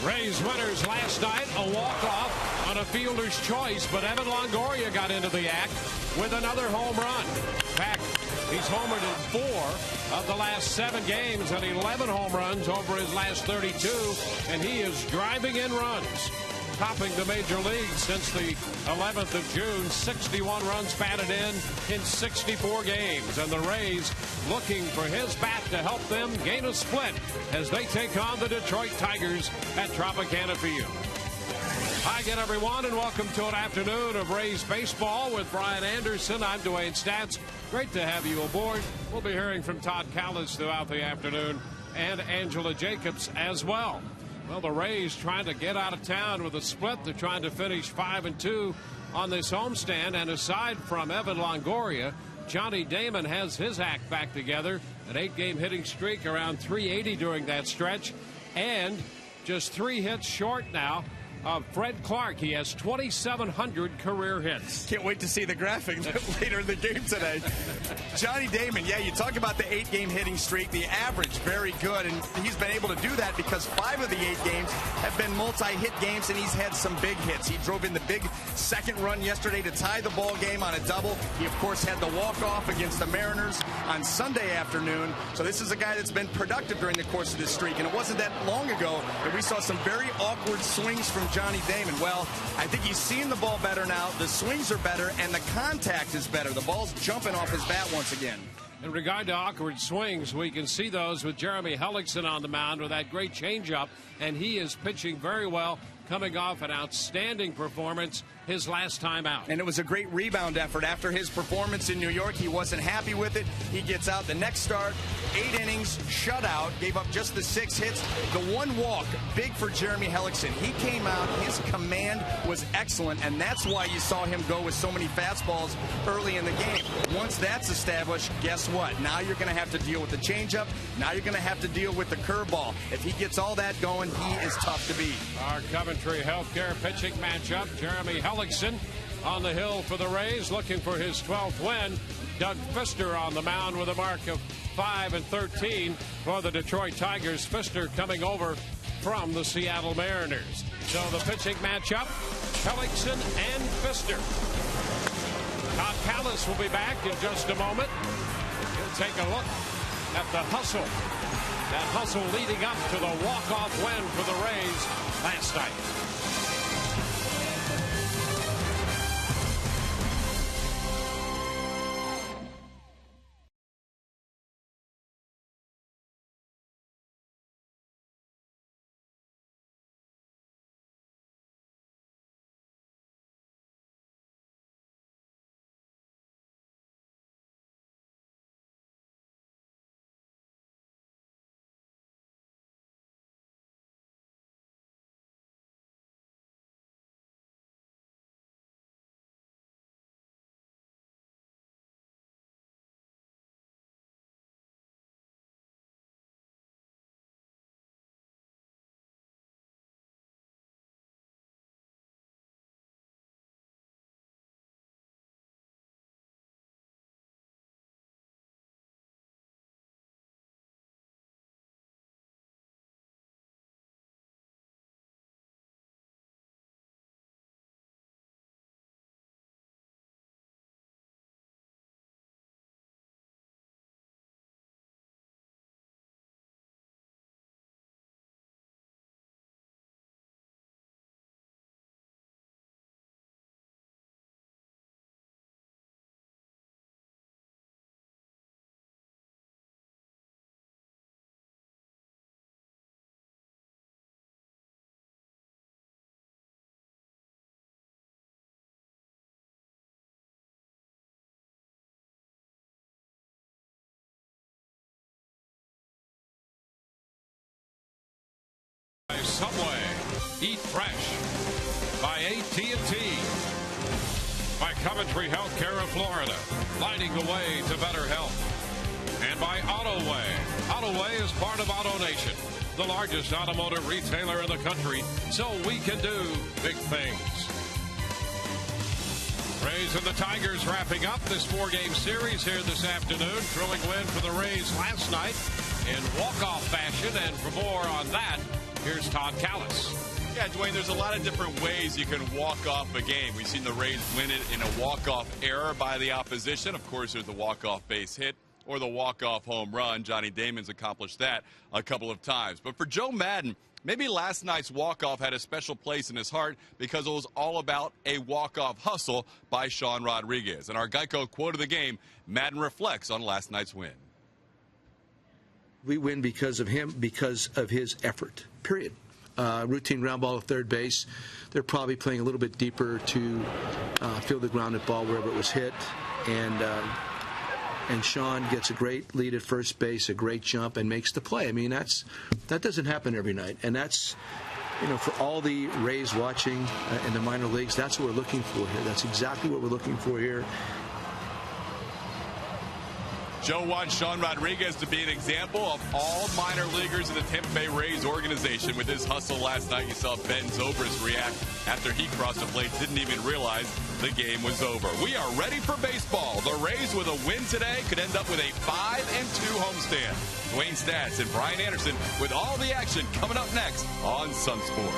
Rays winners last night, a walk-off on a fielder's choice, but Evan Longoria got into the act with another home run. In fact, he's homered in 4 of the last 7 games and 11 home runs over his last 32, and he is driving in runs, topping the major leagues since the 11th of June. 61 runs batted in 64 games, and the Rays looking for his bat to help them gain a split as they take on the Detroit Tigers at Tropicana Field. Hi again, everyone, and welcome to an afternoon of Rays baseball with Brian Anderson. I'm Dwayne Statz. Great to have you aboard. We'll be hearing from Todd Callis throughout the afternoon and Angela Jacobs as well. Well, the Rays trying to get out of town with a split. They're trying to finish 5-2 on this homestand. And aside from Evan Longoria, Johnny Damon has his act back together. An 8-game hitting streak, around 380 during that stretch. And just 3 hits short now of Fred Clark. He has 2,700 career hits. Can't wait to see the graphic later in the game today. Johnny Damon, yeah, you talk about the 8-game hitting streak, the average very good, and he's been able to do that because 5 of the 8 games have been multi-hit games, and he's had some big hits. He drove in the big second run yesterday to tie the ball game on a double. He, of course, had the walk-off against the Mariners on Sunday afternoon. So this is a guy that's been productive during the course of this streak, and it wasn't that long ago that we saw some very awkward swings from Johnny Damon. Well, I think he's seeing the ball better now. The swings are better, and the contact is better. The ball's jumping off his bat once again. In regard to awkward swings, we can see those with Jeremy Hellickson on the mound with that great changeup, and he is pitching very well, coming off an outstanding performance his last time out. And it was a great rebound effort. After his performance in New York, he wasn't happy with it. He gets out the next start, 8 innings, shutout, gave up just the 6 hits. The 1 walk, big for Jeremy Hellickson. He came out, his command was excellent, and that's why you saw him go with so many fastballs early in the game. Once that's established, guess what? Now you're going to have to deal with the changeup. Now you're going to have to deal with the curveball. If he gets all that going, he is tough to beat. Our Coventry Healthcare pitching matchup, Jeremy Hellickson on the hill for the Rays, looking for his 12th win. Doug Fister on the mound with a mark of 5-13 for the Detroit Tigers. Fister coming over from the Seattle Mariners. So the pitching matchup, Hellickson and Fister. Todd Callis will be back in just a moment. He'll take a look at the hustle. That hustle leading up to the walk-off win for the Rays last night. Subway, eat fresh. By AT&T. By Coventry Healthcare of Florida, lighting the way to better health. And by AutoWay. AutoWay is part of AutoNation, the largest automotive retailer in the country, so we can do big things. Rays and the Tigers wrapping up this 4-game series here this afternoon. Thrilling win for the Rays last night in walk-off fashion. And for more on that Here's Todd Callis. Yeah, Dwayne, there's a lot of different ways you can walk off a game. We've seen the Rays win it in a walk-off error by the opposition. Of course, there's the walk-off base hit or the walk-off home run. Johnny Damon's accomplished that a couple of times. But for Joe Maddon, maybe last night's walk-off had a special place in his heart because it was all about a walk-off hustle by Sean Rodriguez. And our Geico quote of the game, Maddon reflects on last night's win. We win because of him, because of his effort, period. Routine ground ball at third base. They're probably playing a little bit deeper to field the grounded ball wherever it was hit. And Sean gets a great lead at first base, a great jump, and makes the play. I mean, that doesn't happen every night. And that's, for all the Rays watching in the minor leagues, that's what we're looking for here. That's exactly what we're looking for here. Joe wants Sean Rodriguez to be an example of all minor leaguers in the Tampa Bay Rays organization. With his hustle last night, you saw Ben Zobrist react after he crossed the plate, didn't even realize the game was over. We are ready for baseball. The Rays with a win today could end up with a 5-2 homestand. Dwayne Stats and Brian Anderson with all the action coming up next on Sunsport.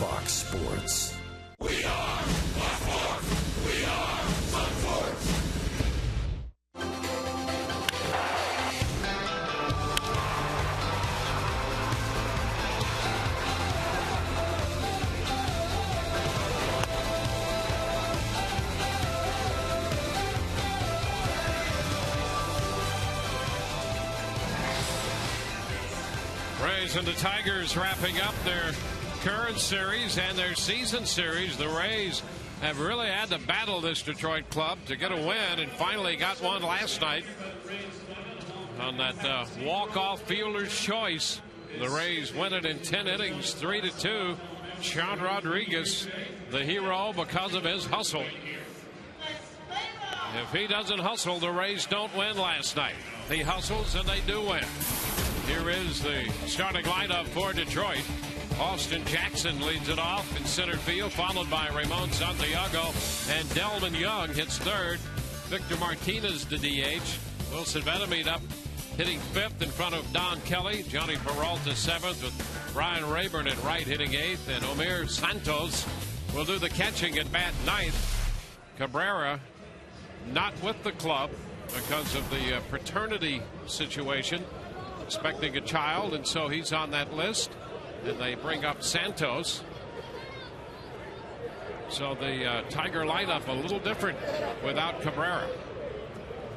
Fox Sports. We are Fox Sports. We are Fox Sports. Rays and the Tigers wrapping up their current series and their season series. The Rays have really had to battle this Detroit club to get a win, and finally got one last night on that walk-off fielder's choice. The Rays win it in 10 innings, 3-2. Sean Rodriguez, the hero because of his hustle. If he doesn't hustle, the Rays don't win last night. He hustles and they do win. Here is the starting lineup for Detroit. Austin Jackson leads it off in center field, followed by Ramon Santiago, and Delman Young hits third. Victor Martinez the DH. Wilson Benameed up hitting fifth in front of Don Kelly. Johnny Peralta seventh, with Brian Rayburn at right hitting eighth, and Omer Santos will do the catching at bat ninth. Cabrera not with the club because of the paternity situation, expecting a child, and so he's on that list. And they bring up Santos. So the Tiger lineup a little different without Cabrera.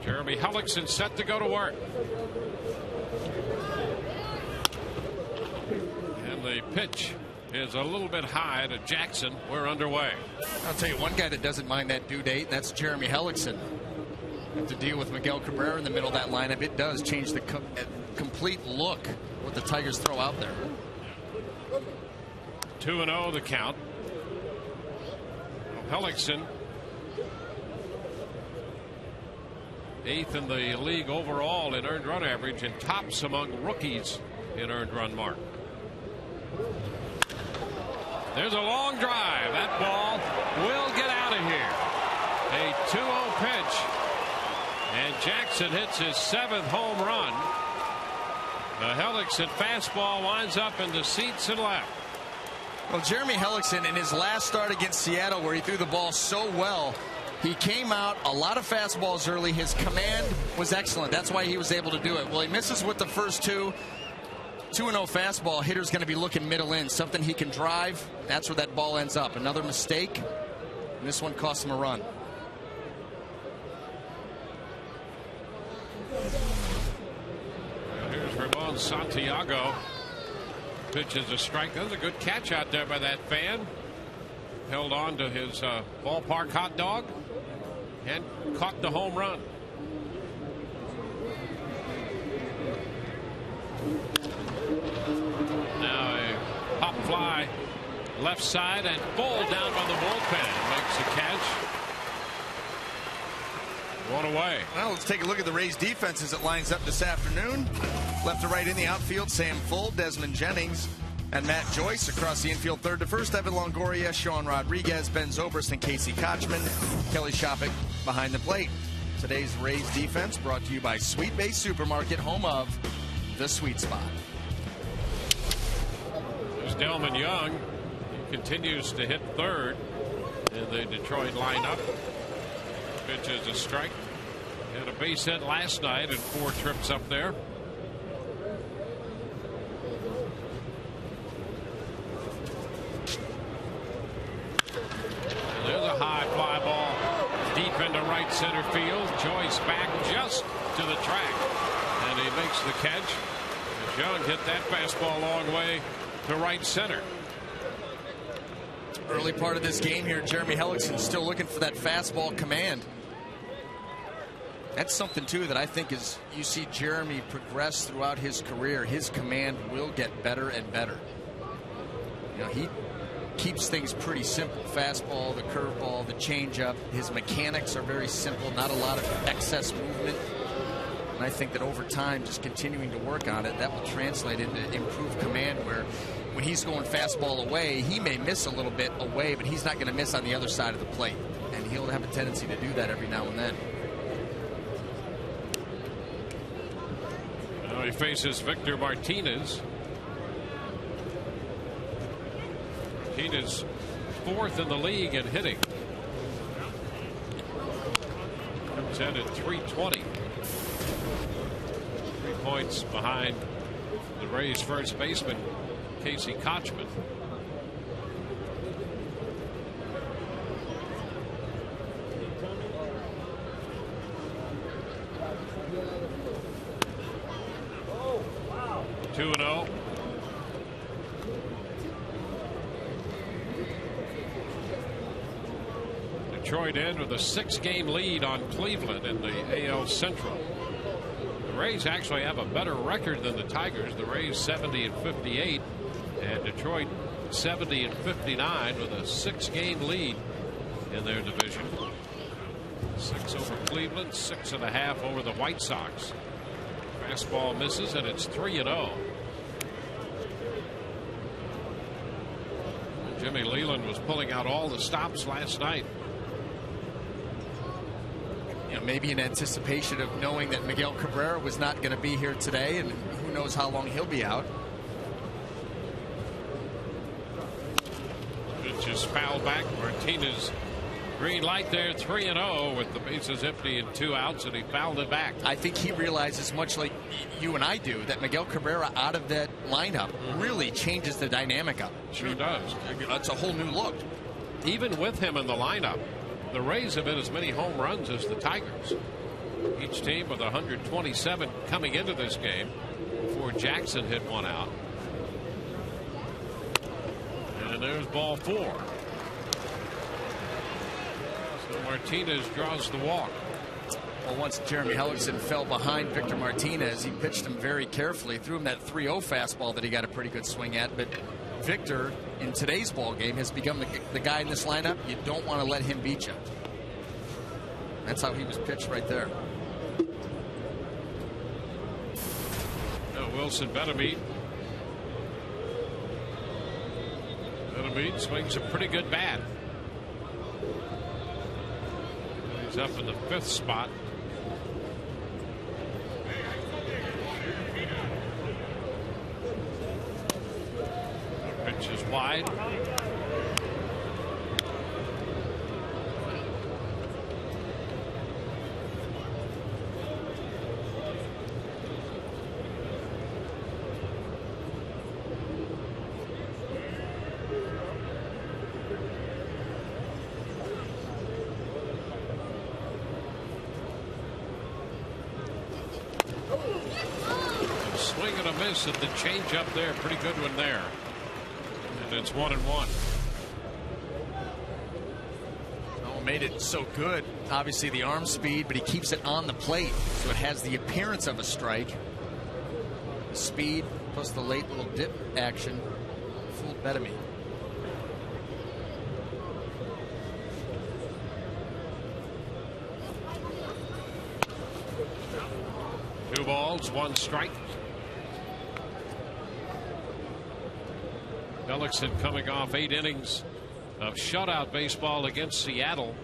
Jeremy Hellickson set to go to work. And the pitch is a little bit high to Jackson. We're underway. I'll tell you one guy that doesn't mind that due date, and that's Jeremy Hellickson. Have to deal with Miguel Cabrera in the middle of that lineup. It does change the complete look what the Tigers throw out there. 2-0 the count. Hellickson, 8th in the league overall in earned run average and tops among rookies in earned run mark. There's a long drive. That ball will get out of here. A 2-0 pitch. And Jackson hits his 7th home run. The Hellickson fastball winds up in the seats and left. Well, Jeremy Hellickson in his last start against Seattle, where he threw the ball so well, he came out a lot of fastballs early. His command was excellent. That's why he was able to do it. Well, he misses with the first two. 2-0 fastball. Hitter's going to be looking middle in. Something he can drive. That's where that ball ends up. Another mistake. And this one cost him a run. Here's Ramon Santiago. Pitches a strike. That was a good catch out there by that fan. Held on to his ballpark hot dog and caught the home run. Now a pop fly left side and full down by the bullpen. Makes the catch. One away. Well, let's take a look at the Rays defense as it lines up this afternoon. Left to right in the outfield, Sam Fuld, Desmond Jennings, and Matt Joyce. Across the infield, third to first, Evan Longoria, Sean Rodriguez, Ben Zobrist, and Casey Kochman. Kelly Shopik behind the plate. Today's Rays defense brought to you by Sweet Bay Supermarket, home of the Sweet Spot. There's Delman Young. He continues to hit third in the Detroit lineup. Pitch is a strike. Had a base hit last night and 4 trips up there. And there's a high fly ball deep into right center field. Joyce back just to the track. And he makes the catch. As Young hit that fastball a long way to right center. Early part of this game here, Jeremy Hellickson still looking for that fastball command. That's something, too, that I think is you see Jeremy progress throughout his career. His command will get better and better. You know, he keeps things pretty simple. Fastball, the curveball, the changeup. His mechanics are very simple, not a lot of excess movement. And I think that over time, just continuing to work on it, that will translate into improved command where when he's going fastball away, he may miss a little bit away, but he's not going to miss on the other side of the plate. And he'll have a tendency to do that every now and then. Now he faces Victor Martinez. Martinez 4th in the league in hitting. Comes in at 320. 3 points behind the Rays first baseman Casey Kochman. Oh, 2-0. Detroit in with a 6-game lead on Cleveland in the AL Central. The Rays actually have a better record than the Tigers. The Rays 70-58 and Detroit 70-59 with a 6-game lead in their division. 6 over Cleveland, 6.5 over the White Sox. Fastball misses and it's 3-0. Jimmy Leland was pulling out all the stops last night. You know, maybe in anticipation of knowing that Miguel Cabrera was not going to be here today, and who knows how long he'll be out. Pitch is fouled back. Martinez green light there, 3-0 with the bases empty and 2 outs, and he fouled it back. I think he realizes, much like you and I do, that Miguel Cabrera out of that lineup really changes the dynamic of it. Sure does. It's a whole new look. Even with him in the lineup, the Rays have hit as many home runs as the Tigers. Each team with 127 coming into this game before Jackson hit one out. And there's ball 4. So Martinez draws the walk. Well, once Jeremy Hellickson fell behind Victor Martinez, he pitched him very carefully, threw him that 3-0 fastball that he got a pretty good swing at. But Victor, in today's ball game, has become the guy in this lineup. You don't want to let him beat you. That's how he was pitched right there. Now Wilson Betemit. Betemit swings a pretty good bat. He's up in the 5th spot. The pitch is wide. Swing and a miss at the change up there. Pretty good one there. And it's 1-1. Oh, made it so good. Obviously the arm speed, but he keeps it on the plate, so it has the appearance of a strike. The speed plus the late little dip action fooled Betemit. 2 balls, 1 strike. Hellickson coming off 8 innings of shutout baseball against Seattle.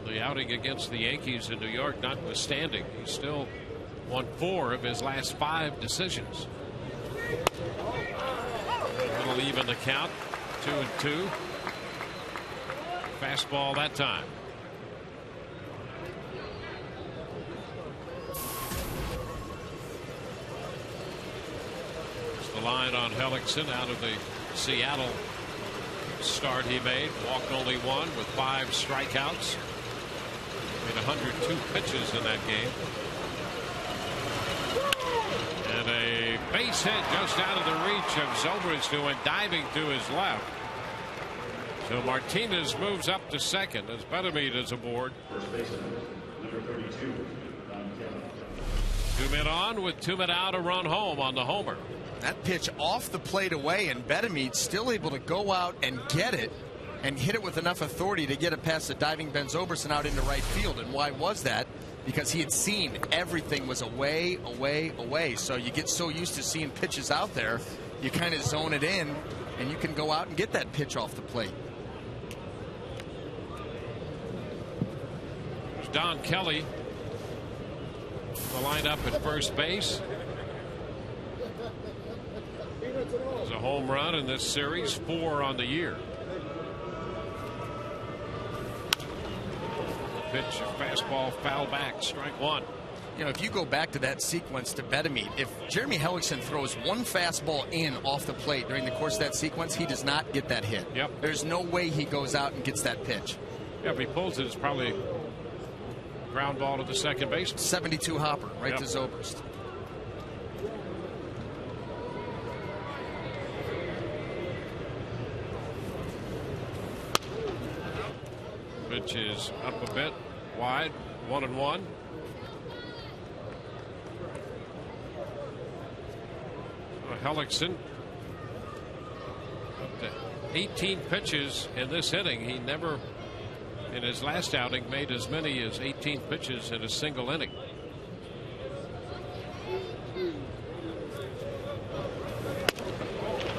The outing against the Yankees in New York notwithstanding, he still won 4 of his last 5 decisions. It'll even the count, 2-2. Fastball that time. The line on Hellickson out of the Seattle start he made. Walked only 1 with 5 strikeouts. Made 102 pitches in that game. And a base hit just out of the reach of Zobrist, who went diving to his left. So Martinez moves up to second as Betemit is aboard. First baseman, number 32, Don Kelly. 2 men on with 2 men out, a run home on the homer. That pitch off the plate away, and Betemit still able to go out and get it and hit it with enough authority to get it past the diving Ben Zobrist into right field. And why was that? Because he had seen everything was away, away, away. So you get so used to seeing pitches out there, you kind of zone it in, and you can go out and get that pitch off the plate. There's Don Kelly, the lineup at first base. It's a home run in this series, 4 on the year. Pitch, fastball, foul back, strike 1. You know, if you go back to that sequence to Betemit, if Jeremy Hellickson throws 1 fastball in off the plate during the course of that sequence, he does not get that hit. Yep. There's no way he goes out and gets that pitch. Yeah, if he pulls it, it's probably ground ball to the second baseman. 72 hopper right to Zobrist. Pitch is up a bit, wide, 1-1. Hellickson up to 18 pitches in this inning. He never, in his last outing, made as many as 18 pitches in a single inning.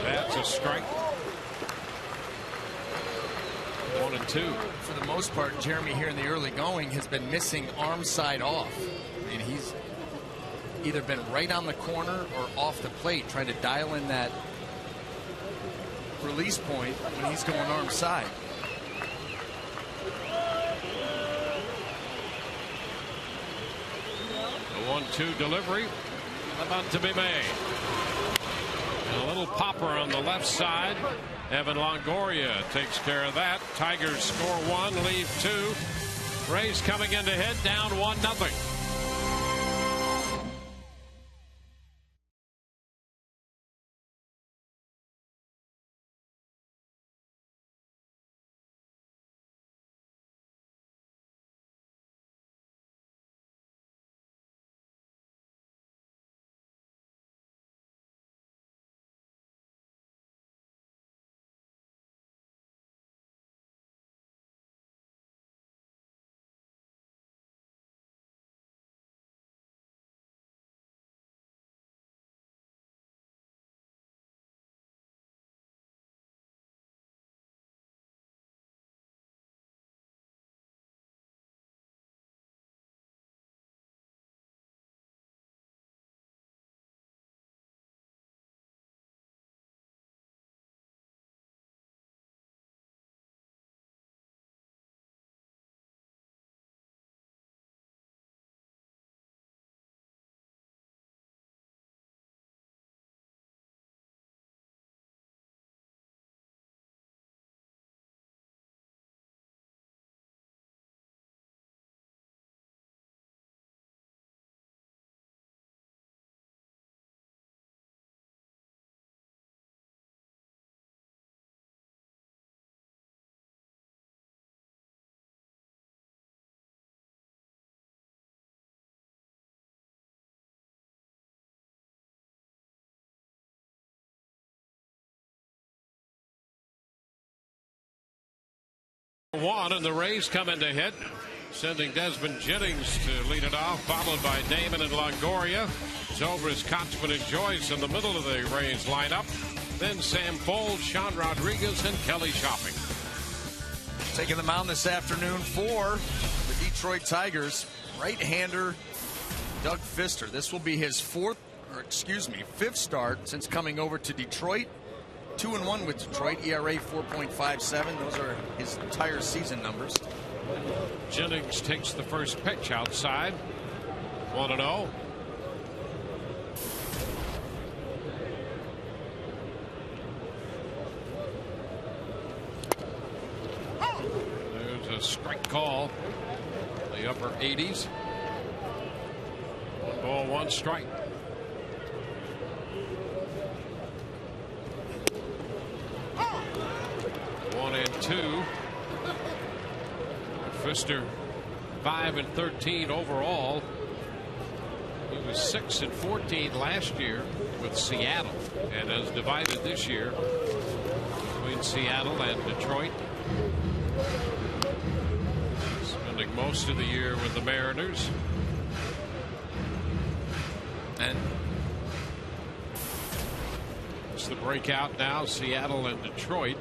That's a strike. 1-2. For the most part, Jeremy here in the early going has been missing arm side off. I mean, he's either been right on the corner or off the plate trying to dial in that release point when he's going arm side. The 1-2 delivery about to be made. A little popper on the left side. Evan Longoria takes care of that. Tigers score 1, leave 2. Rays coming in to hit, down 1-0. One, and the Rays come in to hit, sending Desmond Jennings to lead it off, followed by Damon and Longoria. Zobrist, Kotsman, and Joyce in the middle of the Rays lineup. Then Sam Folds, Sean Rodriguez, and Kelly Shopping. Taking the mound this afternoon for the Detroit Tigers, right-hander Doug Fister. This will be his fifth start since coming over to Detroit. 2-1 with Detroit, ERA 4.57. Those are his entire season numbers. Jennings takes the first pitch outside. 1-0. There's a strike call. The upper 80s. 1 ball, 1 strike. And 2. Fister 5-13 overall. He was 6-14 last year with Seattle, and has divided this year between Seattle and Detroit. Spending most of the year with the Mariners. And it's the breakout now, Seattle and Detroit.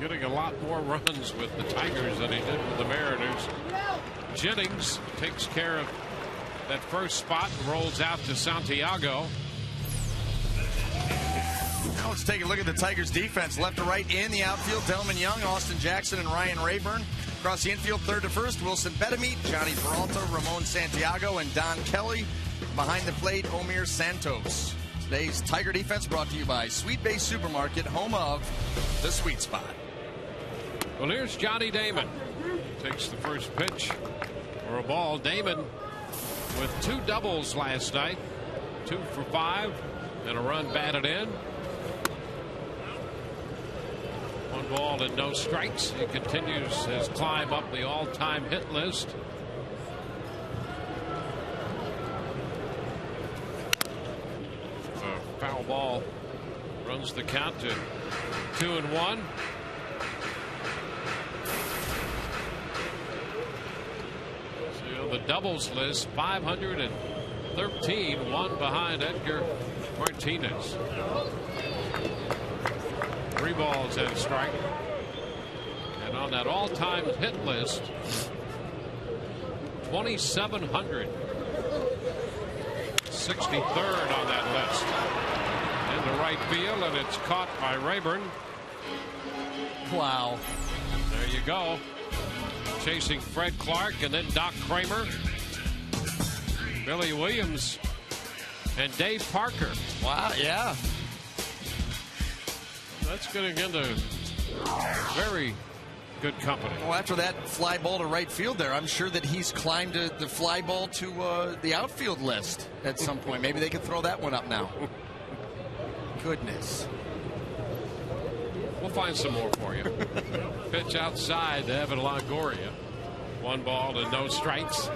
Getting a lot more runs with the Tigers than he did with the Mariners. Jennings takes care of that first spot and rolls out to Santiago. Now let's take a look at the Tigers defense. Left to right in the outfield, Delman Young, Austin Jackson, and Ryan Rayburn. Across the infield, third to first, Wilson Betemit, Johnny Peralta, Ramon Santiago, and Don Kelly. Behind the plate, Omir Santos. Today's Tiger defense brought to you by Sweet Bay Supermarket, home of the Sweet Spot. Well, here's Johnny Damon. Takes the first pitch for a ball. Damon with 2 doubles last night. 2 for 5 and a run batted in. 1 ball and no strikes. He continues his climb up the all-time hit list. A foul ball runs the count to 2-1. The doubles list, 513, 1 behind Edgar Martinez. 3 balls and a strike. And on that all-time hit list, 2,700. 63rd on that list. Into right field, and it's caught by Rayburn. Wow. There you go. Chasing Fred Clark and then Doc Kramer. Billy Williams and Dave Parker. Wow, yeah. That's getting into very good company. Well, after that fly ball to right field there, I'm sure that he's climbed the fly ball to the outfield list at some point. Maybe they could throw that one up now. Goodness. We'll find some more for you. Pitch outside to Evan Longoria. 1 ball and no strikes.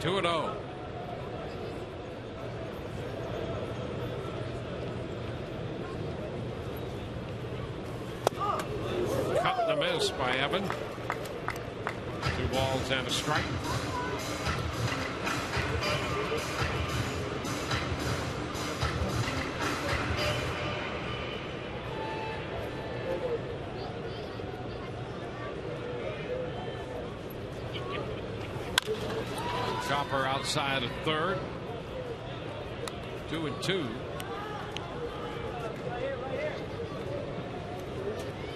Two and 0. Cut and a miss by Evan. 2 balls and a strike. Chopper outside of third. 2 and 2.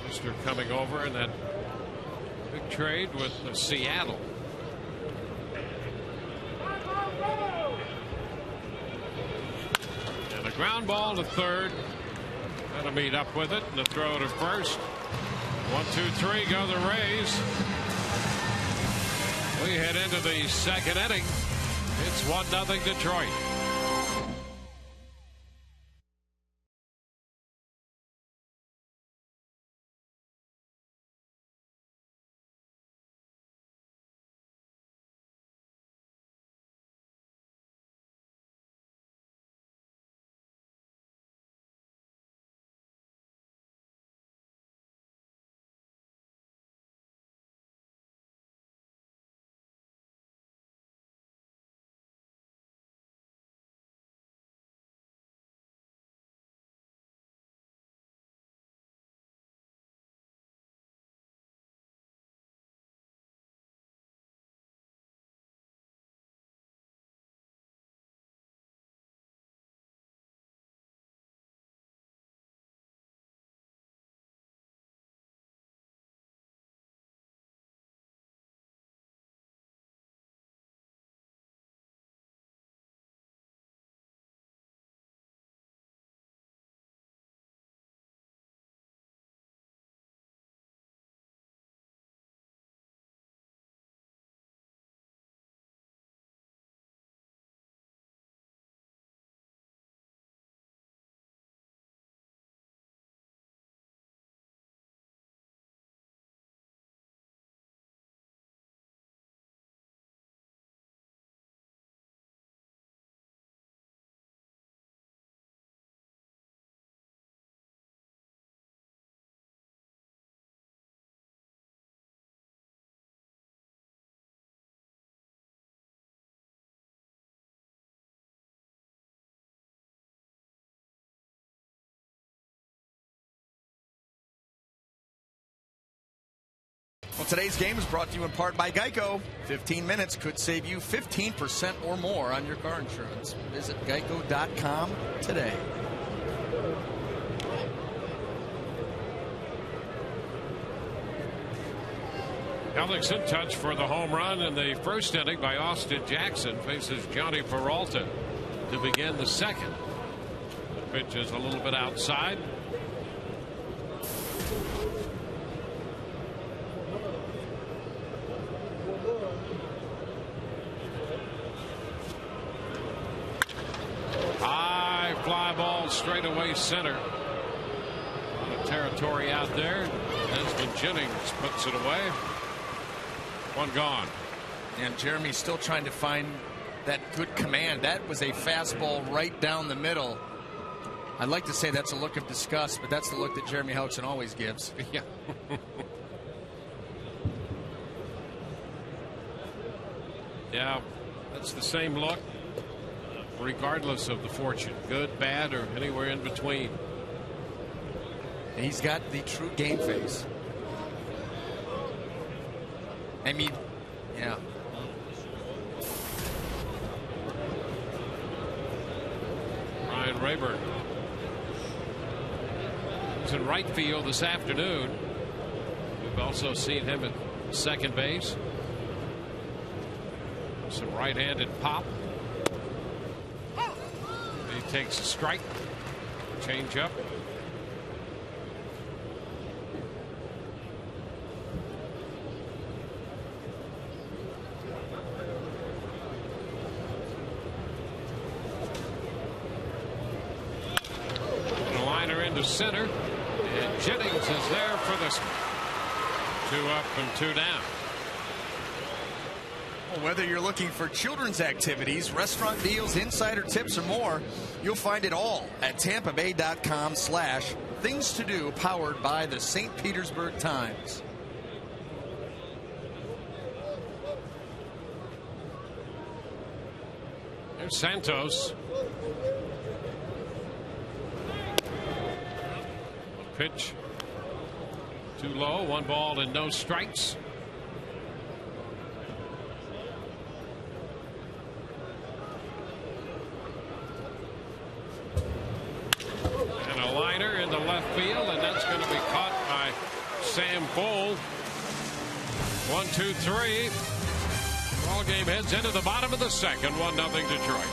Mr. coming over in that big trade with Seattle. And a ground ball to third. That'll meet up with it. And the throw to first. 1, 2, 3 go the Rays. We head into the second inning. It's 1-0 Detroit. Well, today's game is brought to you in part by Geico. 15 minutes could save you 15% or more on your car insurance. Visit geico.com today. Alex in touch for the home run in the first inning by Austin Jackson. Faces Johnny Peralta to begin the second. The pitch is a little bit outside. High fly ball straight away center. A lot of territory out there. Desmond Jennings puts it away. 1 gone. And Jeremy's still trying to find that good command. That was a fastball right down the middle. I'd like to say that's a look of disgust, but that's the look that Jeremy Hellickson always gives. Yeah. Yeah, that's the same look, regardless of the fortune. Good, bad, or anywhere in between. And he's got the true game face. I mean, yeah. Ryan Rayburn is in right field this afternoon. We've also seen him at second base. Some right-handed pop. He takes a strike. Change up. And a liner into center. And Jennings is there for this. 2 up and 2 down. Well, whether you're looking for children's activities, restaurant deals, insider tips, or more, you'll find it all at tampabay.com/things to do, powered by the St. Petersburg Times. There's Santos. A pitch. Too low. 1 ball and no strikes. And a liner in the left field, and that's going to be caught by Sam Bull. 1, 2, 3. Ball game heads into the bottom of the second. 1-0 Detroit.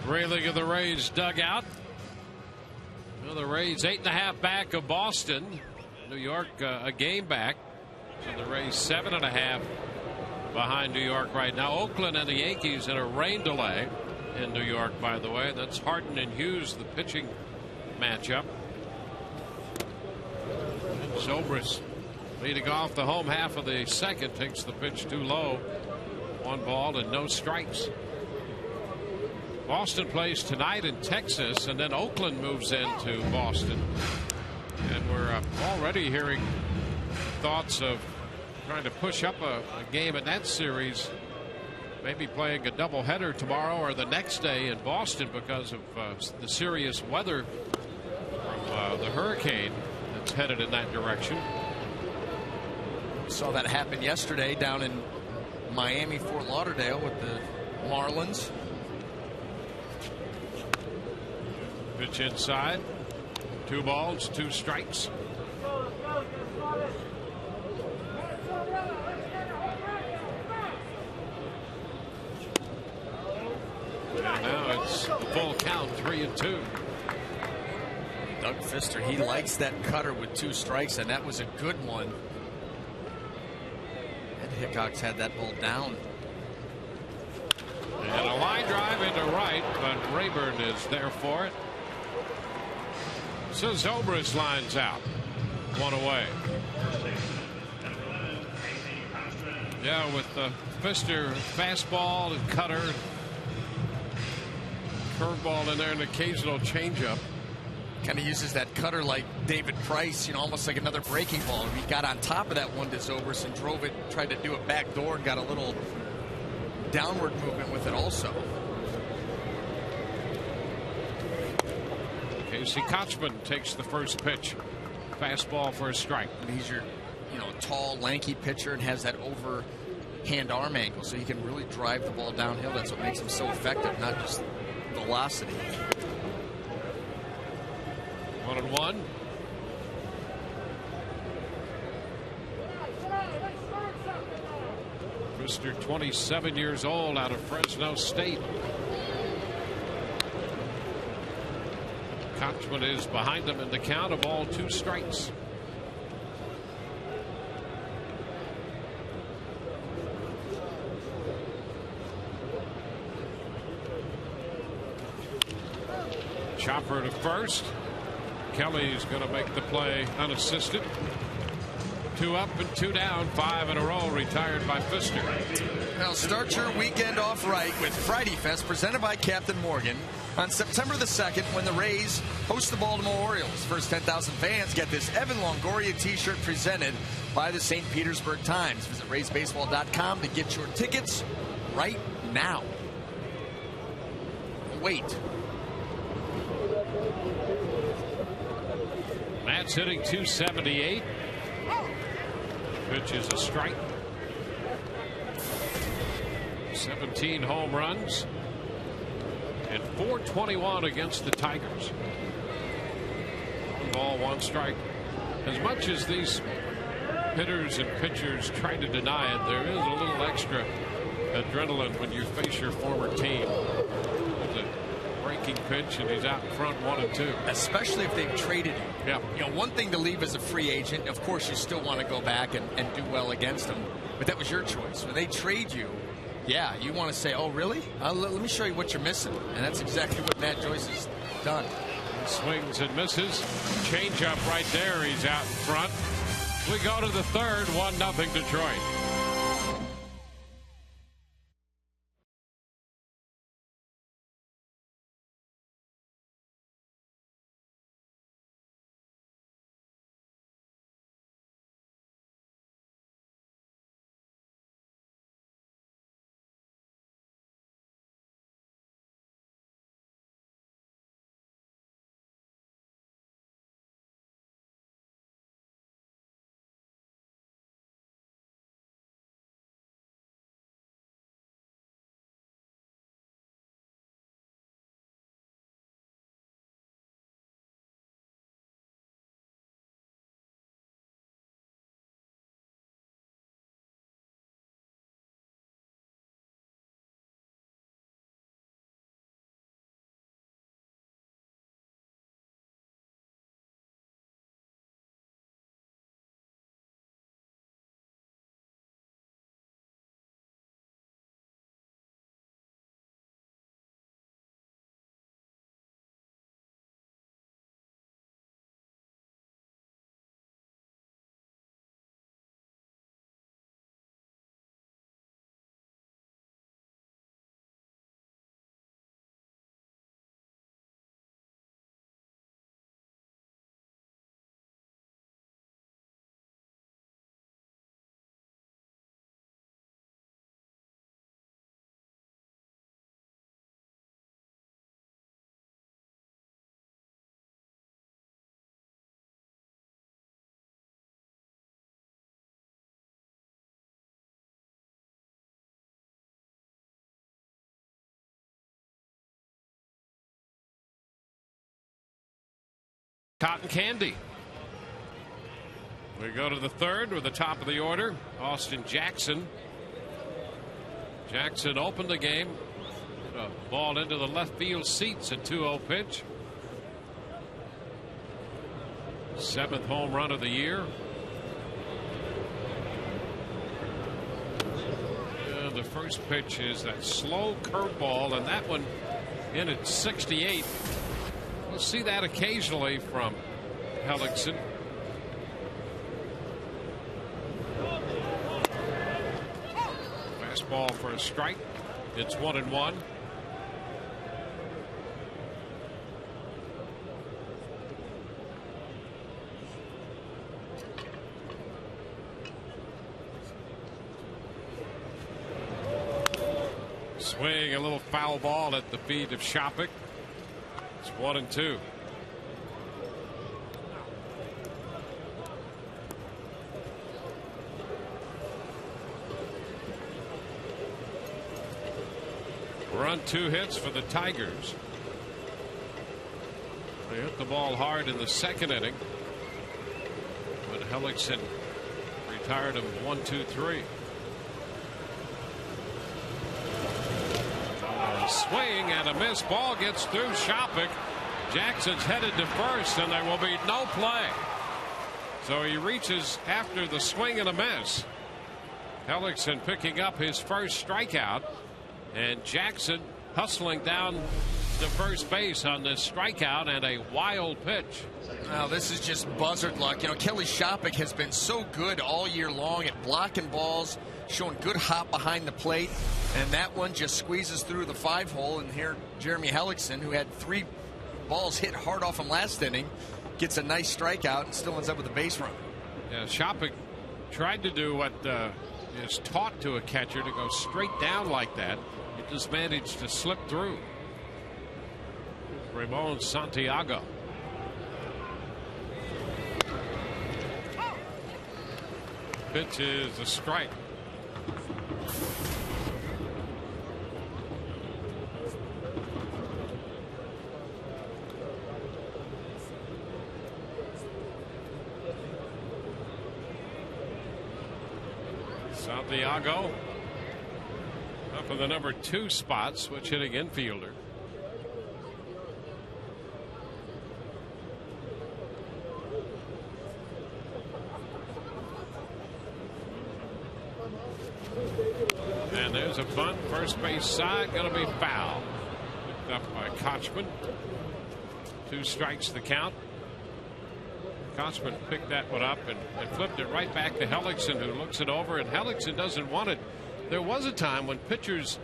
Railing of the Rays dugout. Well, the Rays 8.5 back of Boston. New York a game back. So the Rays 7.5 behind New York right now. Oakland and the Yankees in a rain delay in New York, by the way. That's Harden and Hughes, the pitching matchup. Zobrist leading off the home half of the second, takes the pitch too low. 1 ball and no strikes. Boston plays tonight in Texas, and then Oakland moves into Boston. And we're already hearing thoughts of trying to push up a game in that series, maybe playing a doubleheader tomorrow or the next day in Boston because of the serious weather from the hurricane that's headed in that direction. We saw that happen yesterday down in Miami, Fort Lauderdale with the Marlins. Pitch inside. 2 balls, 2 strikes. And now it's the full count, 3-2. Doug Fister, he likes that cutter with 2 strikes, and that was a good one. And Hickox had that ball down. And a line drive into right, but Rayburn is there for it. So Zobrist lines out. 1 away. Yeah, with the Fister fastball and cutter, curveball in there, an occasional changeup. Kind of uses that cutter like David Price, you know, almost like another breaking ball. He got on top of that one to Zobrist and drove it, tried to do it back door and got a little downward movement with it also. Casey Kochman takes the first pitch. Fastball for a strike. He's your, you know, tall, lanky pitcher and has that overhand arm angle, so he can really drive the ball downhill. That's what makes him so effective, not just velocity. 1-1. Mr. 27 years old out of Fresno State. Kochman is behind him in the count of all 2 strikes. Chopper to first. Kelly's going to make the play unassisted. 2 up and 2 down, 5 in a row, retired by Pfister. Now start your weekend off right with Friday Fest presented by Captain Morgan on September the 2nd when the Rays host the Baltimore Orioles. First 10,000 fans get this Evan Longoria t-shirt presented by the St. Petersburg Times. Visit RaysBaseball.com to get your tickets right now. Wait. Matt's hitting .278. Pitch is a strike. 17 home runs and 421 against the Tigers. 1 ball, 1 strike. As much as these hitters and pitchers try to deny it, there is a little extra adrenaline when you face your former team. It's a breaking pitch and he's out in front 1-2. Especially if they've traded you. Yeah. You know, one thing to leave as a free agent, of course you still want to go back and do well against them, but that was your choice. When they trade you, yeah, you want to say, oh really? Let me show you what you're missing. And that's exactly what Matt Joyce has done. He swings and misses. Change up right there. He's out in front. We go to the 3rd, 1-0 Detroit. Cotton Candy. We go to the 3rd with the top of the order. Austin Jackson. Jackson opened the game. A ball into the left field seats, a 2-0 pitch. 7th home run of the year. And the first pitch is that slow curveball, and that one in at 68. We'll see that occasionally from Hellickson. Fastball for a strike. It's 1-1. Swing, a little foul ball at the feet of Shopik. It's 1-2. Run 2 hits for the Tigers. They hit the ball hard in the second inning, but Hellickson retired him 1-2-3. A swing and a miss. Ball gets through Shopik. Jackson's headed to first, and there will be no play. So he reaches after the swing and a miss. Hellickson picking up his first strikeout, and Jackson hustling down to first base on this strikeout and a wild pitch. Now this is just buzzard luck. You know, Kelly Shopik has been so good all year long at blocking balls, showing good hop behind the plate, and that one just squeezes through the 5-hole. And here Jeremy Hellickson, who had 3 balls hit hard off him last inning, gets a nice strikeout and still ends up with a base run. Yeah, Shopik tried to do what is taught to a catcher, to go straight down like that. He just managed to slip through. Ramon Santiago. Pitch is a strike. Santiago up in the number 2 spot, switch hitting infielder. And there's a bunt, first base side, going to be foul. Picked up by Kochman. 2 strikes the count. Kochman picked that one up and flipped it right back to Hellickson, who looks it over, and Hellickson doesn't want it. There was a time when pitchers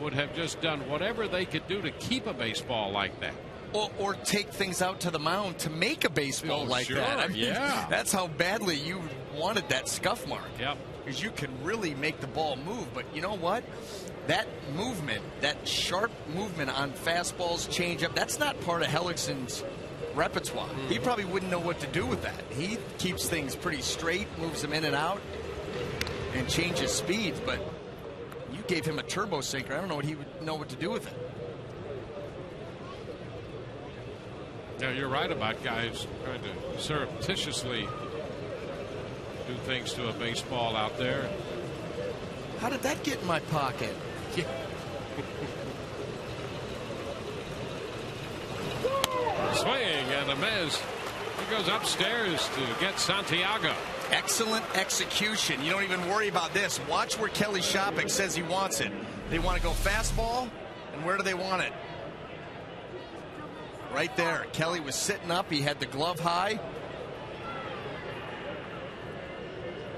would have just done whatever they could do to keep a baseball like that. Or take things out to the mound to make a baseball like sure, that. I mean, yeah. That's how badly you wanted that scuff mark. Yep. Because you can really make the ball move. But you know what? That movement, that sharp movement on fastballs, changeup, that's not part of Hellickson's repertoire. He probably wouldn't know what to do with that. He keeps things pretty straight, moves them in and out, and changes speeds. But you gave him a turbo sinker. I don't know what he would know what to do with it. Yeah, you're right about guys trying to surreptitiously do things to a baseball out there. How did that get in my pocket? Swing and a miss. He goes upstairs to get Santiago. Excellent execution. You don't even worry about this. Watch where Kelly Shopik says he wants it. They want to go fastball, and where do they want it? Right there. Kelly was sitting up. He had the glove high.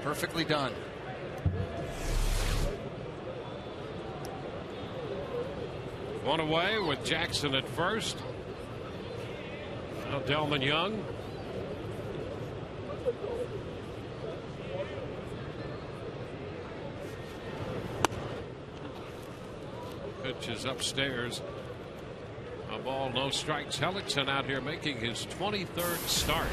Perfectly done. One away with Jackson at first. Now Delman Young. Pitch is upstairs. A ball, no strikes. Hellickson out here making his 23rd start.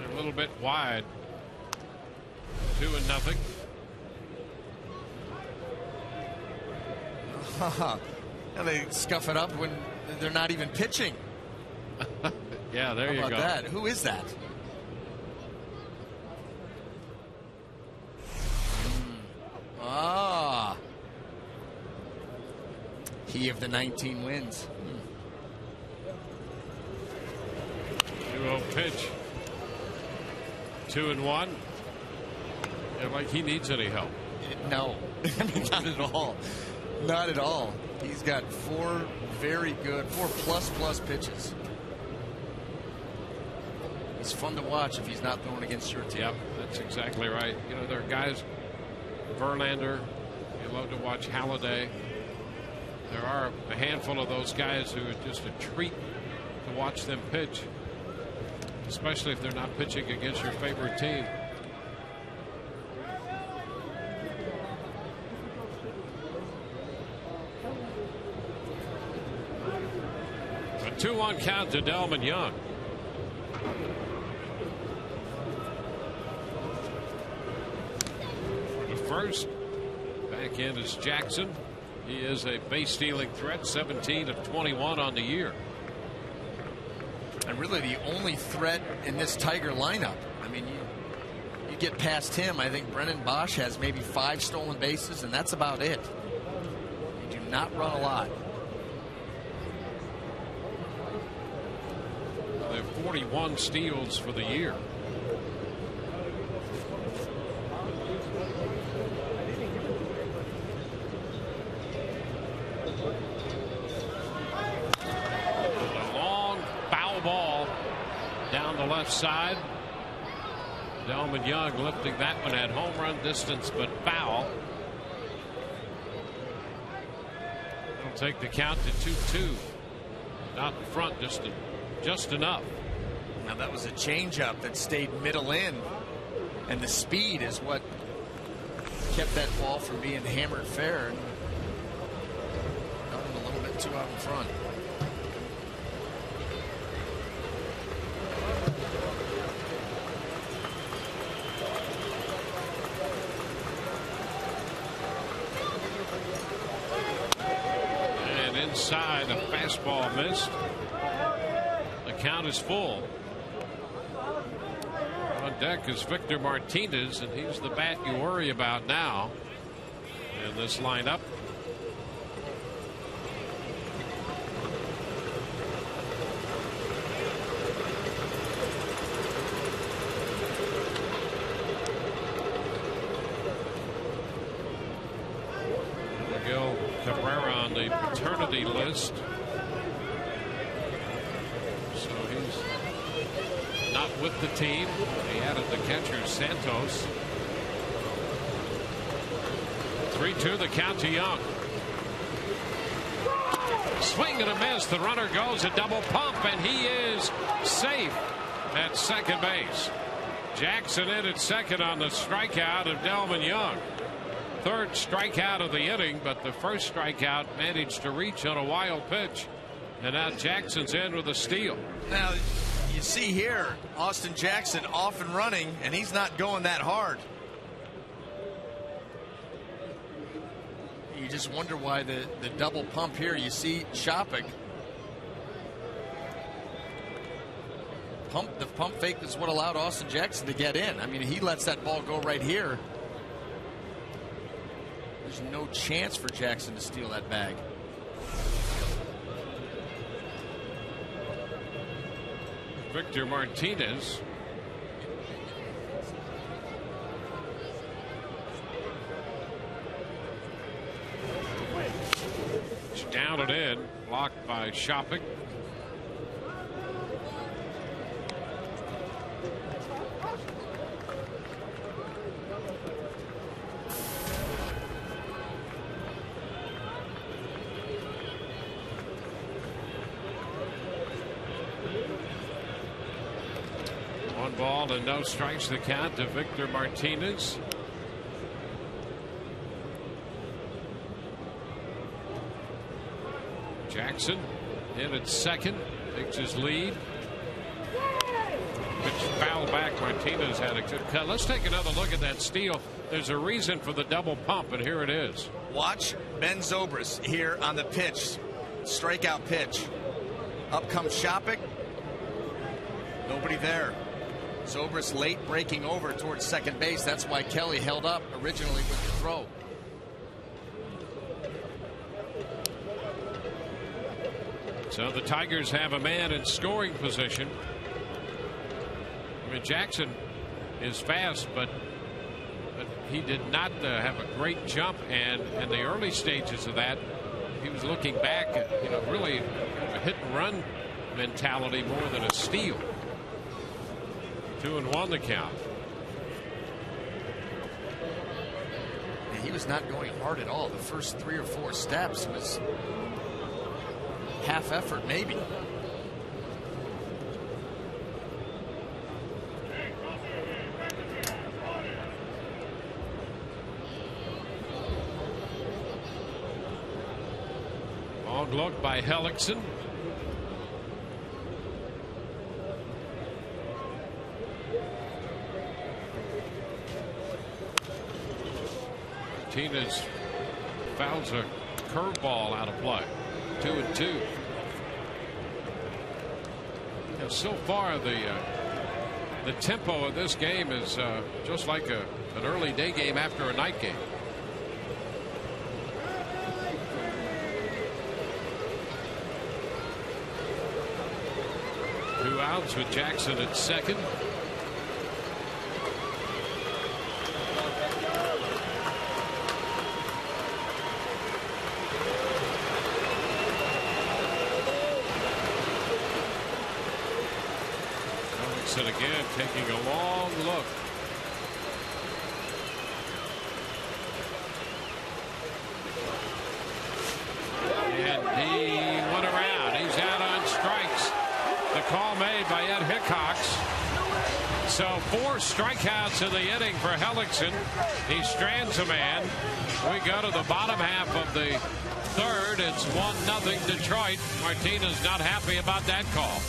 A little bit wide. 2-0. And they scuff it up when they're not even pitching. Yeah, there you How go. about that? Who is that? Ah. He of the 19 wins. 2-0 pitch. 2-1. Yeah, like he needs any help. No, I mean, not at all. Not at all. He's got 4 very good, 4+ pitches. It's fun to watch if he's not throwing against your team. Yep, that's exactly right. You know, there are guys, Verlander, You love to watch Halladay. There are a handful of those guys who are just a treat to watch them pitch, especially if they're not pitching against your favorite team. A 2-1 count to Delman Young. The first, back in is Jackson. He is a base stealing threat, 17 of 21 on the year. And really the only threat in this Tiger lineup. I mean, you get past him. I think Brennan Bosch has maybe 5 stolen bases, and that's about it. You do not run a lot. They have 41 steals for the year. The left side. Delman Young lifting that one at home run distance, but foul. It'll take the count to 2-2. Not in front, just enough. Now that was a changeup that stayed middle in, and the speed is what kept that ball from being hammered fair. And got him a little bit too out in front. Inside, a fastball missed. The count is full. On deck is Victor Martinez, and he's the bat you worry about now in this lineup. Miguel Cabrera on the paternity list, so he's not with the team. They added the catcher Santos. 3-2 the count to Young. Swing and a miss. The runner goes a double pump, and he is safe at second base. Jackson in at second on the strikeout of Delman Young. Third strikeout of the inning, but the first strikeout managed to reach on a wild pitch. And now Jackson's in with a steal. Now, you see here, Austin Jackson off and running, and he's not going that hard. You just wonder why the double pump here. You see Shopik. The pump fake is what allowed Austin Jackson to get in. I mean, he lets that ball go right here. There's no chance for Jackson to steal that bag. Victor Martinez. It's down and in, blocked by Shopik. Ball and no strikes, the count to Victor Martinez. Jackson in at second, takes his lead. Pitch foul back. Martinez had a good cut. Let's take another look at that steal. There's a reason for the double pump, and here it is. Watch Ben Zobrist here on the pitch. Strikeout pitch. Up comes Shopik. Nobody there. Zobrist late breaking over towards second base. That's why Kelly held up originally with the throw. So the Tigers have a man in scoring position. I mean, Jackson is fast, but he did not have a great jump, and in the early stages of that, he was looking back at, really a hit and run mentality more than a steal. 2-1 the count. he was not going hard at all. The first 3 or 4 steps was half effort, maybe. Long look by Hellickson. Martinez fouls a curveball out of play. 2-2. You know, so far the tempo of this game is just like an early day game after a night game. Two outs with Jackson at second. Hellickson again taking a long look. And he went around. He's out on strikes. The call made by Ed Hickox. So 4 strikeouts in the inning for Hellickson. He strands a man. We go to the bottom half of the third. It's 1-0 Detroit. Martinez not happy about that call.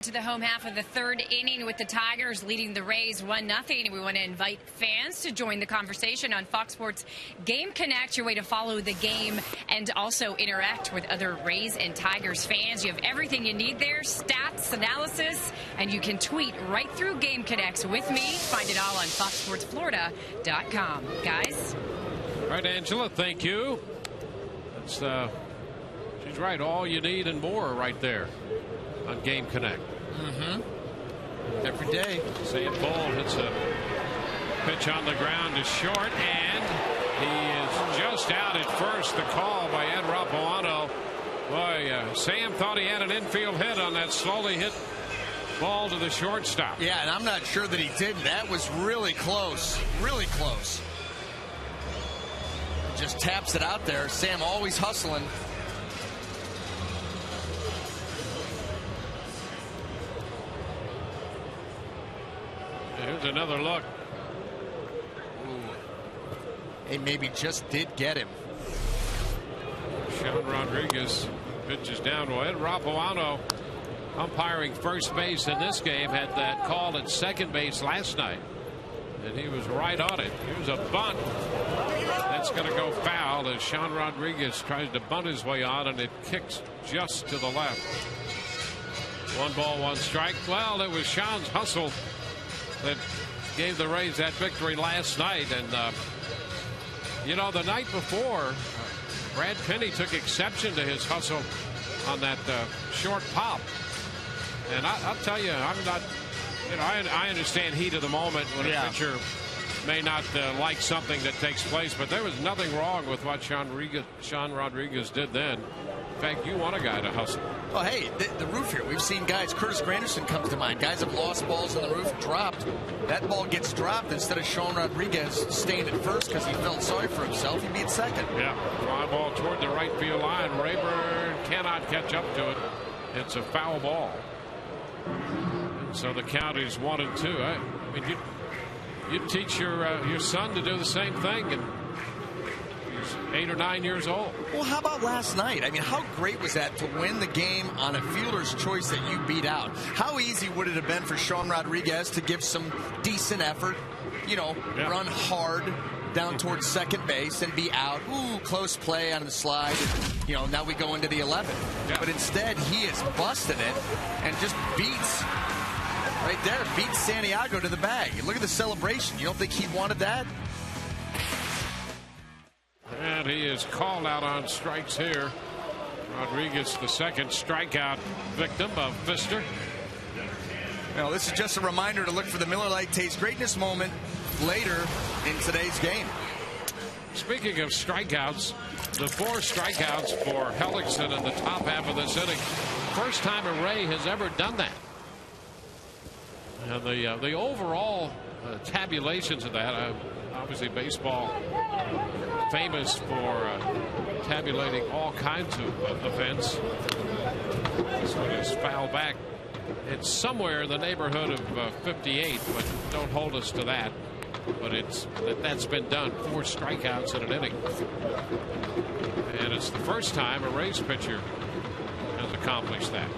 To the home half of the third inning with the Tigers leading the Rays 1-0. We want to invite fans to join the conversation on Fox Sports Game Connect, your way to follow the game and also interact with other Rays and Tigers fans. You have everything you need there, stats, analysis, and you can tweet right through Game Connect with me. Find it all on foxsportsflorida.com. Guys? All right, Angela, thank you. That's, she's right. All you need and more right there on Game Connect. Every day. Sam Bull hits a pitch on the ground to short, and he is just out at first. The call by Ed Rapuano. Boy, Sam thought he had an infield hit on that slowly hit ball to the shortstop. Yeah, and I'm not sure that he did. That was really close. Really close. Just taps it out there. Sam always hustling. Here's another look. They maybe just did get him. Sean Rodriguez pitches down. Well, Ed Rapuano, umpiring first base in this game, had that call at second base last night, and he was right on it. Here's a bunt that's going to go foul as Sean Rodriguez tries to bunt his way on, and it kicks just to the left. 1 ball, 1 strike. Well, it was Sean's hustle that gave the Rays that victory last night. And, you know, the night before, Brad Penny took exception to his hustle on that short pop. And I'll tell you, I'm not, you know, I understand heat of the moment when a pitcher may not like something that takes place, but there was nothing wrong with what Sean Rodriguez did then. In fact, you want a guy to hustle. Well, hey, the roof here. We've seen guys. Curtis Granderson comes to mind. Guys have lost balls on the roof, dropped. That ball gets dropped instead of Sean Rodriguez staying at first because he felt sorry for himself. He beat second. Yeah, fly ball toward the right field line. Rayburn cannot catch up to it. It's a foul ball. And so the count is 1-2. I mean, you teach your son to do the same thing, and he's 8 or 9 years old. Well, how about last night? I mean, how great was that to win the game on a fielder's choice that you beat out? How easy would it have been for Sean Rodriguez to give some decent effort, you know, run hard down towards second base and be out? Ooh, close play on the slide. And, you know, now we go into the 11th. Yeah. But instead, he has busted it and just beats. Right there, beats Santiago to the bag. Look at the celebration. You don't think he wanted that? And he is called out on strikes here. Rodriguez, the second strikeout victim of Pfister. Well, this is just a reminder to look for the Miller Lite Taste Greatness moment later in today's game. Speaking of strikeouts, the 4 strikeouts for Hellickson in the top half of this inning. First time a Ray has ever done that. And the overall tabulations of that, obviously baseball famous for tabulating all kinds of events. This one is foul back. It's somewhere in the neighborhood of 58, but don't hold us to that. But that's been done. 4 strikeouts in an inning. And it's the first time a Rays pitcher has accomplished that.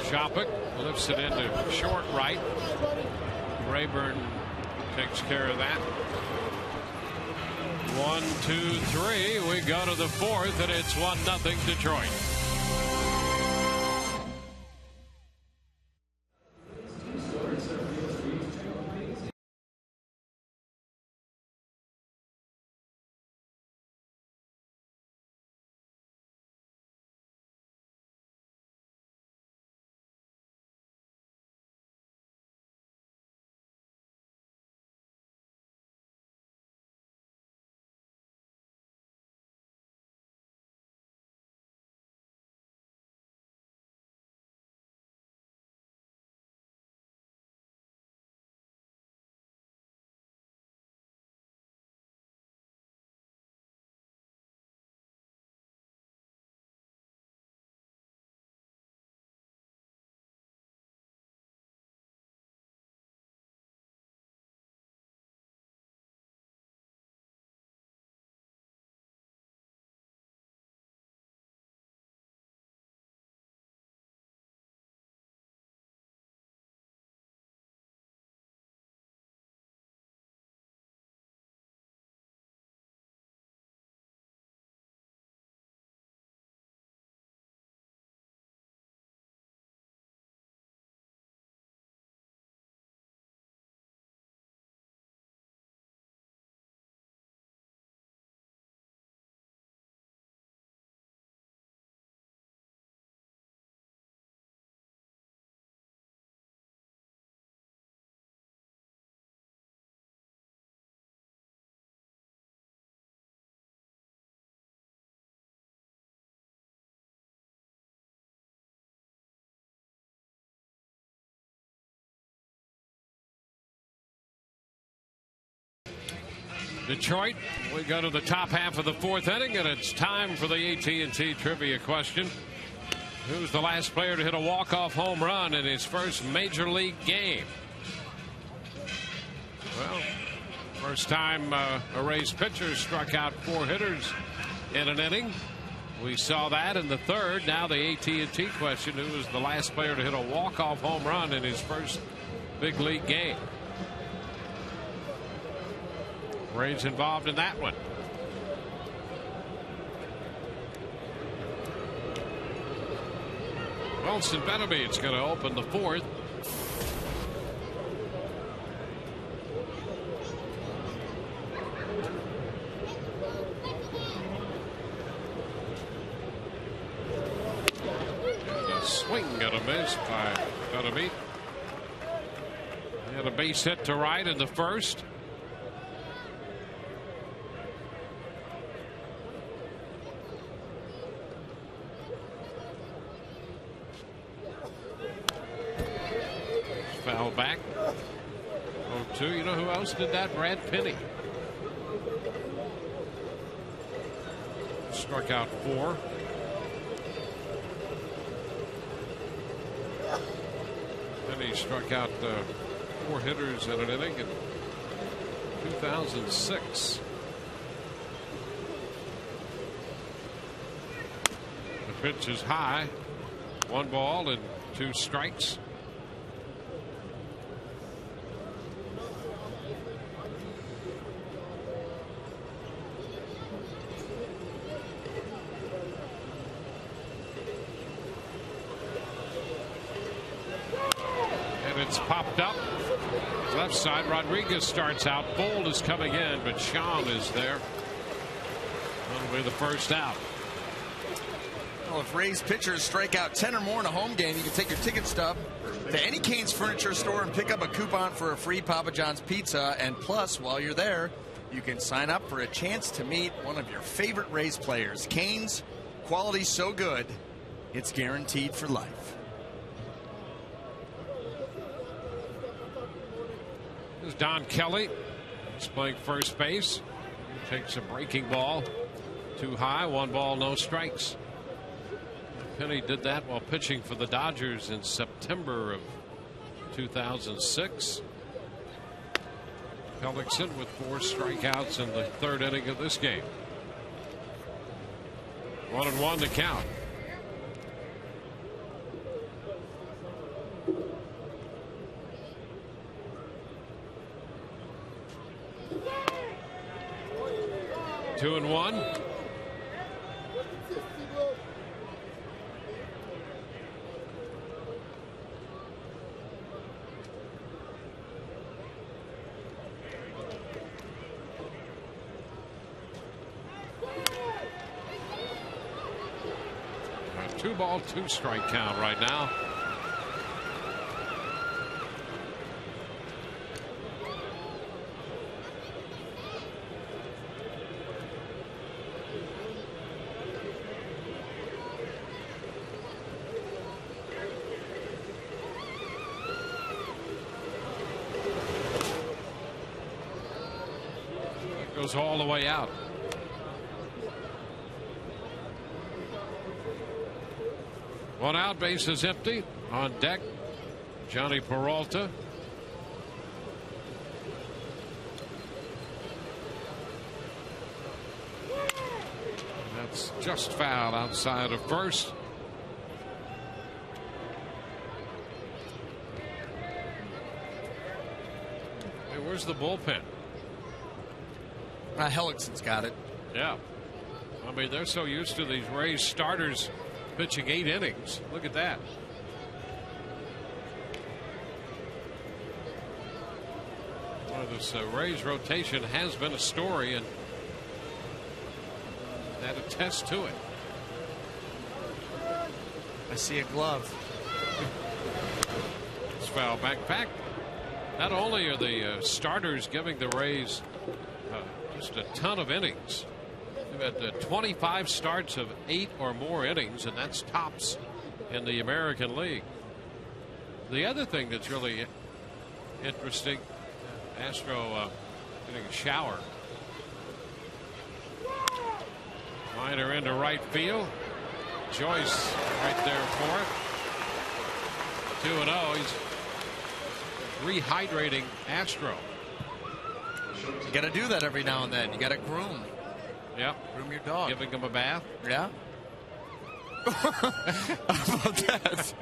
Shopik lifts it into short right. Rayburn takes care of that. 1, 2, 3. We go to the 4th, and it's 1-0 Detroit. Detroit, we go to the top half of the 4th inning, and it's time for the AT&T trivia question. Who's the last player to hit a walk-off home run in his first major league game? Well, first time a Rays pitcher struck out 4 hitters in an inning. We saw that in the 3rd. Now the AT&T question, who was the last player to hit a walk-off home run in his first big league game? Rays involved in that one. Wilson Benavides going to open the fourth. And a swing and a miss by Benavides. He had a base hit to right in the first. Foul back. 0-2. You know who else did that? Brad Penny. Struck out 4. Penny struck out 4 hitters in an inning in 2006. The pitch is high. 1 ball and 2 strikes. It's popped up. Left side, Rodriguez starts out. Bold is coming in, but Sean is there. That'll be the first out. Well, if Rays pitchers strike out 10 or more in a home game, you can take your ticket stub to any Cane's Furniture store and pick up a coupon for a free Papa John's pizza. And plus, while you're there, you can sign up for a chance to meet one of your favorite Rays players. Cane's, quality so good, it's guaranteed for life. This is Don Kelly. He's playing first base. He takes a breaking ball. Too high. 1 ball, no strikes. Penny did that while pitching for the Dodgers in September of 2006. Hellickson with 4 strikeouts in the 3rd inning of this game. 1-1 to count. Two and one. A 2-ball, 2-strike count right now. Goes all the way out. One out, base is empty. On deck, Johnny Peralta. That's just foul outside of first. Hey, where's the bullpen? Hellickson's got it. Yeah. I mean, they're so used to these Rays starters pitching 8 innings. Look at that. Well, this Rays rotation has been a story, and that attests to it. I see a glove. It's foul back. Not only are the starters giving the Rays just a ton of innings. They've had 25 starts of 8 or more innings, and that's tops in the American League. The other thing that's really interesting, Astro getting a shower. Minor into right field. Joyce right there for it. 2-0. He's rehydrating Astro. You got to do that every now and then. You got to groom. Yep. Groom your dog. Giving him a bath. Yeah. How about that?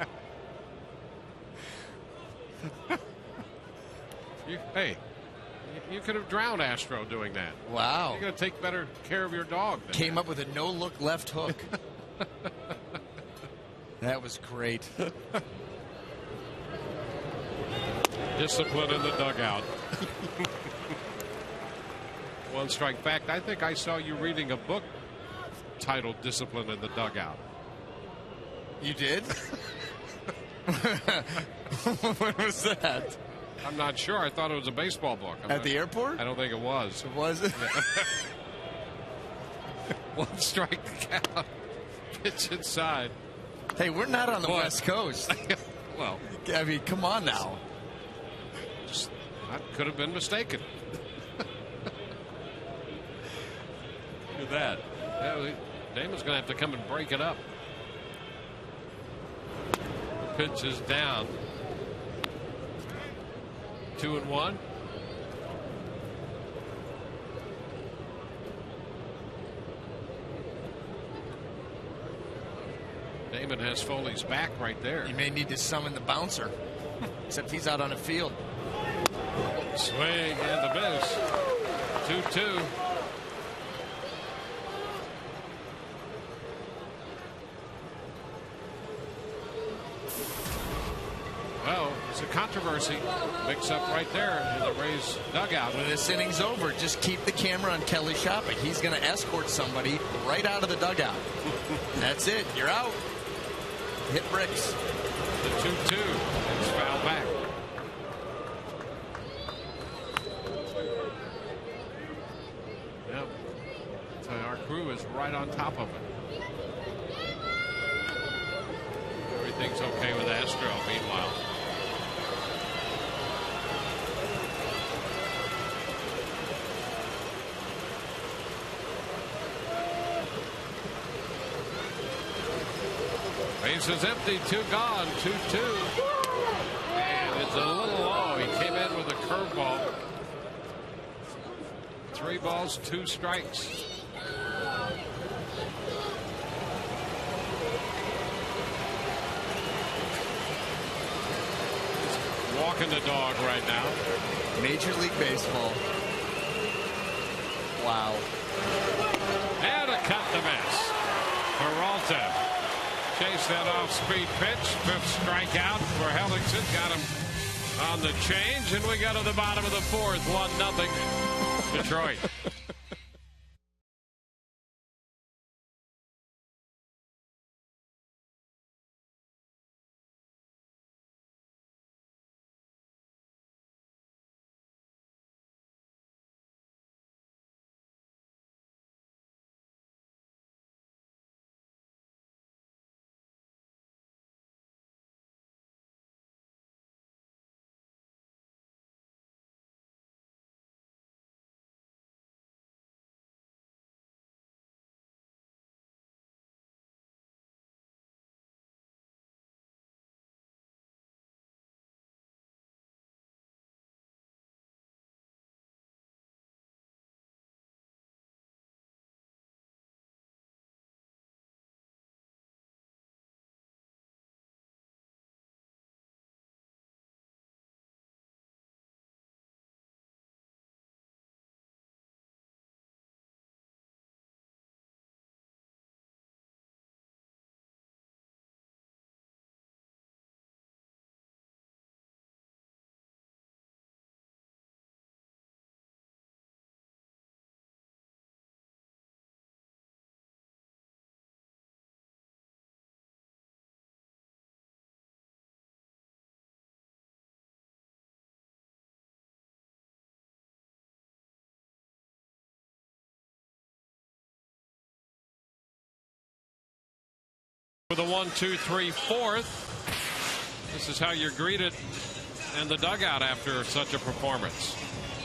You could have drowned Astro doing that. Wow. You're going to take better care of your dog. Came up with a no-look left hook. That was great. Discipline in the dugout. One strike. In fact, I think I saw you reading a book titled Discipline in the Dugout. You did? What was that? I'm not sure. I thought it was a baseball book. At the airport? I don't think it was. It wasn't? One strike to count. Pitch inside. Hey, we're not on the West Coast. Well, I mean, come on now. I could have been mistaken. Look at that. Yeah, Damon's going to have to come and break it up. The pitch is down. 2-1. Damon has Foley's back right there. He may need to summon the bouncer, except he's out on the field. Swing and the miss. 2-2. Well, it's a controversy. Mix up right there in the Rays dugout. When this inning's over, just keep the camera on Kelly Shopping. He's going to escort somebody right out of the dugout. That's it. You're out. Hit bricks. The 2-2. It's foul back. Yep. So our crew is right on top of it. Everything's okay with Astro, meanwhile. Base is empty, 2 gone, 2-2. And it's a little low. He came in with a curveball. 3 balls, 2 strikes. He's walking the dog right now. Major League Baseball. Wow. And a cut to miss. Peralta chased that off-speed pitch. 5th strikeout for Hellickson. Got him on the change, and we go to the bottom of the 4th. 1-0 Detroit. With a 1-2-3 4th. This is how you're greeted in the dugout after such a performance.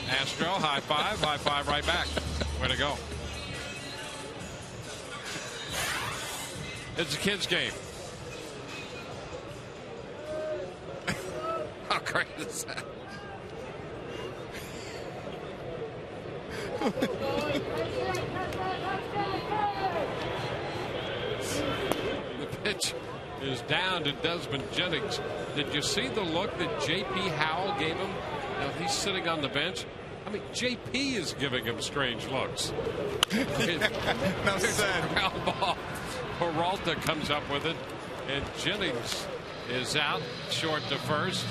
Astro, high five right back. Way to go. It's a kid's game. How great is that? Pitch is down to Desmond Jennings. Did you see the look that J.P. Howell gave him? Now he's sitting on the bench. I mean, J.P. is giving him strange looks. No said. Ground ball. Peralta comes up with it. And Jennings is out, short to first.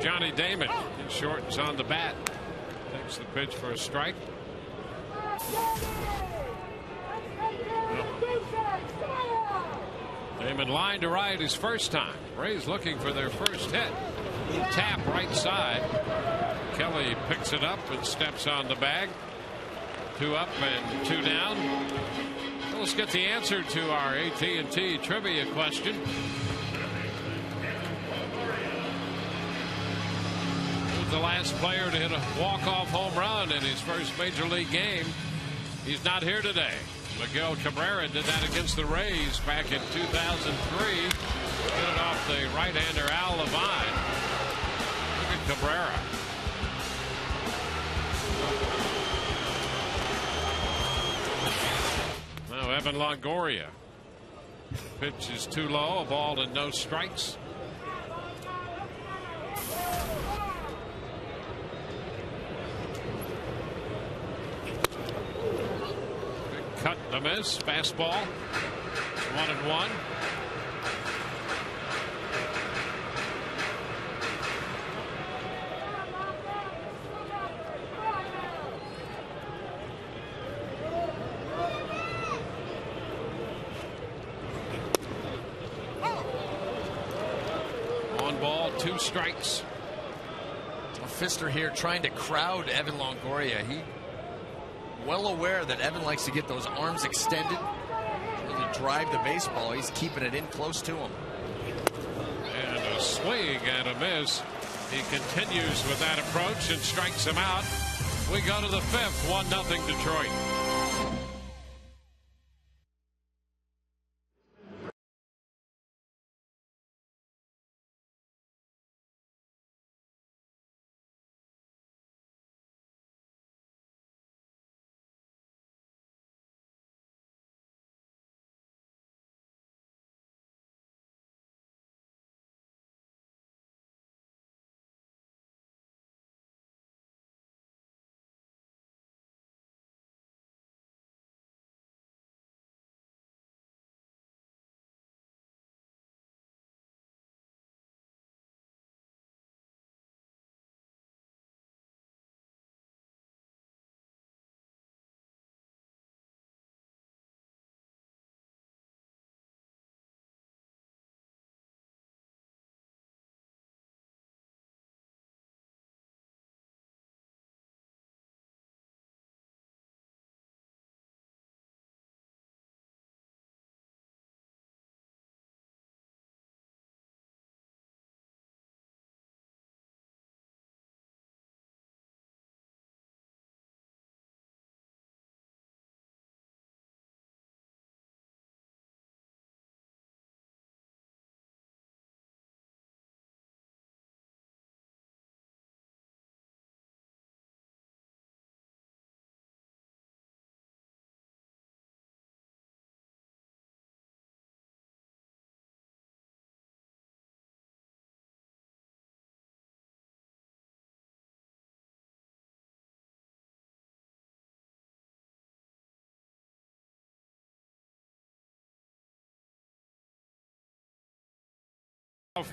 Johnny Damon, he shortens on the bat. Takes the pitch for a strike. Damon line to right his first time. Rays looking for their first hit. Tap right side. Kelly picks it up and steps on the bag. 2 up and 2 down. Well, let's get the answer to our AT&T trivia question. The last player to hit a walk-off home run in his first major league game. He's not here today. Miguel Cabrera did that against the Rays back in 2003. Hit it off the right-hander Al Levine. Look at Cabrera. Now Evan Longoria. Pitch is too low. A ball and no strikes. Cut and a miss. Fastball. 1-1. One ball, 2 strikes. Pfister here trying to crowd Evan Longoria. He well aware that Evan likes to get those arms extended, really drive the baseball. He's keeping it in close to him. And a swing and a miss. He continues with that approach and strikes him out. We go to the 5th, 1-0 Detroit.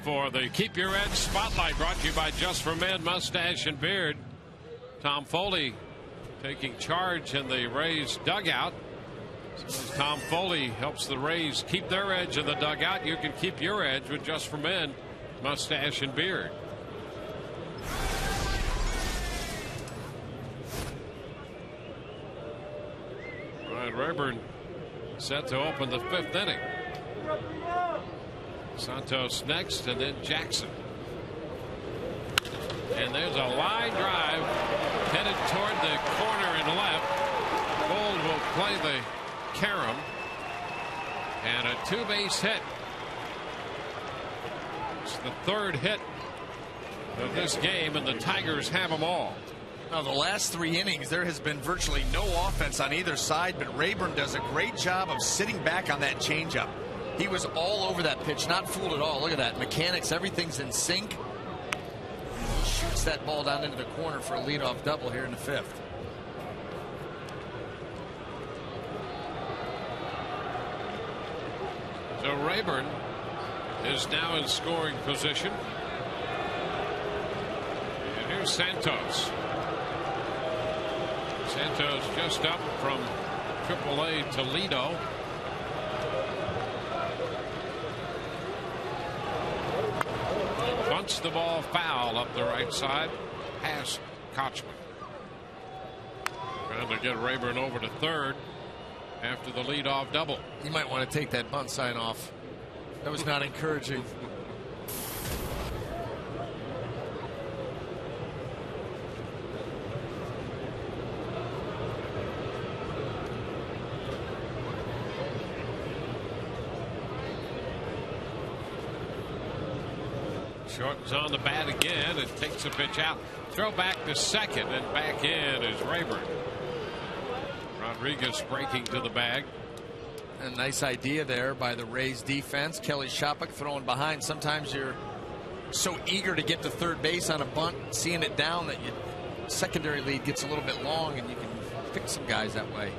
For the Keep Your Edge Spotlight, brought to you by Just for Men Mustache and Beard. Tom Foley taking charge in the Rays dugout. So as Tom Foley helps the Rays keep their edge in the dugout, you can keep your edge with Just for Men Mustache and Beard. Ryan Rayburn set to open the 5th inning. Santos next, and then Jackson. And there's a line drive headed toward the corner and left. Gold will play the carom. And a 2-base hit. It's the 3rd hit of this game, and the Tigers have them all. Well, the last 3 innings, there has been virtually no offense on either side, but Rayburn does a great job of sitting back on that changeup. He was all over that pitch, not fooled at all. Look at that. Mechanics, everything's in sync. He shoots that ball down into the corner for a leadoff double here in the 5th. So Rayburn is now in scoring position. And here's Santos. Santos just up from AAA Toledo. Bunts the ball foul up the right side past Kochman. Trying to get Rayburn over to third after the leadoff double. You might want to take that bunt sign off. That was not encouraging. Shorten's on the bat again and takes a pitch out. Throw back to second, and back in is Rayburn. Rodriguez breaking to the bag. A nice idea there by the Rays defense. Kelly Shopik throwing behind. Sometimes you're so eager to get to third base on a bunt, seeing it down, that your secondary lead gets a little bit long, and you can pick some guys that way.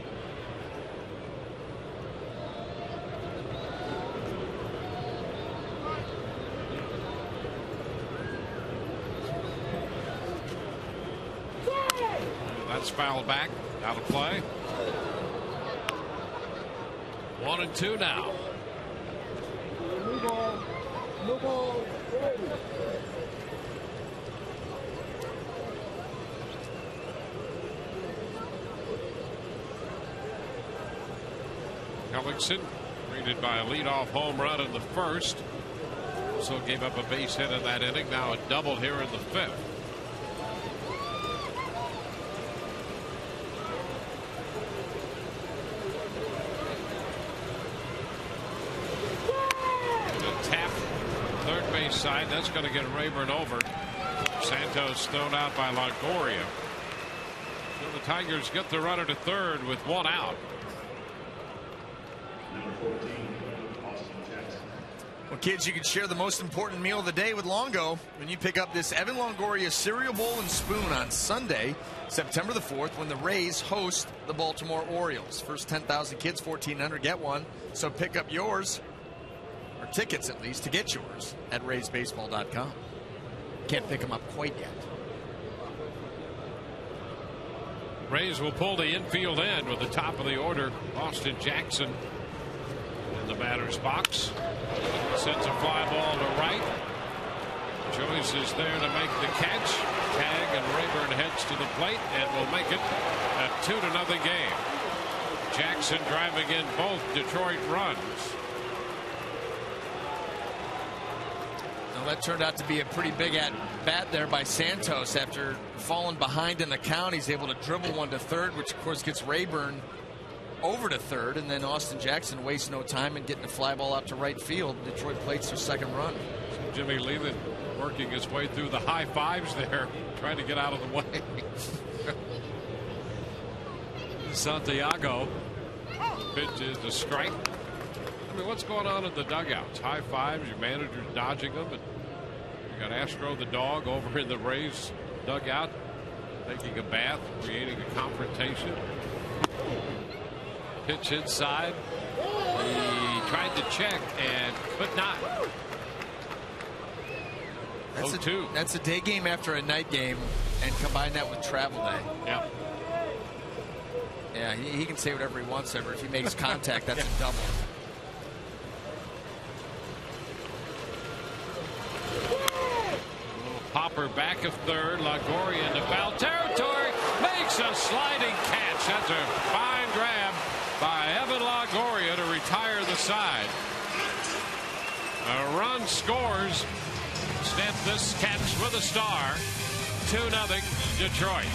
That's fouled back, out of play. 1-2 now. Hellickson greeted by a leadoff home run in the first. Also gave up a base hit in that inning. Now a double here in the 5th. Side, that's going to get Rayburn over. Santos thrown out by Longoria. So the Tigers get the runner to third with 1 out. Well, kids, you can share the most important meal of the day with Longo when you pick up this Evan Longoria cereal bowl and spoon on Sunday, September the 4th, when the Rays host the Baltimore Orioles. First 10,000 kids, $1,400, get one. So pick up yours, or tickets at least, to get yours at RaysBaseball.com. Can't pick them up quite yet. Rays will pull the infield end with the top of the order. Austin Jackson in the batter's box. Sends a fly ball to right. Joyce is there to make the catch. Tag, and Rayburn heads to the plate and will make it a 2-0 game. Jackson driving in both Detroit runs. That turned out to be a pretty big at-bat there by Santos. After falling behind in the count, he's able to dribble one to third, which of course gets Rayburn over to third, and then Austin Jackson wastes no time in getting a fly ball out to right field. Detroit plates their second run. So Jimmy Leland working his way through the high fives there, trying to get out of the way. Santiago pitches a strike. I mean, what's going on in the dugouts? High fives, your manager's dodging them, and you got Astro the dog over in the Rays dugout taking a bath, creating a confrontation. Pitch inside. He tried to check and could not. That's a day game after a night game, and combine that with travel day. Yeah. Yeah, he can say whatever he wants ever. If he makes contact, that's a double. Popper back of third. Longoria into foul territory. Makes a sliding catch. That's a fine grab by Evan Longoria to retire the side. A run scores. Stamp this catch with a star. 2-0 Detroit.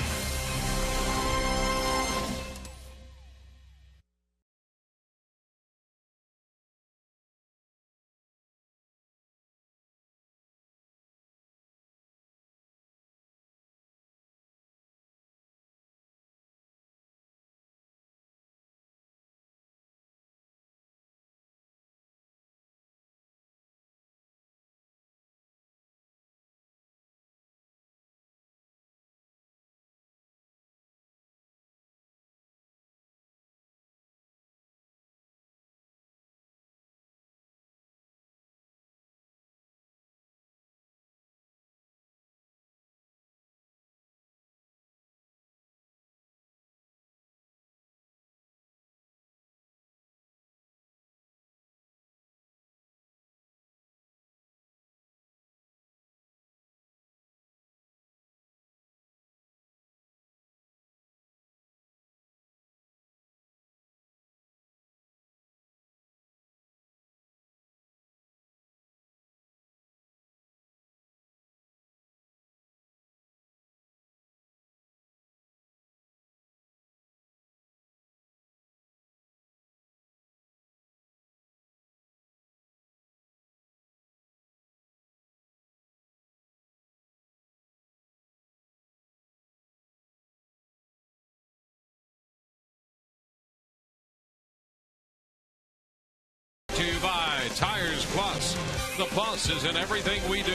the plus is in everything we do.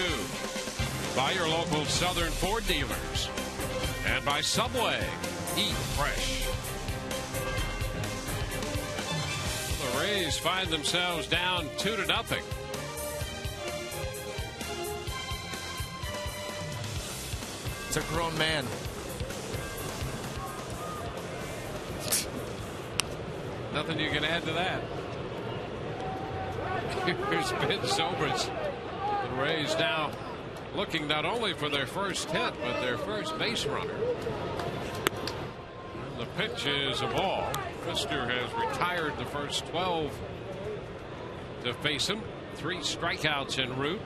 By your local Southern Ford dealers. And by Subway. Eat fresh. The Rays find themselves down 2-0. It's a grown man. Nothing you can add to that. Here's Ben Zobrist. The Rays now looking not only for their first hit, but their first base runner. And the pitch is a ball. Pfister has retired the first 12 to face him. 3 strikeouts en route.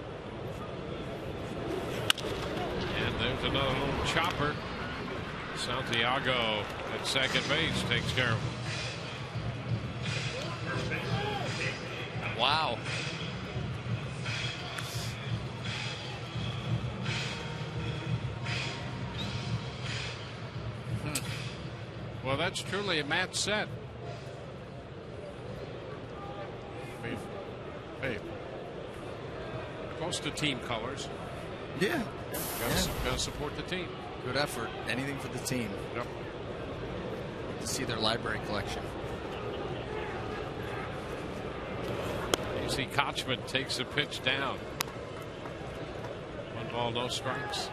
And there's another little chopper. Santiago at second base takes care of him. Wow. Well, that's truly a match set. I mean, hey, close to team colors. Yeah. Gotta support the team. Good effort. Anything for the team. Yep. To see their library collection. You see Kochman takes a pitch down. 1 ball, no strikes.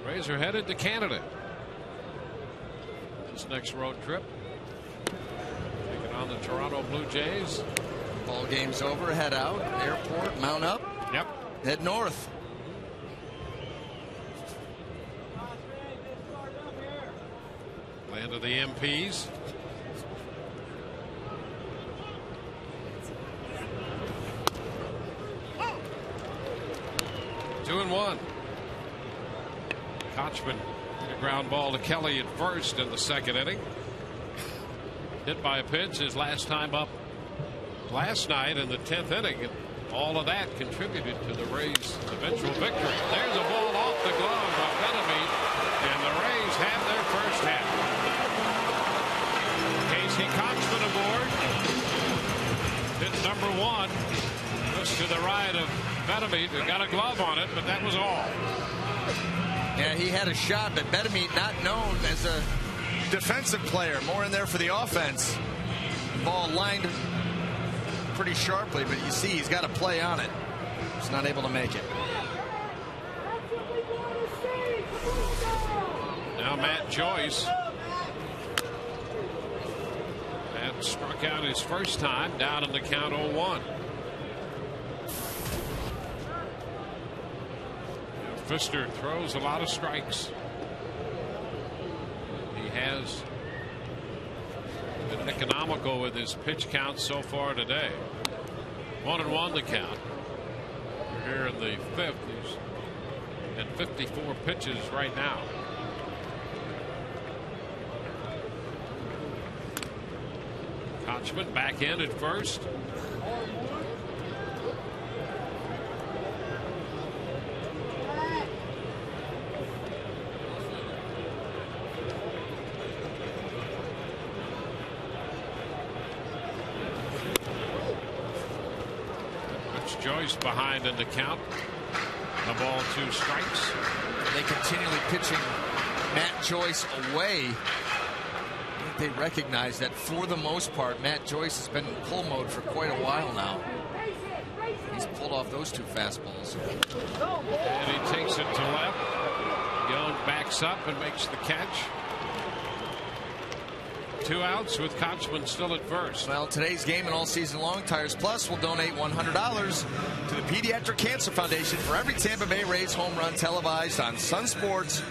Rays are headed to Canada. This next road trip. Taking on the Toronto Blue Jays. Ball game's over. Head out. Airport. Mount up. Yep. Head north. Land of the MPs. Two and one. Kochman, a ground ball to Kelly at first in the second inning. Hit by a pitch his last time up last night in the 10th inning. And all of that contributed to the Rays' eventual victory. There's a ball off the glove by Benavides, and the Rays have their first hit. Casey Kochman aboard. Hit number 1. Just to the right of Benavides, who got a glove on it, but that was all. Yeah, he had a shot, but Benavides not known as a defensive player. More in there for the offense. Ball lined pretty sharply, but you see he's got a play on it. He's not able to make it. Now Matt Joyce. Matt struck out his first time, down in the count 0-1. Pfister throws a lot of strikes. He has been economical with his pitch count so far today. 1-1 the count. We're here in the 5th. He's at 54 pitches right now. Kochman back in at first. Joyce behind in the count. A ball, 2 strikes. They continually pitching Matt Joyce away. I think they recognize that for the most part, Matt Joyce has been in pull mode for quite a while now. He's pulled off those 2 fastballs. And he takes it to left. Young backs up and makes the catch. 2 outs with Kochman still at first. Well, today's game and all season long, Tires Plus will donate $100 to the Pediatric Cancer Foundation for every Tampa Bay Rays home run televised on Sun Sports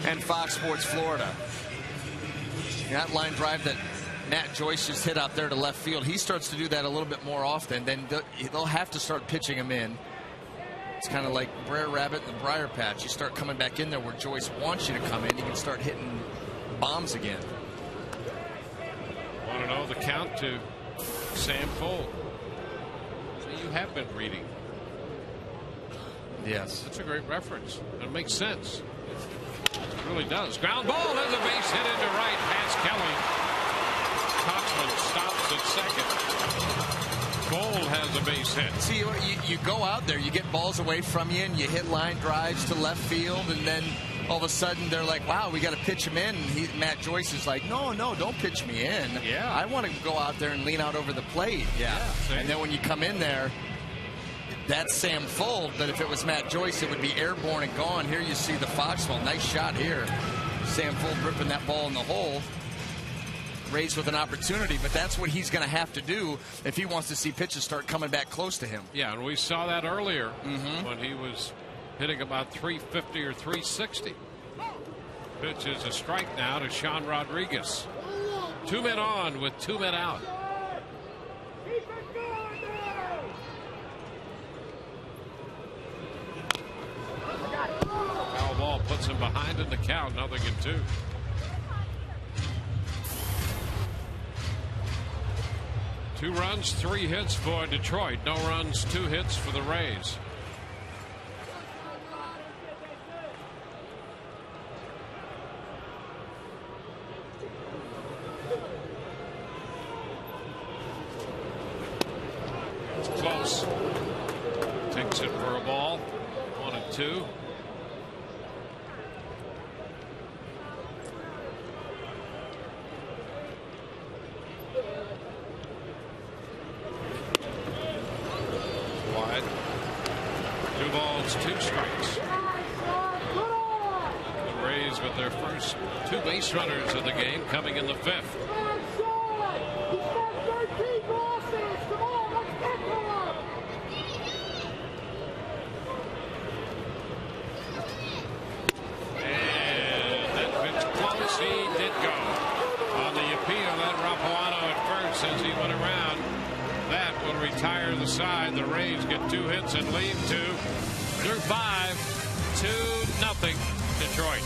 and Fox Sports Florida. That line drive that Matt Joyce just hit out there to left field, he starts to do that a little bit more often. Then they'll have to start pitching him in. It's kind of like Brer Rabbit and the Briar Patch. You start coming back in there where Joyce wants you to come in, you can start hitting bombs again. 1-0 the count to Sam Fuld. So you have been reading. Yes. That's a great reference. It makes sense. It really does. Ground ball. There's a base hit into right past Kelly. Kochman stops at second. Fold has a base hit. See, you go out there, you get balls away from you, and you hit line drives to left field, and then all of a sudden they're like, wow, we got to pitch him in. And Matt Joyce is like, no, don't pitch me in. Yeah. I want to go out there and lean out over the plate. Yeah. And then when you come in there, that's Sam Fuld, but if it was Matt Joyce, it would be airborne and gone. Here you see the Foxball. Nice shot here. Sam Fuld ripping that ball in the hole. Rays with an opportunity, but that's what he's going to have to do if he wants to see pitches start coming back close to him. Yeah, and we saw that earlier when he was hitting about 350 or 360. Pitch is a strike now to Sean Rodriguez. 2 men on with 2 men out. Foul ball puts him behind in the count, 0-2. Two runs, 3 hits for Detroit. No runs, 2 hits for the Rays. It's close. Takes it for a ball. 1-2. Wide. 2 balls, 2 strikes. The Rays with their first 2 base runners of the game coming in the 5th. And that pitch close. He did go. On the appeal, that Rapuano at first as he went around. That will retire the side. The Rays get 2 hits and lead 2 through 5. 2-0 Detroit.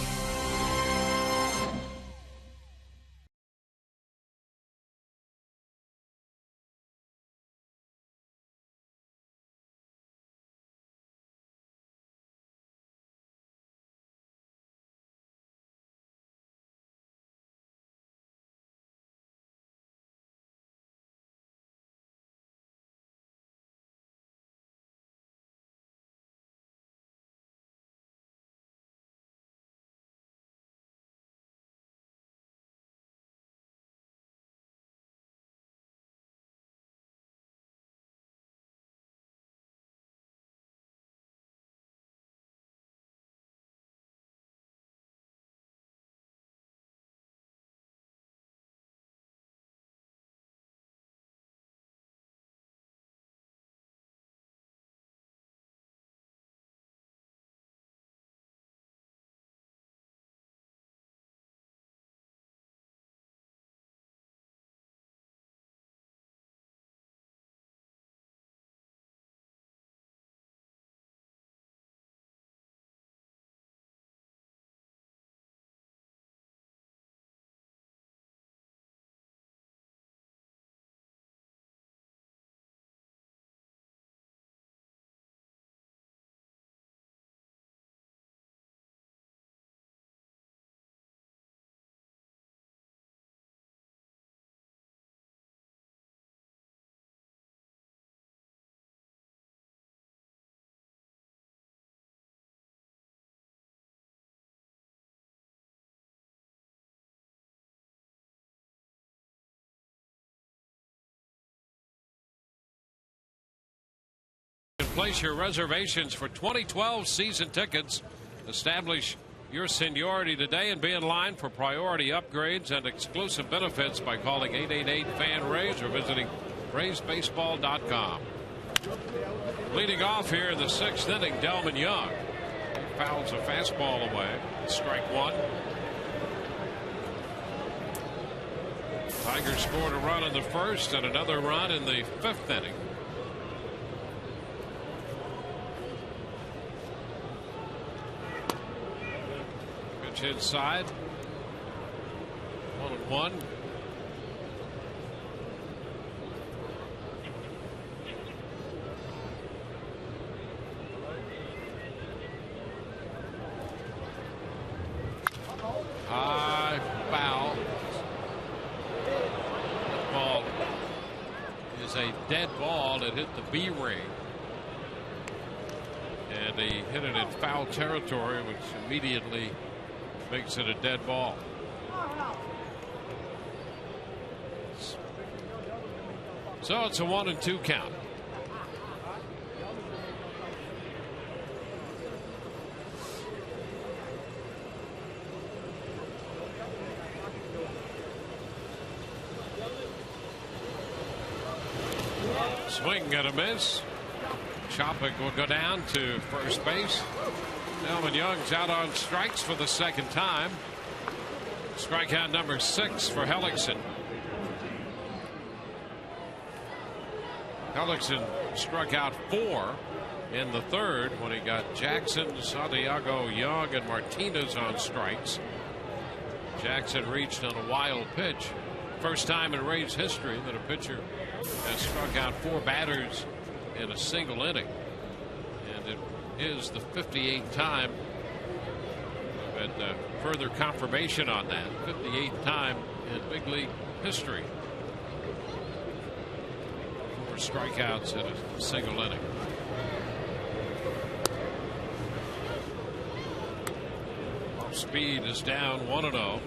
Place your reservations for 2012 season tickets. Establish your seniority today and be in line for priority upgrades and exclusive benefits by calling 888-FAN-RAYS or visiting RaysBaseball.com. Leading off here in the 6th inning, Delman Young. He fouls a fastball away. Strike 1. Tigers scored a run in the 1st and another run in the 5th inning. Inside 1-1. High foul. Ball is was a dead ball that hit the B ring. And he hit it in foul territory, which immediately makes it a dead ball. So it's a 1-2 count. Swing and a miss. Chopik will go down to first base. Elvin Young's out on strikes for the second time. Strikeout number 6 for Hellickson. Hellickson struck out 4 in the third when he got Jackson, Santiago, Young, and Martinez on strikes. Jackson reached on a wild pitch. First time in Rays history that a pitcher has struck out 4 batters in a single inning. And it is the 58th time. And further confirmation on that. 58th time in big league history. 4 strikeouts in a single inning. Off speed is down 1-0.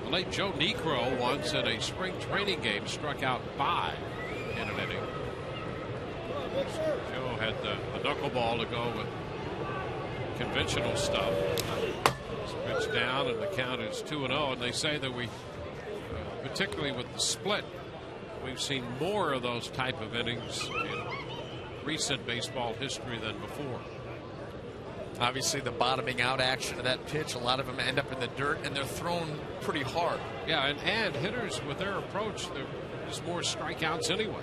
The late Joe Niekro once in a spring training game struck out 5 in an inning. Joe had the knuckleball to go with conventional stuff. It's pitched down and the count is 2-0, and they say that we particularly with the split, we've seen more of those type of innings in recent baseball history than before. Obviously the bottoming out action of that pitch, a lot of them end up in the dirt and they're thrown pretty hard. Yeah, and hitters with their approach, there's more strikeouts anyway.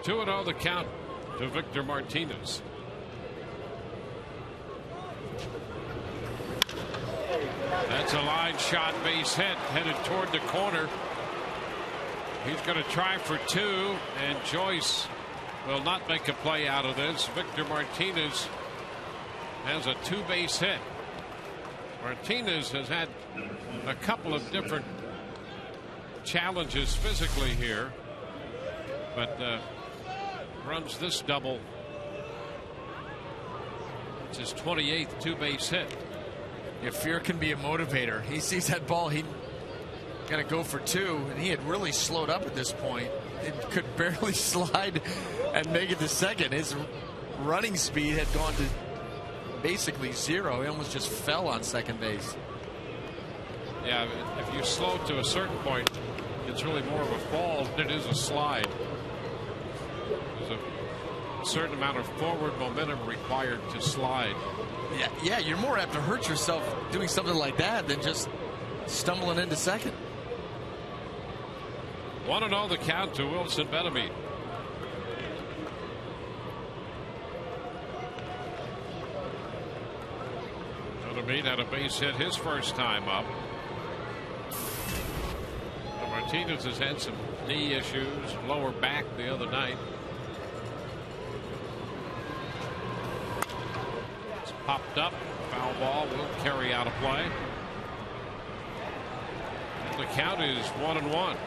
2-0 the count to Victor Martinez. That's a line shot, base hit, headed toward the corner. He's going to try for 2, and Joyce will not make a play out of this. Victor Martinez has a 2-base hit. Martinez has had a couple of different challenges physically here, but runs this double. It's his 28th 2-base hit. Yeah, fear can be a motivator. He sees that ball, he got to go for 2, and he had really slowed up at this point. It could barely slide and make it to second. His running speed had gone to basically 0. He almost just fell on second base. Yeah, if you slow to a certain point, it's really more of a fall than it is a slide. There's a certain amount of forward momentum required to slide. Yeah, you're more apt to hurt yourself doing something like that than just stumbling into second. 1-0 the count to Wilson Betemit. Betemit had a base hit his first time up. Martinez has had some knee issues, lower back the other night. It's popped up. Foul ball will carry out a play. And the count is 1-1.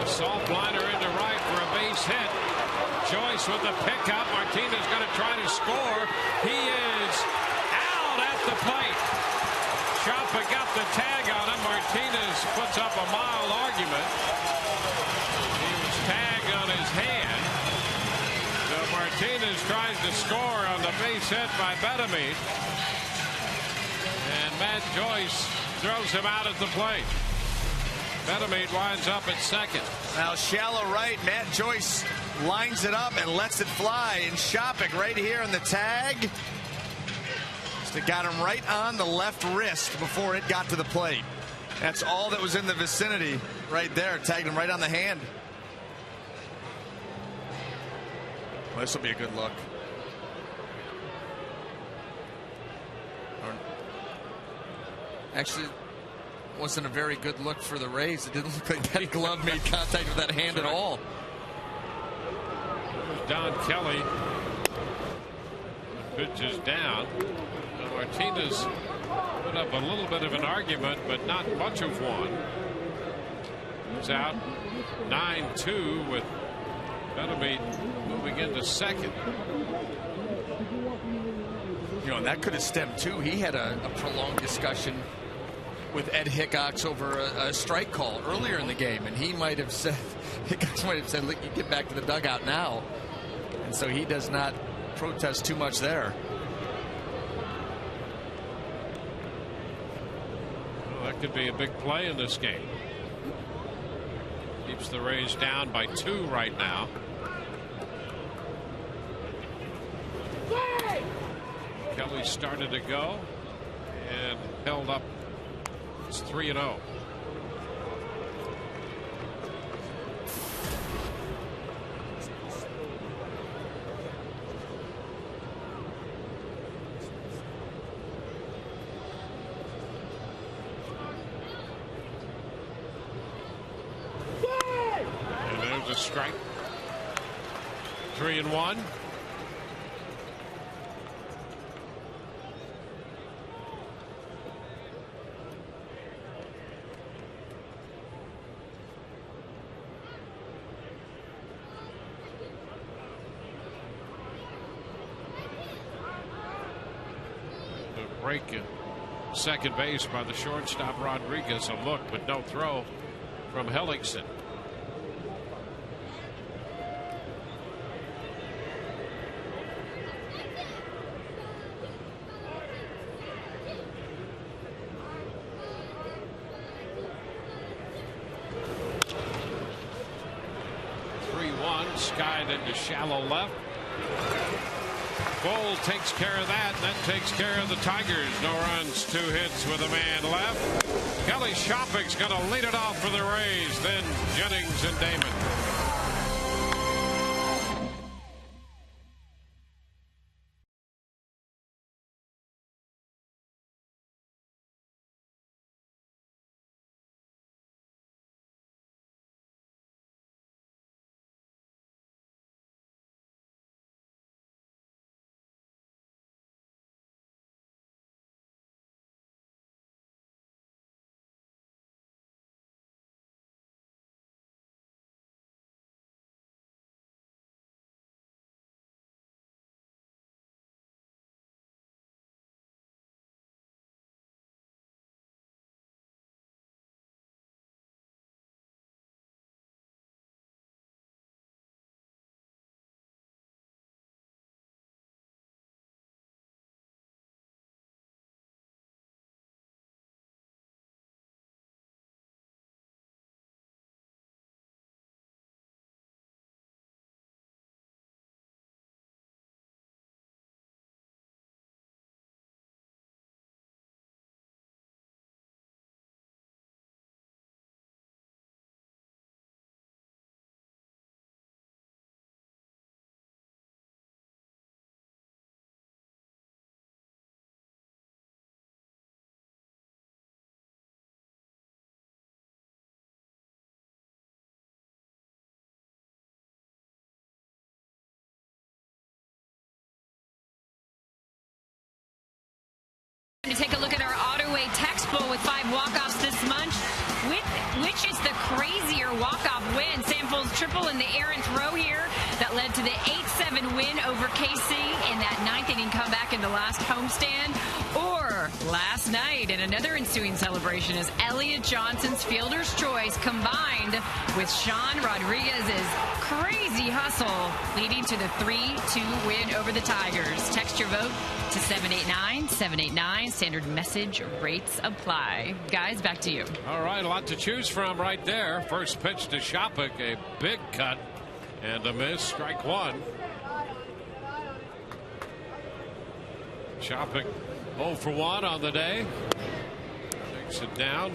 Soft liner into right for a base hit. Joyce with the pickup. Martinez going to try to score. He is out at the plate. Chopik got the tag on him. Martinez puts up a mild argument. He was tagged on his hand. So Martinez tries to score on the base hit by Betemit. And Matt Joyce throws him out at the plate. Betemit winds up at second. Now shallow right. Matt Joyce lines it up and lets it fly. And Chopik right here on the tag. Just got him right on the left wrist before it got to the plate. That's all that was in the vicinity right there. Tagged him right on the hand. Well, this will be a good look. Actually, wasn't a very good look for the Rays. It didn't look like that glove made contact with that hand at all. Don Kelly. The pitch is down. And Martinez put up a little bit of an argument, but not much of one. He's out 9-2 with Benameed moving into second. You know, and that could have stemmed too. He had a prolonged discussion with Ed Hickox over a strike call earlier in the game, and he might have said, Hickox might have said, "Look, you get back to the dugout now," and so he does not protest too much there. Well, that could be a big play in this game. Keeps the Rays down by 2 right now. Kelly started to go and held up. It's 3-0. And there's a strike. 3-1. Break at second base by the shortstop Rodriguez. A look, but no throw from Hellickson. Skied into shallow left. Bull takes care of that. That takes care of the Tigers. No runs, 2 hits with a man left. Kelly Shopping's going to lead it off for the Rays. Then Jennings and Damon. To take a look at our Auto-Way text poll with 5 walk-offs this month. Which is the crazier walk-off win? Samples triple in the errant throw here that led to the 8-7 win over KC in that 9th inning comeback in the last homestand. Or last night in another ensuing celebration as Elliott Johnson's fielder's choice combined with Sean Rodriguez's crazy hustle leading to the 3-2 win over the Tigers. Text your vote to 789-789. Standard message rates apply. Guys, back to you. All right, a lot to choose from right there. First pitch to Shopping, a big cut and a miss. Strike 1. Shopping 0 for 1 on the day. Takes it down.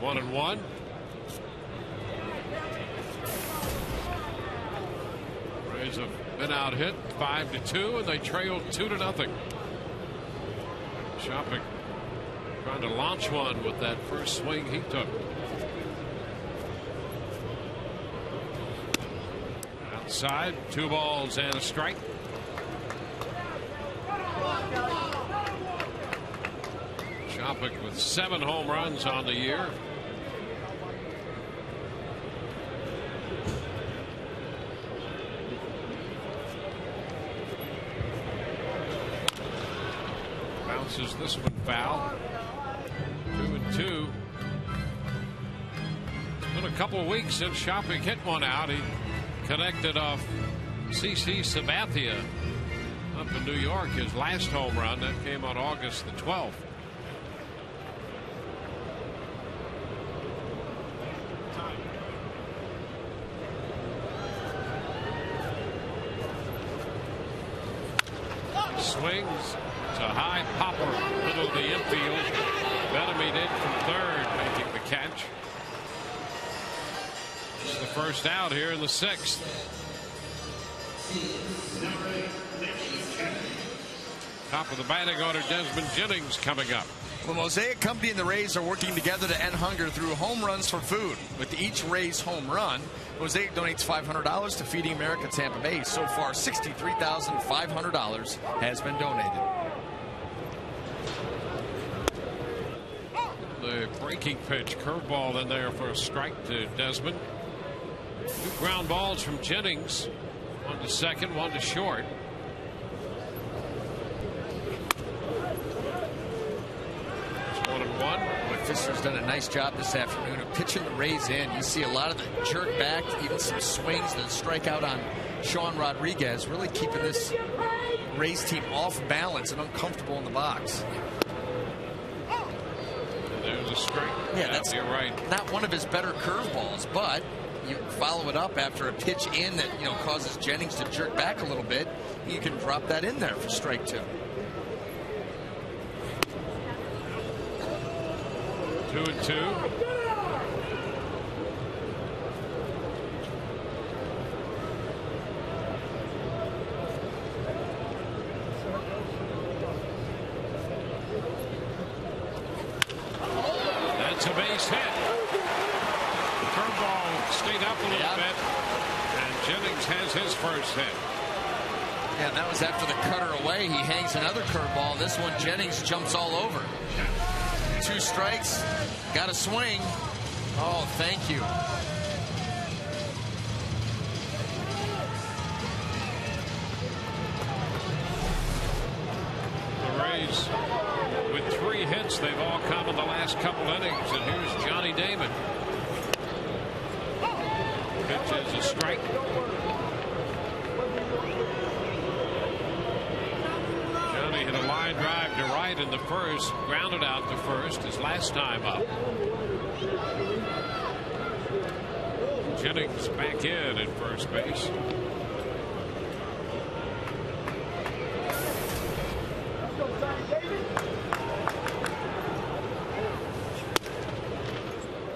1-1. Rays have been out hit 5-2, and they trailed 2-0. Shopping trying to launch one with that first swing he took. Outside, 2 balls and a strike. Shopping with 7 home runs on the year. Bounces this one foul. 2-2. It's been a couple of weeks since Shopping hit one out. He connected off CC Sabathia up in New York, his last home run. That came on August the 12th. Swings. It's a high popper, middle of the infield. Bellamy did from third, making the catch. This is the first out here in the 6th. Top of the batting order, Desmond Jennings coming up. The Mosaic Company and the Rays are working together to end hunger through home runs for food. With each Rays home run, Mosaic donates $500 to Feeding America Tampa Bay. So far, $63,500 has been donated. The breaking pitch, curveball in there for a strike to Desmond. 2 ground balls from Jennings. 1 to second, 1 to short. It's 1-1. Fisher's done a nice job this afternoon of pitching the Rays in. You see a lot of the jerk back, even some swings, the strikeout on Sean Rodriguez, really keeping this Rays team off balance and uncomfortable in the box. And there's a strike. Yeah, that's you're right. Not one of his better curveballs, but you follow it up after a pitch in that causes Jennings to jerk back a little bit. You can drop that in there for strike 2. 2-2. That's a base hit. The curveball stayed up a little bit, and Jennings has his first hit. Yeah, and that was after the cutter away. He hangs another curveball. This one, Jennings jumps all over. 2 strikes, got a swing. Oh, thank you. The Rays, with 3 hits, they've all come in the last couple innings. And here's Johnny Damon. Pitch is a strike. Johnny hit a line drive to right in the first, grounded out to first his last time up. Jennings back in first base.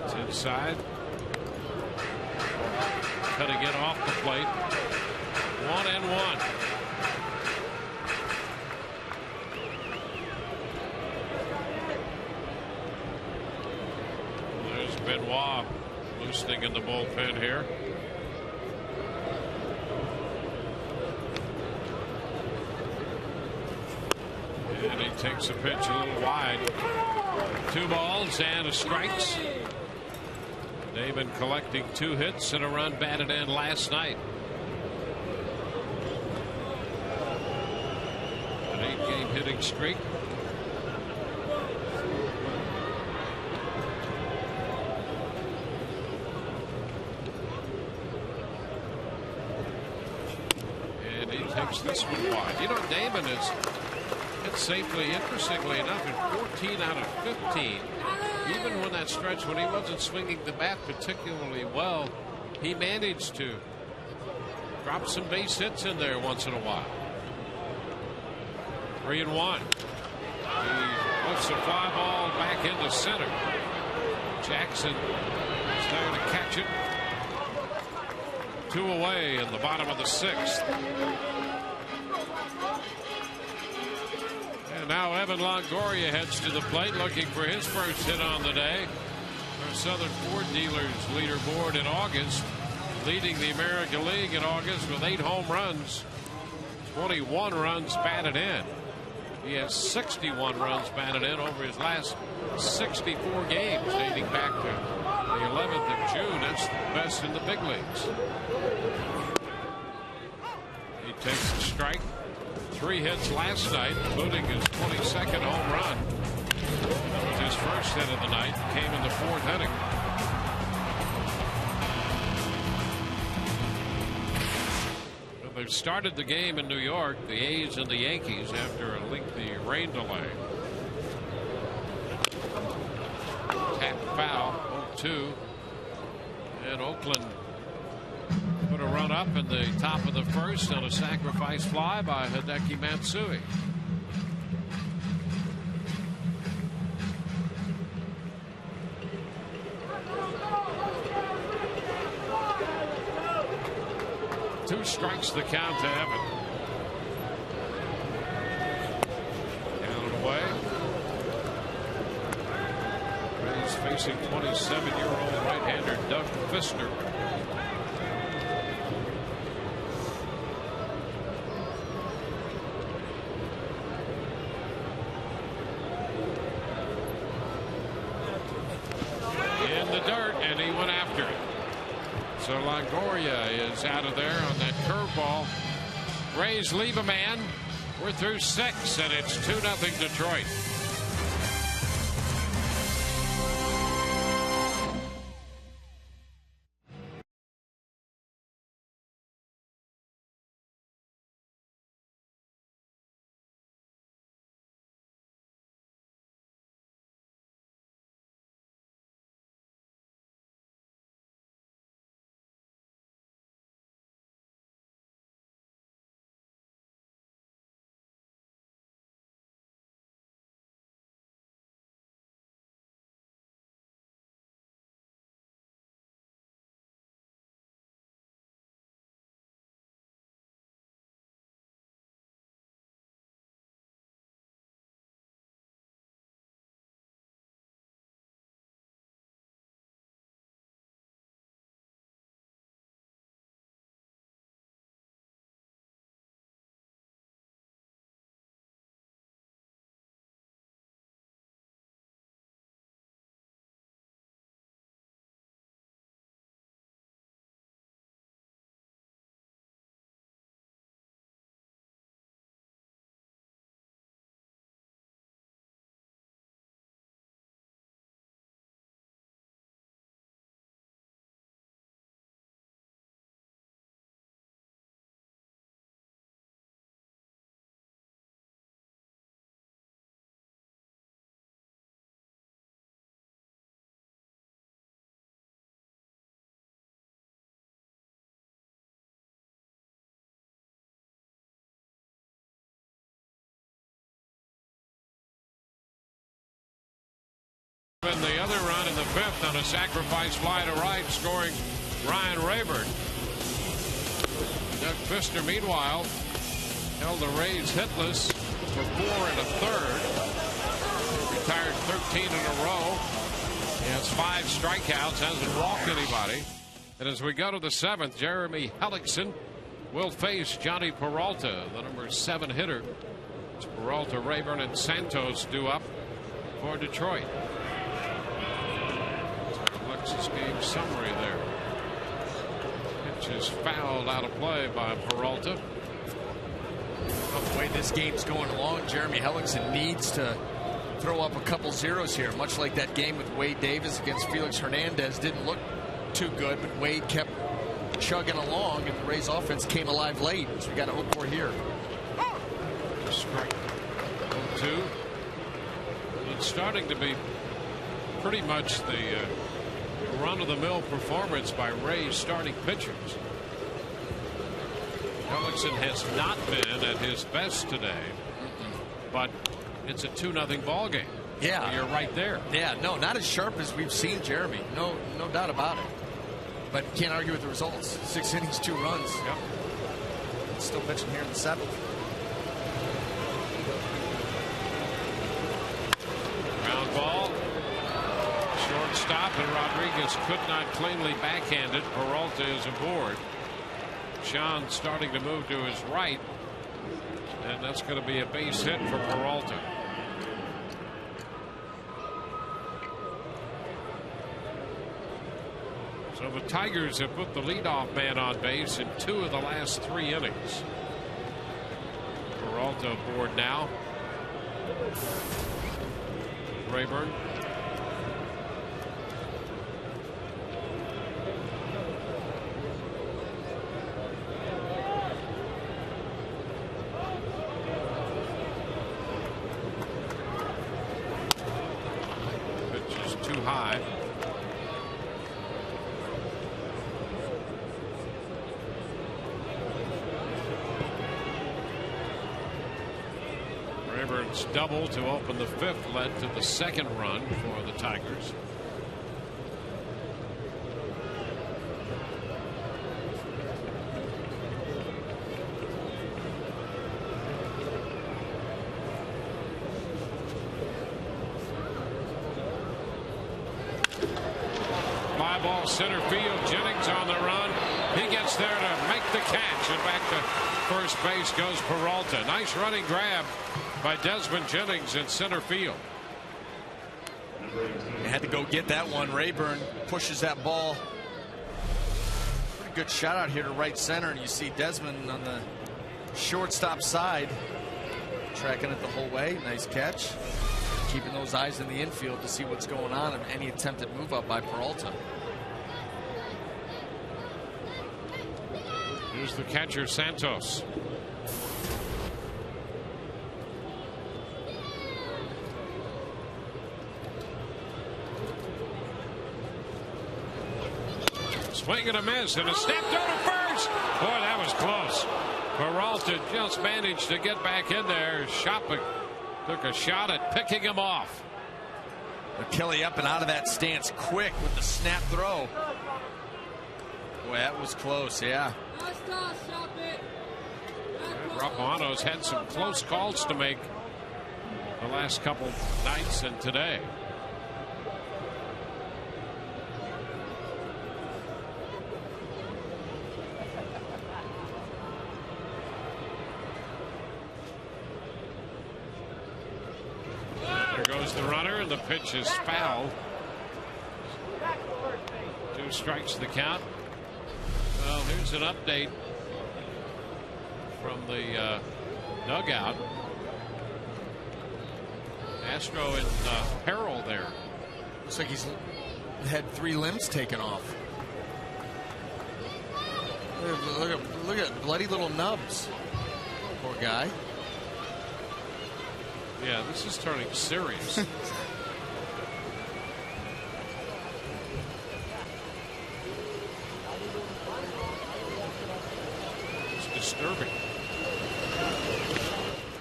It's inside. Cutting it off the plate. 1-1. Benoit loosening in the bullpen here. And he takes a pitch a little wide. 2 balls and a strikes. Damon collecting 2 hits and a run batted in last night. An 8-game hitting streak. Takes this one wide. Damon has hit safely, interestingly enough, in 14 out of 15. Even when that stretch when he wasn't swinging the bat particularly well, he managed to drop some base hits in there once in a while. 3-1. He lifts a fly ball back into center. Jackson is there to catch it. 2 away in the bottom of the 6th. And now Evan Longoria heads to the plate looking for his first hit on the day. Our Southern Ford Dealers leaderboard in August, leading the American League in August with 8 home runs, 21 runs batted in. He has 61 runs batted in over his last 64 games dating back to the 11th of June. That's the best in the big leagues. He takes a strike. 3 hits last night, including his 22nd home run. That was his first hit of the night. Came in the 4th inning. They've started the game in New York, the A's and the Yankees, after a lengthy rain delay. Tap foul, 0-2. And Oakland put a run up in the top of the 1st on a sacrifice fly by Hideki Matsui. Two strikes the count to Evan. Counted away. He's facing 27-year-old right-hander Doug Fister. In the dirt, and he went after it. So Longoria is out of there on that curveball. Rays leave a man. We're through 6, and it's 2-0 Detroit. And the other run in the 5th on a sacrifice fly to right, scoring Ryan Rayburn. Doug Fister, meanwhile, held the Rays hitless for 4 1/3. Retired 13 in a row. He has 5 strikeouts, hasn't walked anybody. And as we go to the 7th, Jeremy Hellickson will face Johnny Peralta, the number 7 hitter. It's Peralta, Rayburn, and Santos due up for Detroit. Alexis game summary there. Pitch is fouled out of play by Peralta. Well, the way this game's going along, Jeremy Hellickson needs to throw up a couple zeros here, much like that game with Wade Davis against Felix Hernandez. Didn't look too good, but Wade kept chugging along, and the Rays offense came alive late, which we got to hope for here. Strike 0-2. It's starting to be pretty much the run-of-the-mill performance by Rays starting pitchers. Hellickson has not been at his best today, but it's a 2-0 ball game. Yeah. You're right there. Yeah, no, not as sharp as we've seen Jeremy. No doubt about it. But can't argue with the results. 6 innings, 2 runs. Yep. Still pitching here in the 7th. Ground ball. Shortstop, and Rodriguez could not cleanly backhand it. Peralta is aboard. Sean starting to move to his right. And that's going to be a base hit for Peralta. So the Tigers have put the leadoff man on base in 2 of the last 3 innings. Peralta aboard now. Rayburn. Pitch is too high. Rayburn's double to open the 5th led to the 2nd run for the Tigers. Fly ball center field. Jennings on the run. He gets there to make the catch, and back to first base goes Peralta. Nice running grab by Desmond Jennings in center field. They had to go get that one. Rayburn pushes that ball. Pretty good shot out here to right center, and you see Desmond on the shortstop side tracking it the whole way. Nice catch. Keeping those eyes in the infield to see what's going on and any attempted move up by Peralta. Here's the catcher, Santos. Swing and a miss, and a step down to first. Boy, that was close. Peralta just managed to get back in there. Shopik took a shot at picking him off. Kelly up and out of that stance quick with the snap throw. Boy, that was close, yeah. Rapuano's had some close calls to make the last couple nights and today. There goes the runner, and the pitch is foul. 2 strikes the count. Well, here's an update from the dugout. Astro in peril there. Looks like he's had 3 limbs taken off. Look at bloody little nubs. Poor guy. Yeah, this is turning serious. It's disturbing.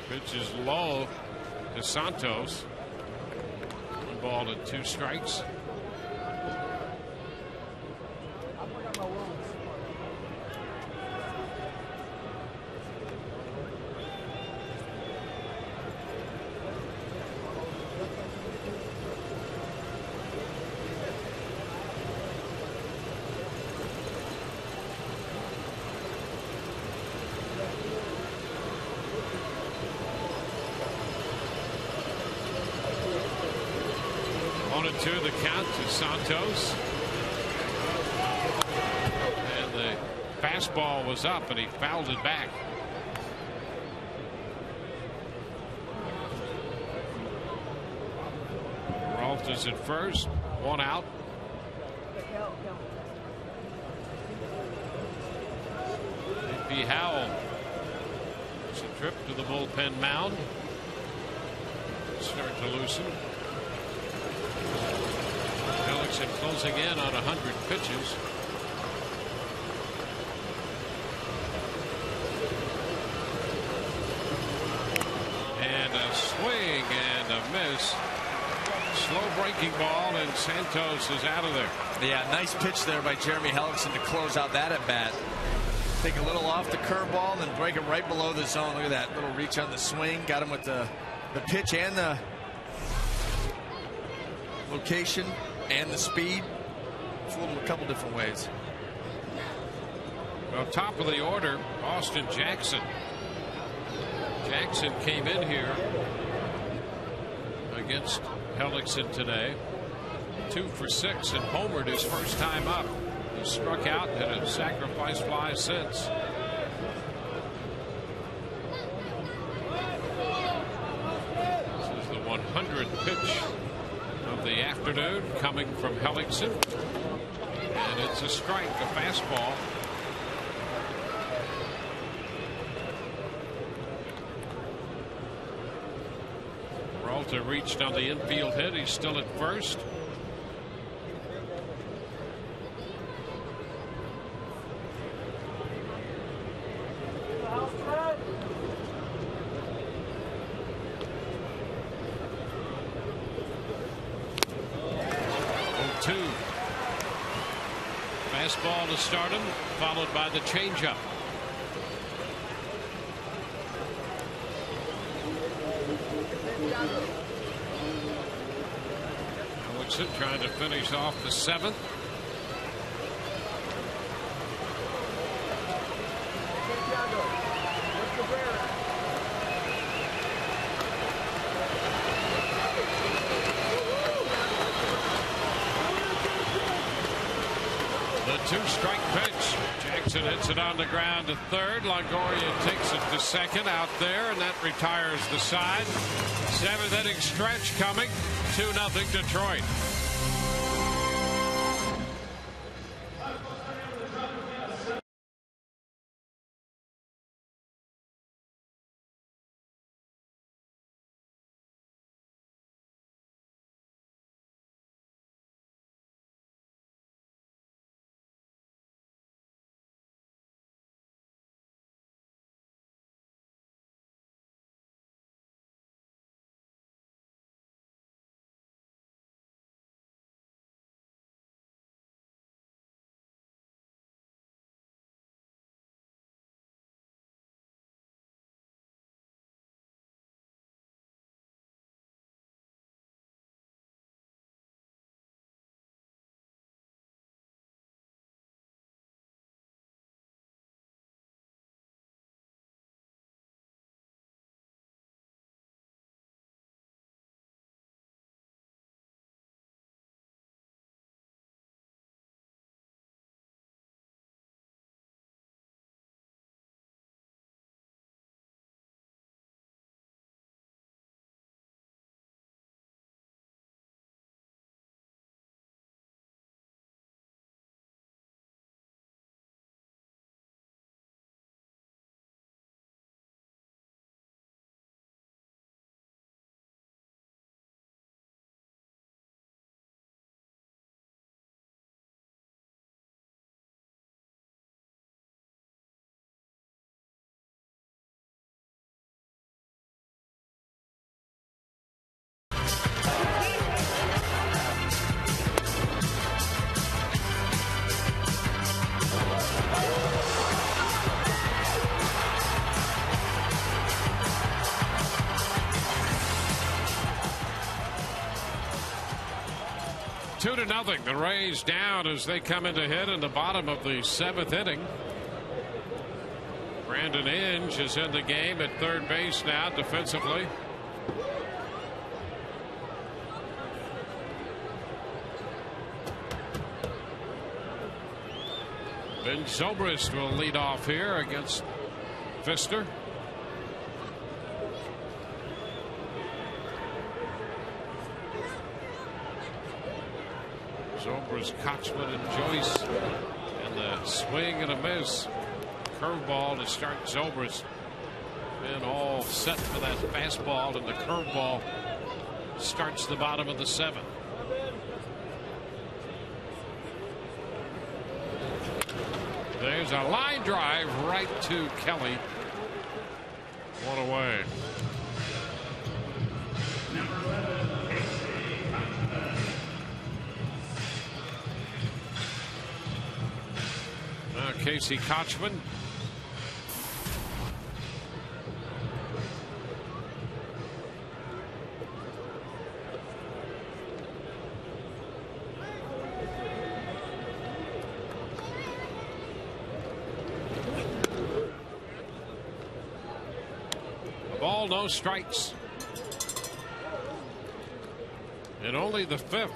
Pitch is low to Santos. 1 ball and 2 strikes. To the count to Santos, and the fastball was up and he fouled it back. Peralta's at first, 1 out. A.P. Howell. It's a trip to the bullpen mound. Start to loosen. Gullickson closing in on 100 pitches. And a swing and a miss. Slow breaking ball, and Santos is out of there. Yeah, nice pitch there by Jeremy Hellickson to close out that at bat. Take a little off the curveball and then break him right below the zone. Look at that little reach on the swing. Got him with the pitch and the location and the speed. Fooled him a couple different ways. Well, top of the order, Austin Jackson. Jackson came in here against Hellickson today. 2 for 6 and homered his first time up. He struck out and had a sacrifice fly since. This is the 100th pitch of the afternoon coming from Hellickson. And it's a strike, a fastball. Peralta reached on the infield hit. He's still at first. Fastball to start him, followed by the changeup. Hellickson trying to finish off the 7th. The 2-strike pitch. Jackson hits it on the ground to third. Longoria takes it to second out there, and that retires the side. 7th inning stretch coming. 2-0 Detroit. Two to nothing. The Rays down as they come into hit in the bottom of the 7th inning. Brandon Inge is in the game at third base now defensively. Ben Zobrist will lead off here against Pfister. Zobrist, Kochman, and Joyce, and the swing and a miss. Curveball to start Zobrist. And all set for that fastball, and the curveball starts the bottom of the 7th. There's a line drive right to Kelly. One away. Casey Kochman. Ball, no strikes. And only the 5th.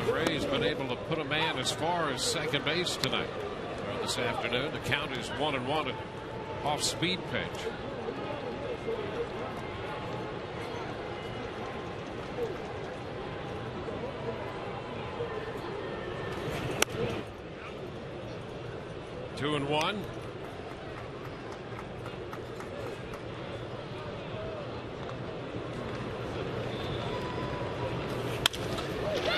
The Rays been able to put a man as far as second base tonight or this afternoon. The count is 1-1 off speed pitch. Two and one.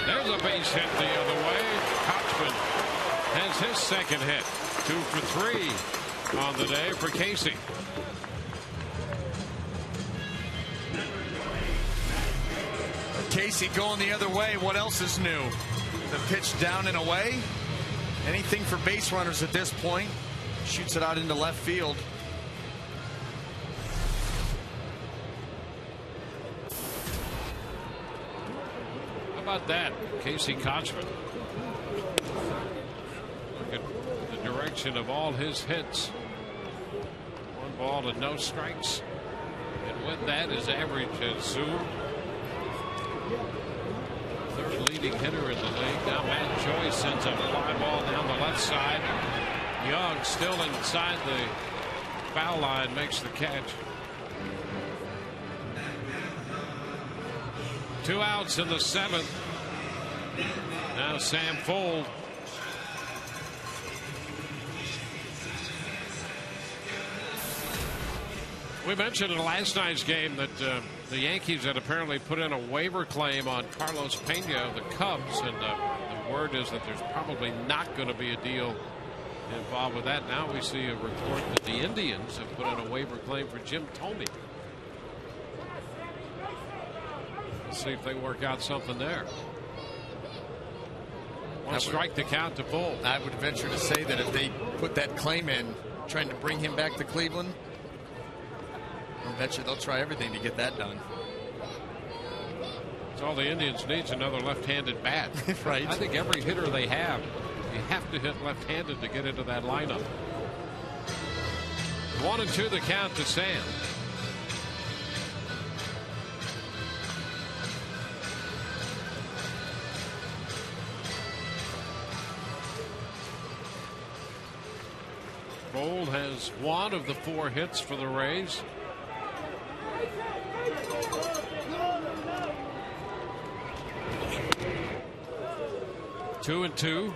There's a base hit the other way. Kochman has his second hit. 2 for 3 on the day for Casey. Casey going the other way. What else is new? The pitch down and away. Anything for base runners at this point. Shoots it out into left field. How about that, Casey Kochman? Look at the direction of all his hits. 1 ball and no strikes. And with that, his average has zoomed. Third leading hitter in the league. Now Matt Joyce sends a fly ball down the left side. Young still inside the foul line makes the catch. 2 outs in the 7th. Now Sam Fuld. We mentioned in last night's game that the Yankees had apparently put in a waiver claim on Carlos Pena of the Cubs, and the word is that there's probably not going to be a deal involved with that. Now we see a report that the Indians have put in a waiver claim for Jim Thome. Let's see if they work out something there. One strike to count to Fuld. I would venture to say that if they put that claim in, trying to bring him back to Cleveland, I bet you they'll try everything to get that done. That's all the Indians need is another left-handed bat. Right. I think every hitter they have, you have to hit left-handed to get into that lineup. 1-2 the count to Sam. Fuld has 1 of the 4 hits for the Rays. Two and 2.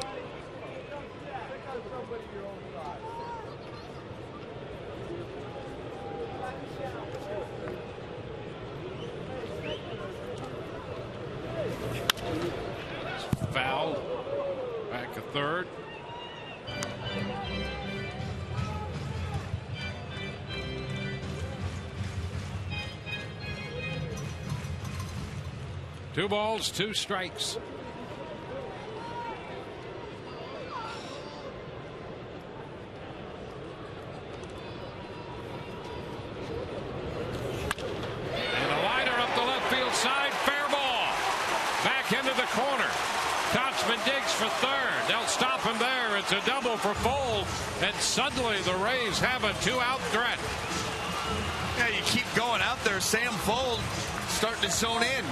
Foul. Back a third. Two balls, 2 strikes. And a liner up the left field side, fair ball. Back into the corner. Kochman digs for third. They'll stop him there. It's a double for Fuld, and suddenly the Rays have a 2-out threat. Yeah, you keep going out there. Sam Fuld starting to zone in.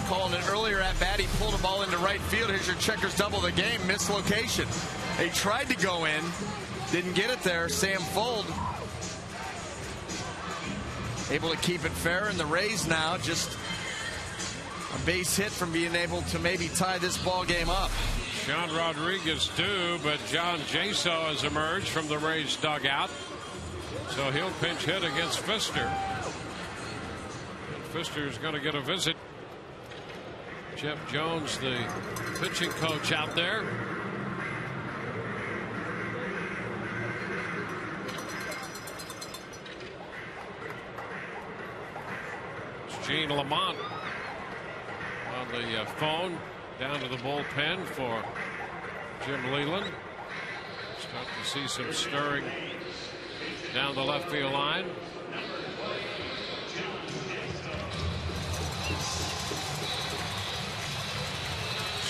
Calling it earlier at bat, he pulled a ball into right field. Here's your checkers double the game. Mislocation. They tried to go in, didn't get it there. Sam Fuld able to keep it fair, and the Rays now just a base hit from being able to maybe tie this ball game up. Sean Rodriguez too, but John Jaso has emerged from the Rays dugout, so he'll pinch hit against Pfister. And Pfister's going to get a visit. Jeff Jones, the pitching coach out there. It's Gene Lamont on the phone down to the bullpen for Jim Leland. Start to see some stirring down the left field line.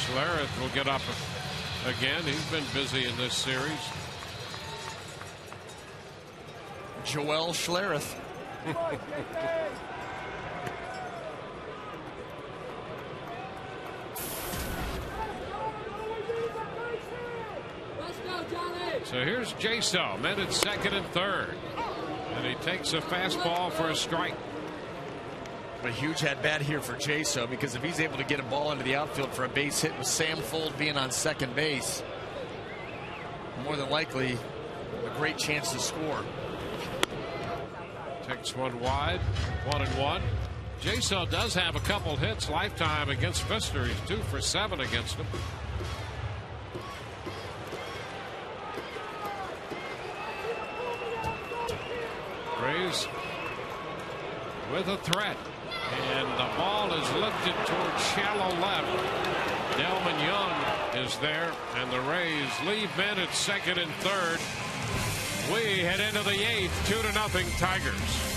Schlereth will get up again. He's been busy in this series. Joel Schlereth. So here's Jaso, men at second and third. And he takes a fastball for a strike. A huge at-bat here for Jaso, because if he's able to get a ball into the outfield for a base hit with Sam Fold being on second base, more than likely a great chance to score. Takes one wide, 1-1. Jaso does have a couple hits lifetime against Pfister. He's 2 for 7 against him. Rays with a threat, and the ball is lifted towards shallow left. Delman Young is there, and the Rays leave men at second and third. We head into the 8th, 2-0 Tigers.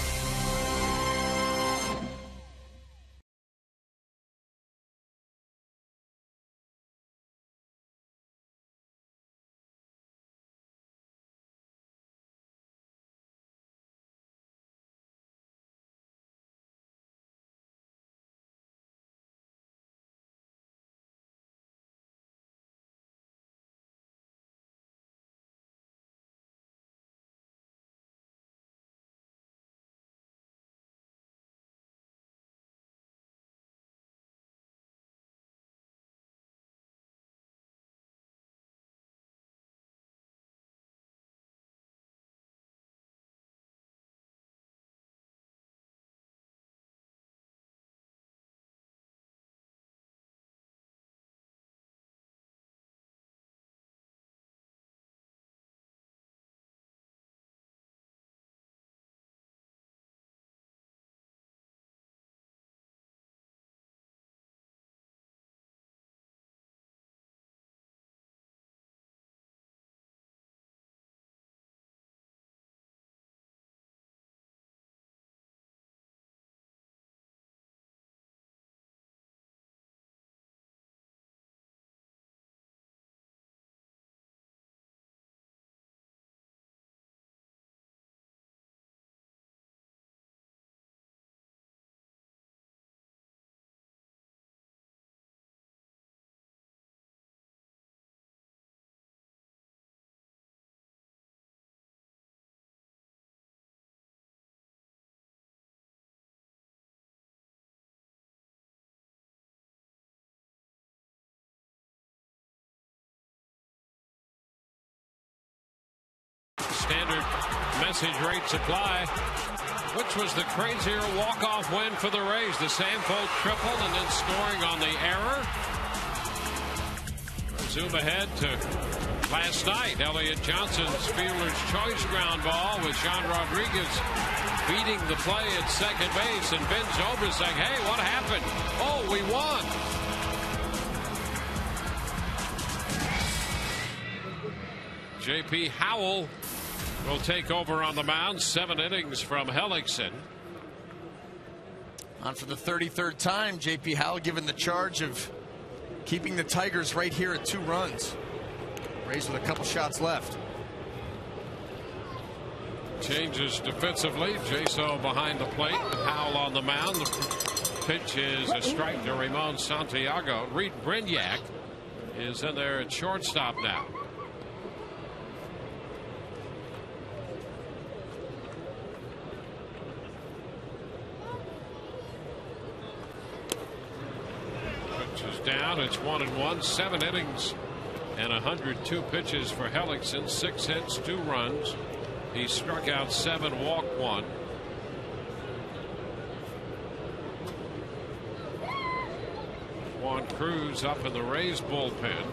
Standard message rate supply, which was the crazier walk-off win for the Rays. The Samfold triple and then scoring on the error. Zoom ahead to last night. Elliott Johnson's fielder's choice ground ball with Sean Rodriguez beating the play at second base, and Ben Zobrist saying, hey, what happened? Oh, we won. J.P. Howell will take over on the mound. 7 innings from Hellickson. On for the 33rd time, J.P. Howell given the charge of keeping the Tigers right here at 2 runs. Rays with a couple shots left. Changes defensively. Jaso behind the plate. Howell on the mound. The pitch is a strike to Ramon Santiago. Reed Brignac is in there at shortstop now. Down, it's 1-1, 7 innings and 102 pitches for Hellickson. 6 hits, 2 runs. He struck out 7, walked 1. Juan Cruz up in the Rays bullpen.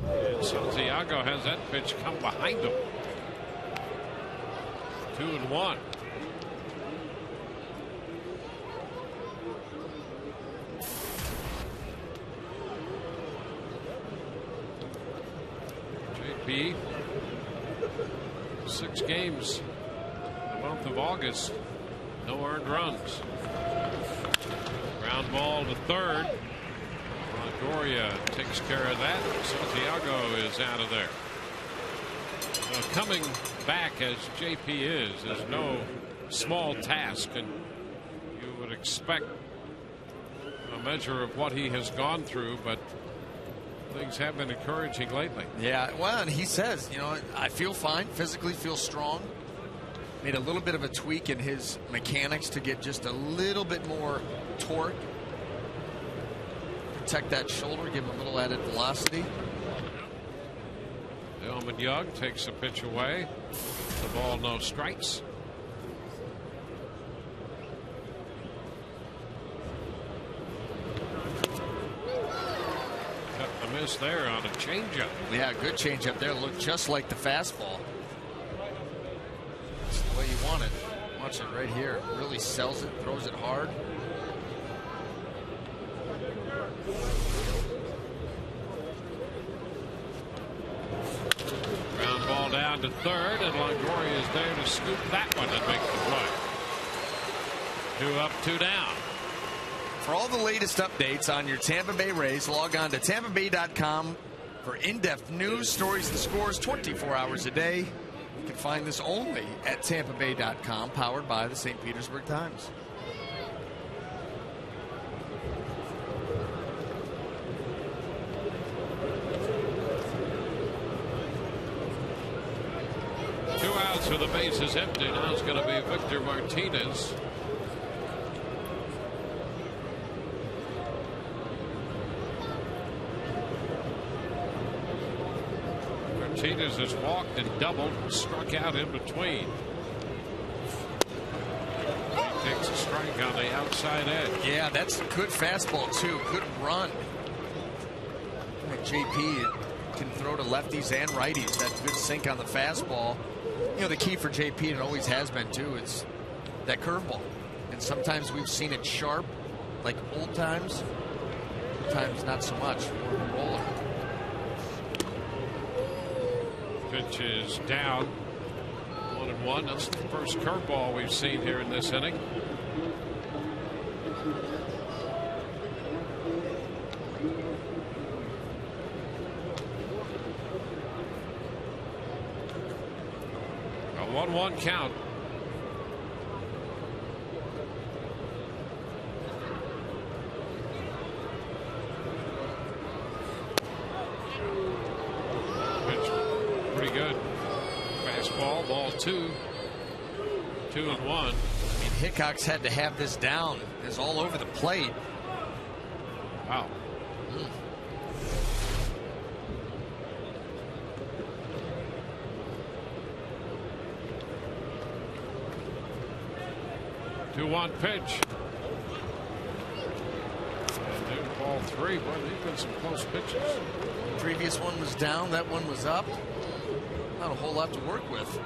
And Santiago has that pitch come behind him. 2-1. JP. 6 games in the month of August. No earned runs. Ground ball to third. Longoria takes care of that. Santiago is out of there. Coming back as JP is no small task, and you would expect a measure of what he has gone through, but things have been encouraging lately. Yeah, well, and he says, I feel fine, physically feel strong. Made a little bit of a tweak in his mechanics to get just a little bit more torque. Protect that shoulder, give him a little added velocity. Elman Young takes a pitch away. The ball, no strikes. Cut the miss there on a changeup. Yeah, good changeup there. Looked just like the fastball. That's the way you want it. Watch it right here. Really sells it, throws it hard. Ground ball down to third, and Longoria is there to scoop that one and make the play. 2 up, 2 down. For all the latest updates on your Tampa Bay Rays, log on to TampaBay.com for in-depth news, stories, and scores 24 hours a day. You can find this only at TampaBay.com, powered by the St. Petersburg Times. Two outs with the bases empty. Now it's going to be Victor Martinez. Martinez has walked and doubled, struck out in between. He takes a strike on the outside edge. Yeah, that's a good fastball, too. Good run. JP can throw to lefties and righties. That good sink on the fastball. The key for JP, and it always has been, too, is that curveball. And sometimes we've seen it sharp, like old times. Sometimes not so much. More of a roller. Pitch is down. 1-1. That's the first curveball we've seen here in this inning. A 1-1 count. Ball 2. 2-1. Hickox had to have this down. It's all over the plate. Wow. 2-1 pitch. And then ball 3. Boy, they've been some close pitches. Previous one was down. That one was up. Not a whole lot to work with.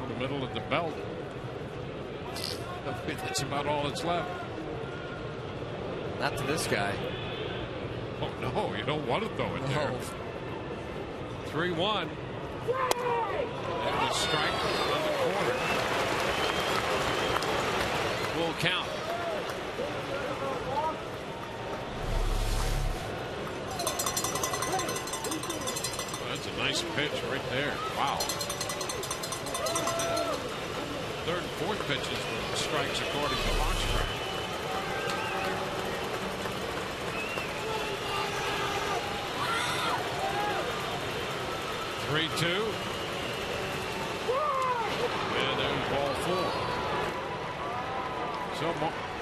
In the middle of the belt. That's about all that's left. Not to this guy. Oh, no, you don't want to throw it there. 3-1. And a strike on the corner. Full count. That's a nice pitch right there. Wow. Third and fourth pitches were strikes according to Foxtrack. Three-two. And then ball 4. So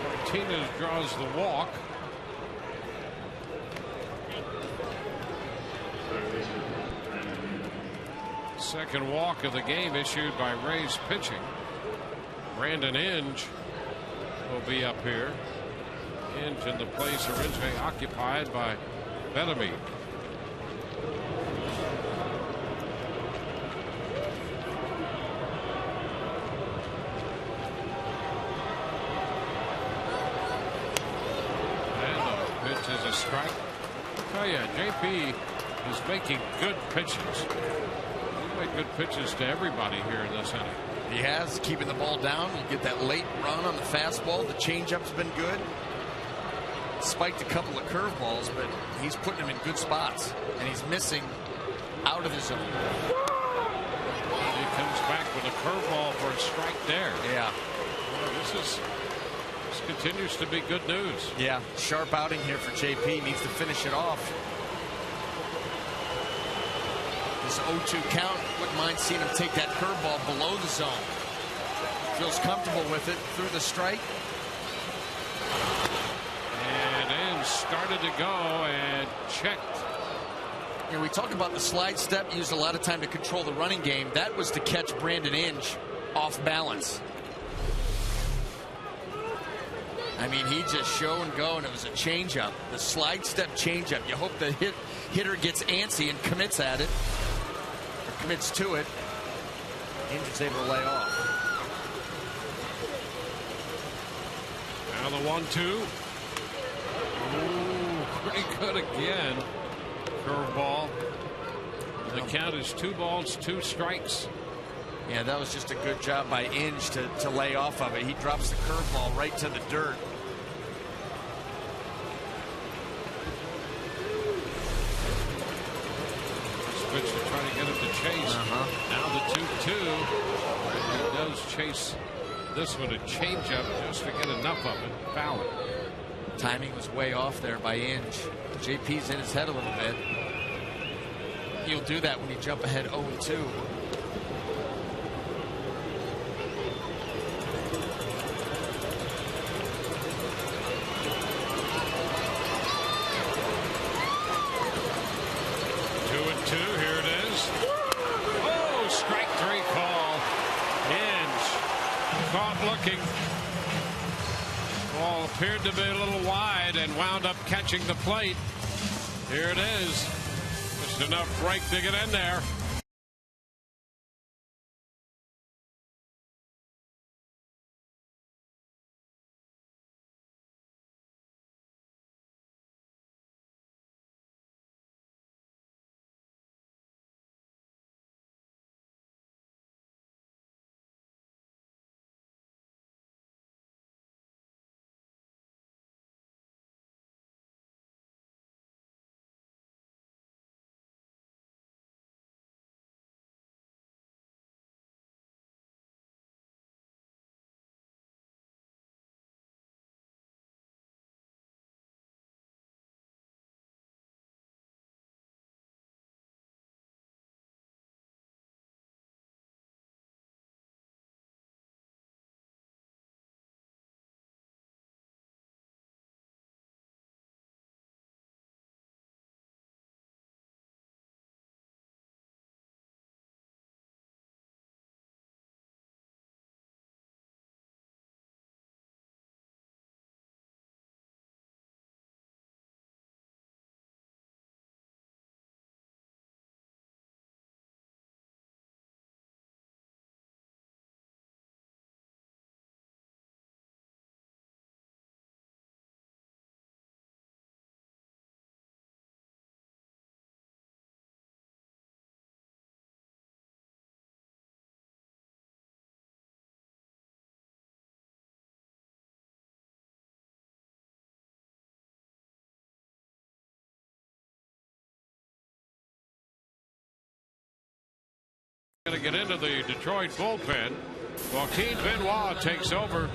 Martinez draws the walk. Second walk of the game issued by Rays pitching. Brandon Inge will be up here. Inge in the place originally occupied by Bellamy. And the pitch is a strike. I tell you, JP is making good pitches. He made good pitches to everybody here in this inning. He has, keeping the ball down. You get that late run on the fastball. The changeup's been good. Spiked a couple of curveballs, but he's putting them in good spots, and he's missing out of the zone. He comes back with a curveball for a strike there. Yeah. This continues to be good news. Yeah, sharp outing here for JP. Needs to finish it off. This 0-2 count, wouldn't mind seeing him take that curveball below the zone. Feels comfortable with it through the strike. And in, started to go and checked. You know, we talk about the slide step, used a lot of time to control the running game. That was to catch Brandon Inge off balance. I mean, he just show and go, and it was a changeup. The slide step changeup. You hope the hitter gets antsy and commits at it, or commits to it. Inge is able to lay off. Now the 1-2. Ooh, pretty good again. Curveball. The count is 2 balls, 2 strikes. Yeah, that was just a good job by Inge to lay off of it. He drops the curveball right to the dirt. Switch to try to get him to chase. Now the 2-2. He does chase this one, a changeup, just to get enough of it. Foul it. Timing was way off there by Inge. JP's in his head a little bit. He'll do that when you jump ahead 0-2. Ball appeared to be a little wide and wound up catching the plate. Here it is. Just enough break to get in there. Going to get into the Detroit bullpen. Joaquin Benoit takes over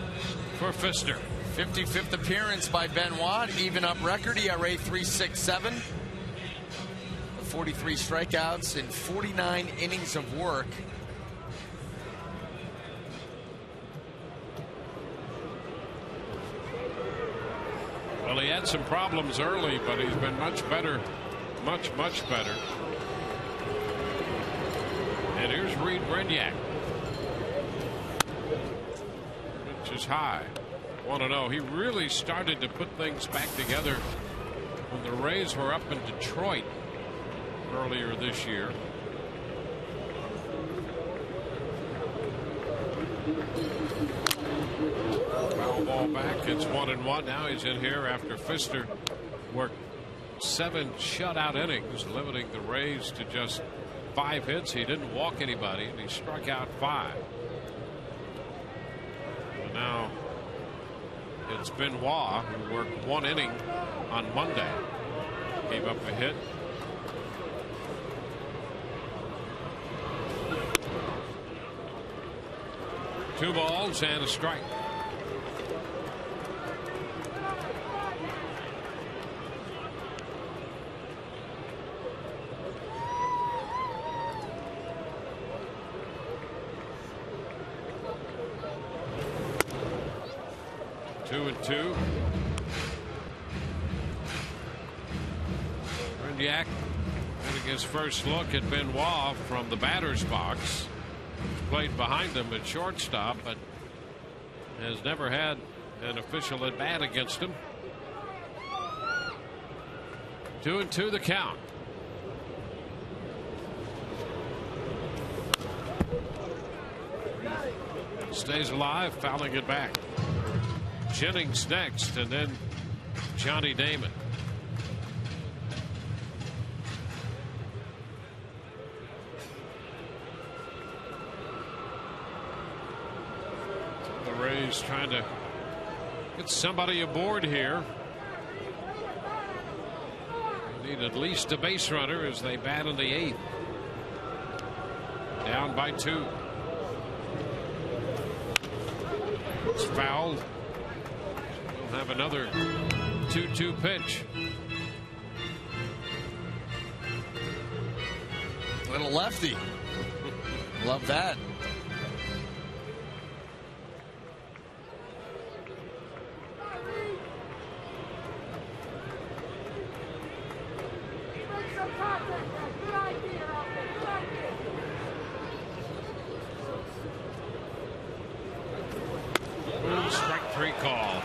for Pfister. 55th appearance by Benoit, even up record, ERA 3.67. 43 strikeouts in 49 innings of work. Well, he had some problems early, but he's been much better, much better. And here's Reed Brignac, which is high. 1-0. He really started to put things back together when the Rays were up in Detroit earlier this year. Foul ball back. It's 1-1. Now he's in here after Pfister worked 7 shutout innings, limiting the Rays to just 5 hits. He didn't walk anybody, and he struck out 5. And now it's Benoit, who worked 1 inning on Monday. Gave up a hit. Two balls and a strike. Two and two. Rendiak getting his first look at Benoit from the batter's box. Played behind him at shortstop, but has never had an official at bat against him. 2-2 the count. Stays alive, fouling it back. Jennings next, and then Johnny Damon. Rays trying to get somebody aboard here. They need at least a base runner as they bat in the 8th. Down by 2. It's fouled. We'll have another 2-2 pitch. Little lefty. Love that. Strike 3 call.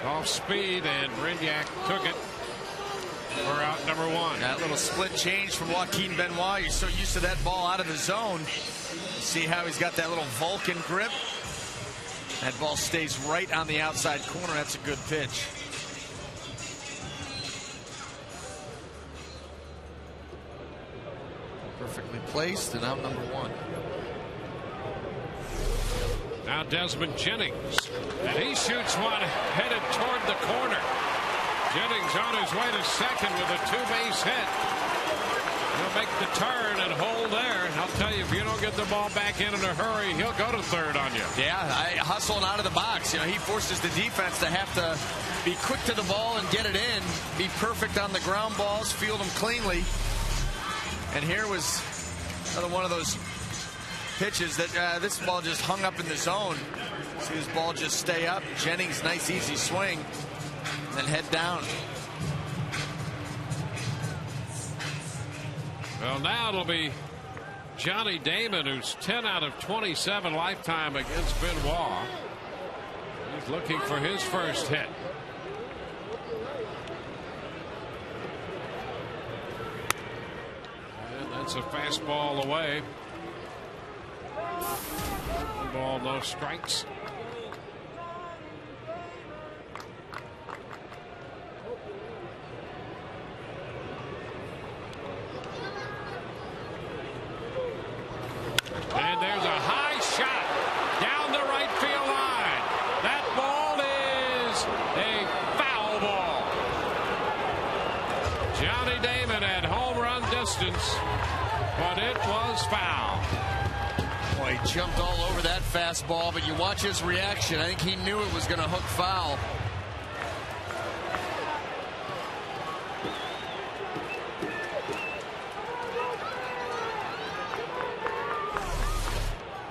Off speed, and Rendiak took it for out number 1. That little split change from Joaquin Benoit. You're so used to that ball out of the zone. See how he's got that little Vulcan grip? That ball stays right on the outside corner. That's a good pitch. Perfectly placed, and out number 1. Now Desmond Jennings, and he shoots one headed toward the corner. Jennings on his way to second with a 2-base hit. He'll make the turn and hold there. And I'll tell you, if you don't get the ball back in a hurry, he'll go to third on you. Yeah, hustling out of the box. You know, he forces the defense to have to be quick to the ball and get it in, be perfect on the ground balls, field them cleanly. And here was another one of those pitches that this ball just hung up in the zone. See this ball just stay up. Jennings, nice easy swing, and then head down. Well, now it'll be Johnny Damon, who's 10 out of 27 lifetime against Benoit. He's looking for his first hit. And that's a fastball away. 1 ball, no strikes. And there's a high shot down the right field line. That ball is a foul ball. Johnny Damon at home run distance, but it was foul. Boy, he jumped all over that fastball, but you watch his reaction. I think he knew it was going to hook foul.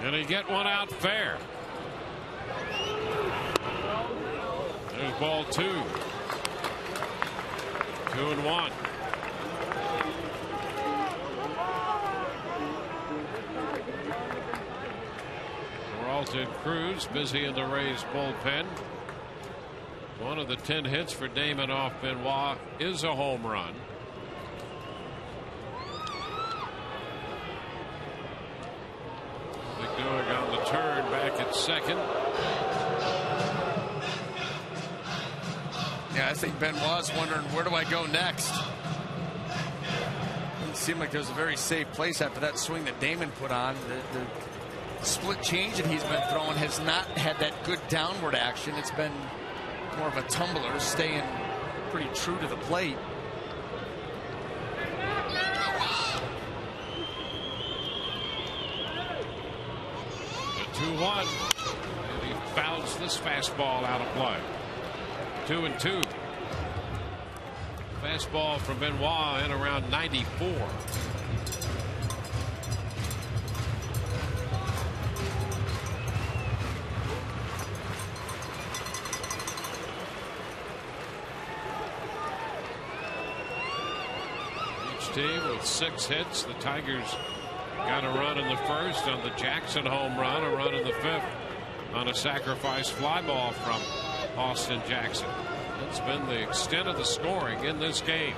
And he get one out fair. There's ball 2. 2-1. Carlton Cruz busy in the Rays bullpen. One of the 10 hits for Damon off Benoit is a home run. McDoig on the turn back at second. Yeah, I think Benoit's wondering, where do I go next? It seemed like there was a very safe place after that swing that Damon put on. The split change that he's been throwing has not had that good downward action. It's been more of a tumbler, staying pretty true to the plate. 2-1. And he fouls this fastball out of play. 2-2. Fastball from Benoit in around 94. Each team with 6 hits. The Tigers got a run in the first on the Jackson home run, a run in the 5th on a sacrifice fly ball from Austin Jackson. That's been the extent of the scoring in this game.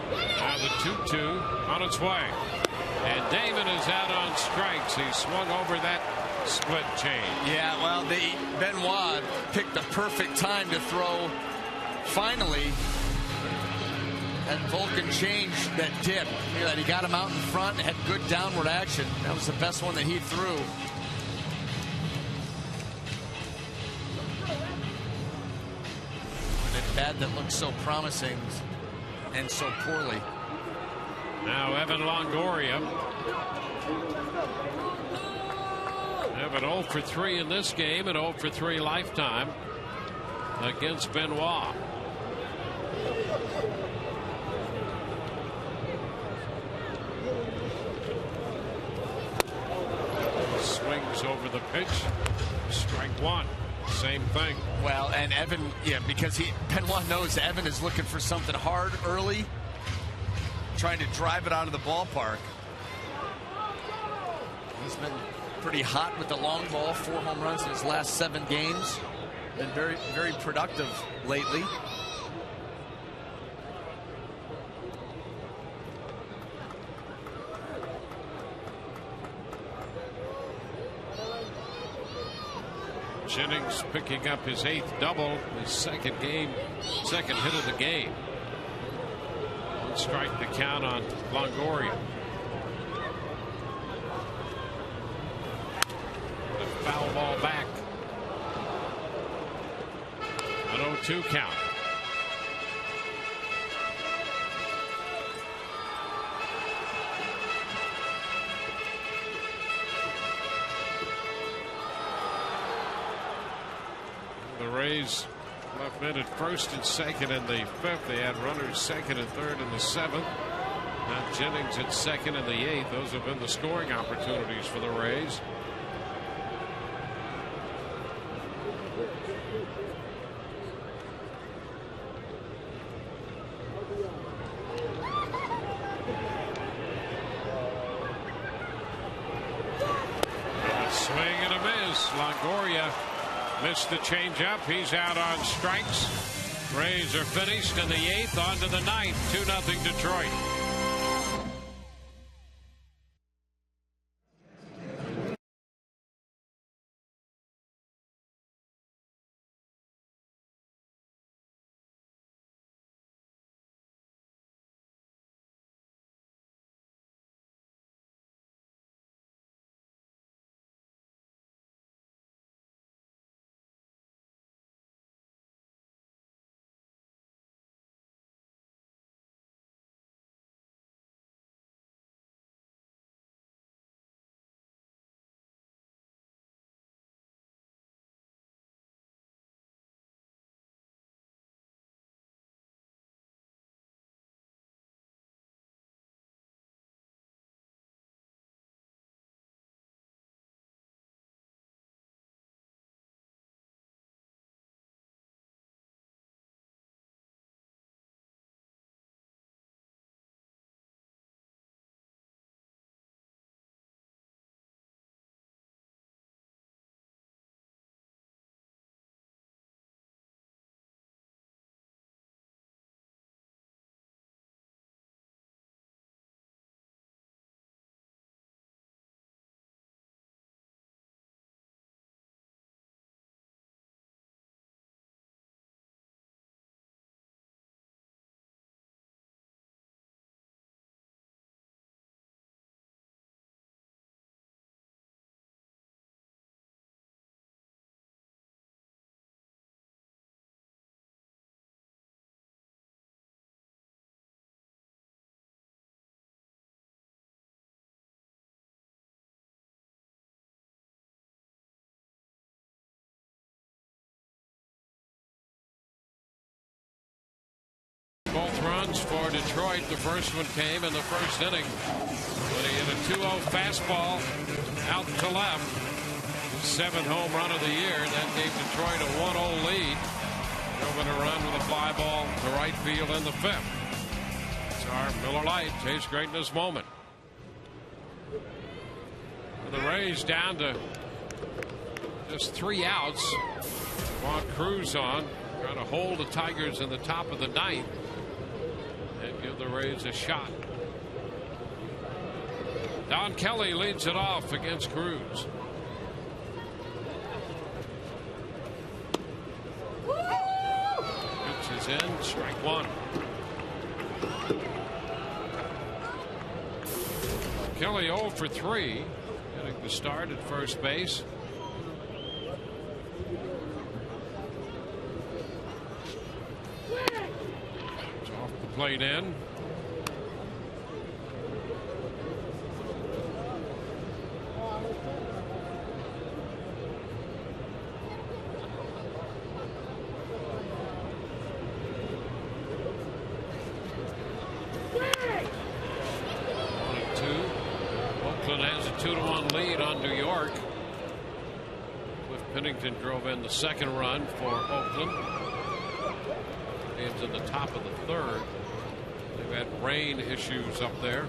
Now the 2-2 on its way. And Damon is out on strikes. He swung over that split change. Yeah, well, Benoit picked the perfect time to throw finally that Vulcan change, that dip. You know, that he got him out in front, had good downward action. That was the best one that he threw. And a bat that looked so promising and so poorly. Now Evan Longoria. Evan 0 for 3 in this game and 0 for 3 lifetime against Benoit. Swings over the pitch. Strike one. Same thing. Well, and Evan, yeah, because Benoit knows Evan is looking for something hard early, Trying to drive it out of the ballpark. He's been pretty hot with the long ball. 4 home runs in his last 7 games. Been very, very productive lately. Jennings picking up his 8th double, his second hit of the game. One strike to count on Longoria. The foul ball back. An 0-2 count. The Rays left men at first and second in the 5th. They had runners second and third in the 7th. Now Jennings at second in the 8th. Those have been the scoring opportunities for the Rays. A swing and a miss. Longoria missed the changeup. He's out on strikes. Rays are finished in the 8th. On to the 9th. 2-0 Detroit. Both runs for Detroit. The first one came in the first inning when he hit a 2-0 fastball out to left. 7th home run of the year. That gave Detroit a 1-0 lead. Drove a run with a fly ball to right field in the 5th. It's our Miller Lite chase greatness moment. The Rays down to just 3 outs. Want Cruz on, trying to hold the Tigers in the top of the 9th and give the Rays a shot. Don Kelly leads it off against Cruz. Pitch is in, strike 1. Kelly 0 for 3. Getting the start at first base. It's off the plate in. Has a 2-1 lead on New York. Cliff Pennington drove in the second run for Oakland. Game's in the top of the 3rd. They've had rain issues up there.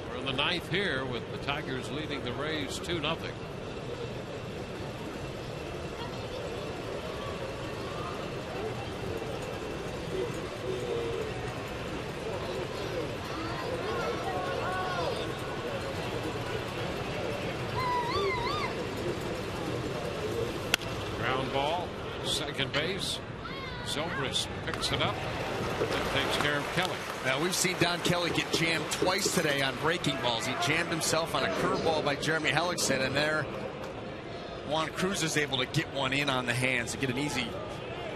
We're in the 9th here with the Tigers leading the Rays 2-0. Second base. Zobrist picks it up and takes care of Kelly. Now we've seen Don Kelly get jammed twice today on breaking balls. He jammed himself on a curveball by Jeremy Hellickson, and there Juan Cruz is able to get one in on the hands to get an easy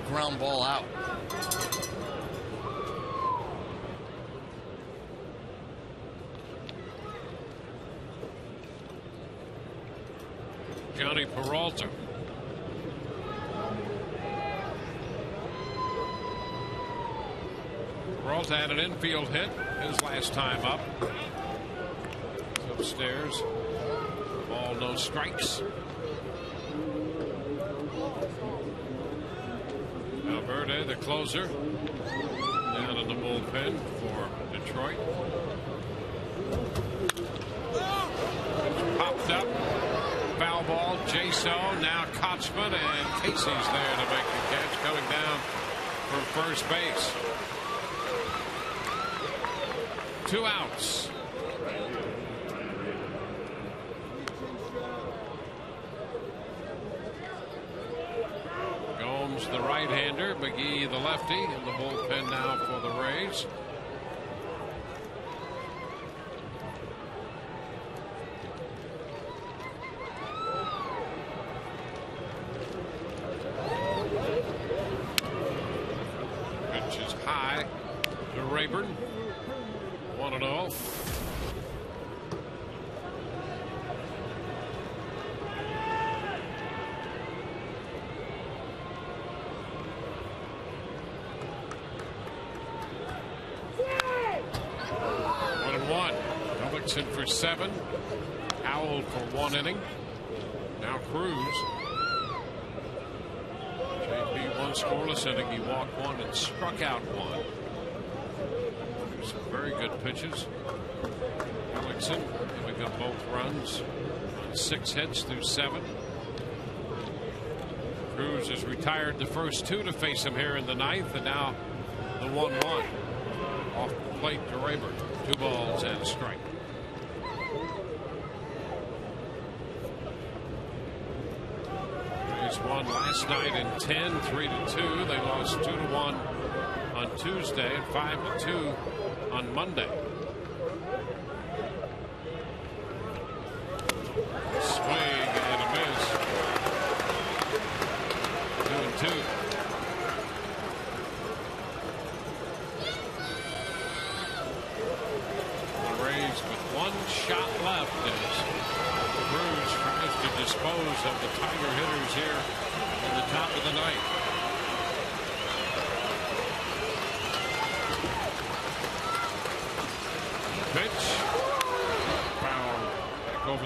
ground ball out. Johnny Peralta. Peralta had an infield hit his last time up. He's upstairs. Ball, no strikes. Valverde, the closer, down in the bullpen for Detroit. Popped up. Foul ball. Jaso, now Kochman, and Casey's there to make the catch, coming down from first base. 2 outs. Gomes, the right-hander, McGee, the lefty, in the bullpen now for the Rays. Pitch is high to Rayburn. 1-0. Hellickson for 7. Howell for 1 inning. Now Cruz. JP 1 scoreless inning. He walked 1 and struck out 1. Some very good pitches. Hellickson giving up both runs on 6 hits through 7. Cruz has retired the first 2 to face him here in the 9th, and now the 1-1 off the plate to Rayburn. 2 balls and a strike. Rays won last night in 10, 3-2. They lost 2-1 on Tuesday and 5-2 on Monday. Swing and a miss. 2-2. The Rays with 1 shot left as Cruz tries to dispose of the Tiger hitters here in the top of the 9th.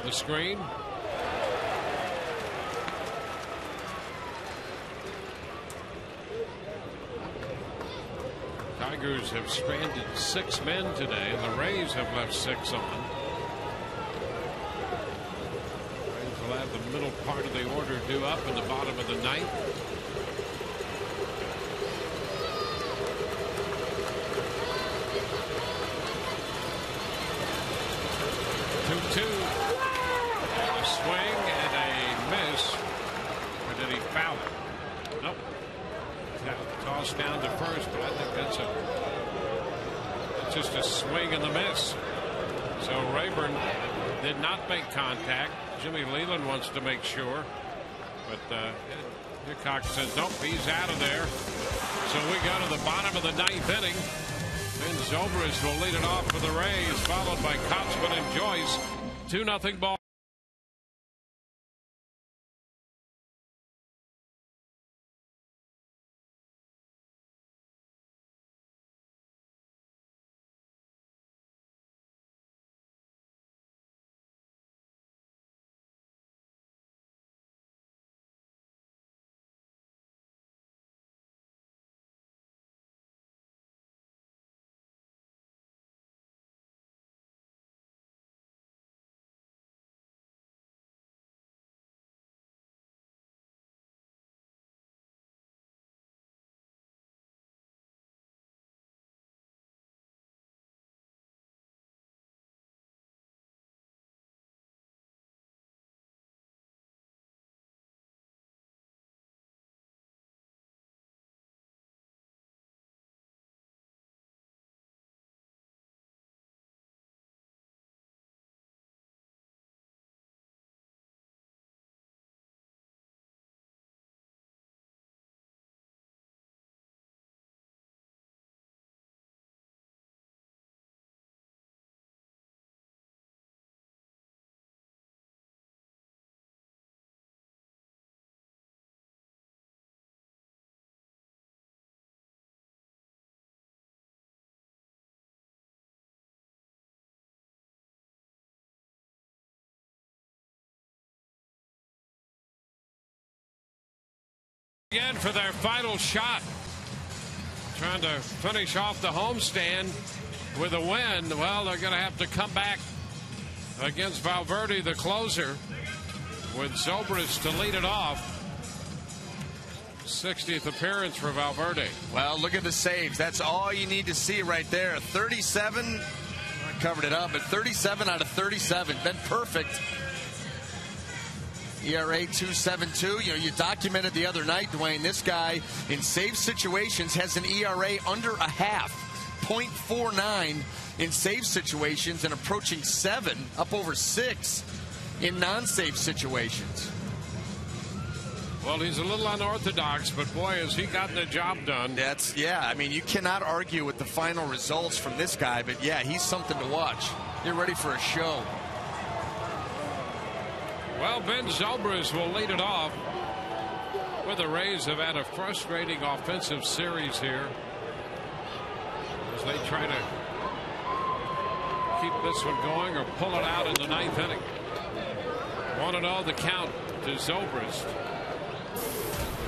The screen. Tigers have stranded 6 men today, and the Rays have left 6 on. Rays will have the middle part of the order due up in the bottom of the 9th. And a swing and a miss. Or did he foul it? Nope. Tossed down to first, but I think that's just a swing and the miss. So Rayburn did not make contact. Jimmy Leland wants to make sure, but Hickok says nope, he's out of there. So we go to the bottom of the 9th inning. Ben Zobrist will lead it off for the Rays, followed by Kotzman and Joyce. 2-0 ball. Again for their final shot, trying to finish off the homestand with a win. Well, they're going to have to come back against Valverde, the closer, with Zobrist to lead it off. 60th appearance for Valverde. Well, look at the saves. That's all you need to see right there. 37, I covered it up, but 37 out of 37. Been perfect. ERA 2.72. You know, you documented the other night, Dwayne, this guy in save situations has an ERA under a half. 0.49 in save situations and approaching 7, up over 6 in non-save situations. Well, he's a little unorthodox, but boy, has he gotten the job done. I mean, you cannot argue with the final results from this guy, but yeah, he's something to watch. You're ready for a show. Well, Ben Zobrist will lead it off. Well, the Rays have had a frustrating offensive series here as they try to keep this one going or pull it out in the 9th inning. 1-0 the count to Zobrist.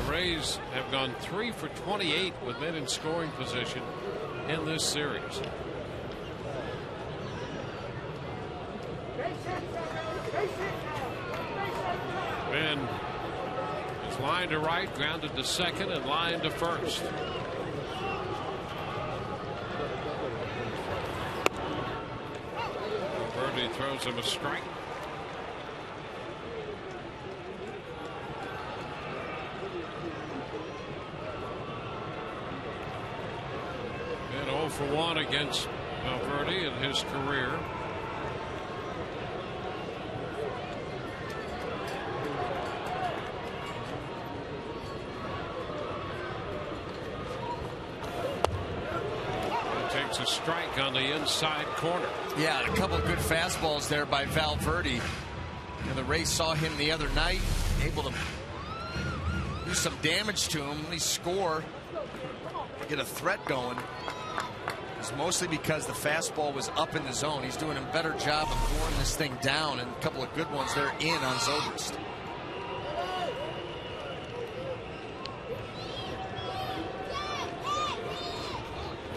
The Rays have gone 3 for 28 with men in scoring position in this series. Ben is lined to right, grounded to second, and lined to first. Valverde throws him a strike. Ben 0 for 1 against Valverde in his career. A strike on the inside corner. Yeah, a couple of good fastballs there by Valverde. And the Rays saw him the other night, able to do some damage to him, at least score, get a threat going. It's mostly because the fastball was up in the zone. He's doing a better job of boring this thing down, and a couple of good ones there in on Zobrist.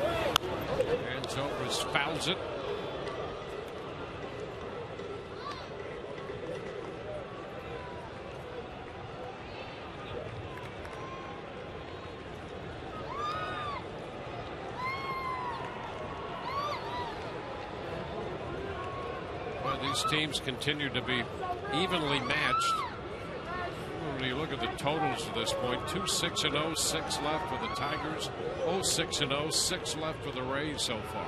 And Zobrist fouls it. These teams continue to be evenly matched. When you look at the totals at this point, 2-6-0, 6 left for the Tigers. 0-6-0, 6 left for the Rays so far.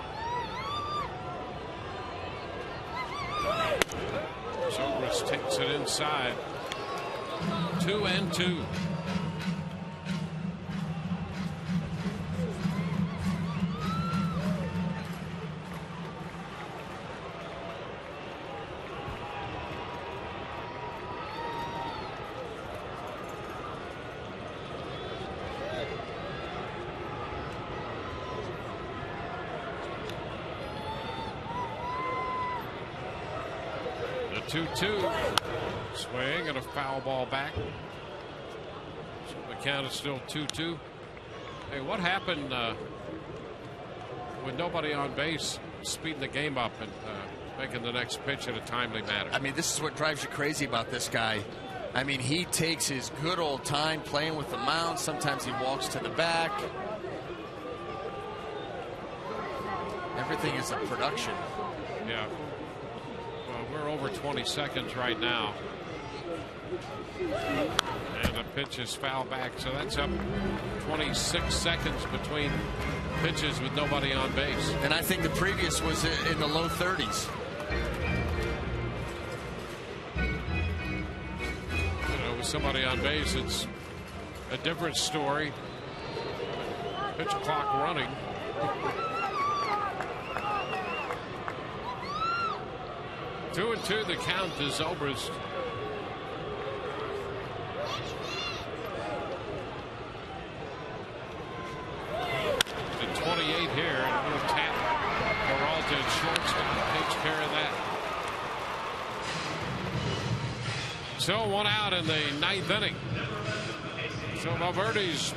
Zobrist takes it inside. 2-2. The 2-2 swing and a foul ball back. So the count is still 2-2. Hey, what happened with nobody on base, speeding the game up and making the next pitch in a timely manner? I mean, this is what drives you crazy about this guy. I mean, he takes his good old time playing with the mound. Sometimes he walks to the back. Everything is a production. Yeah. Well, we're over 20 seconds right now. And the pitch is foul back, so that's up 26 seconds between pitches with nobody on base. And I think the previous was in the low 30s. You know, with somebody on base, it's a different story. Pitch clock running. Two and two, the count to Zobrist. The 28 here, and a little tap. Peralta at shortstop takes care of that. So 1 out in the 9th inning. So Valverde's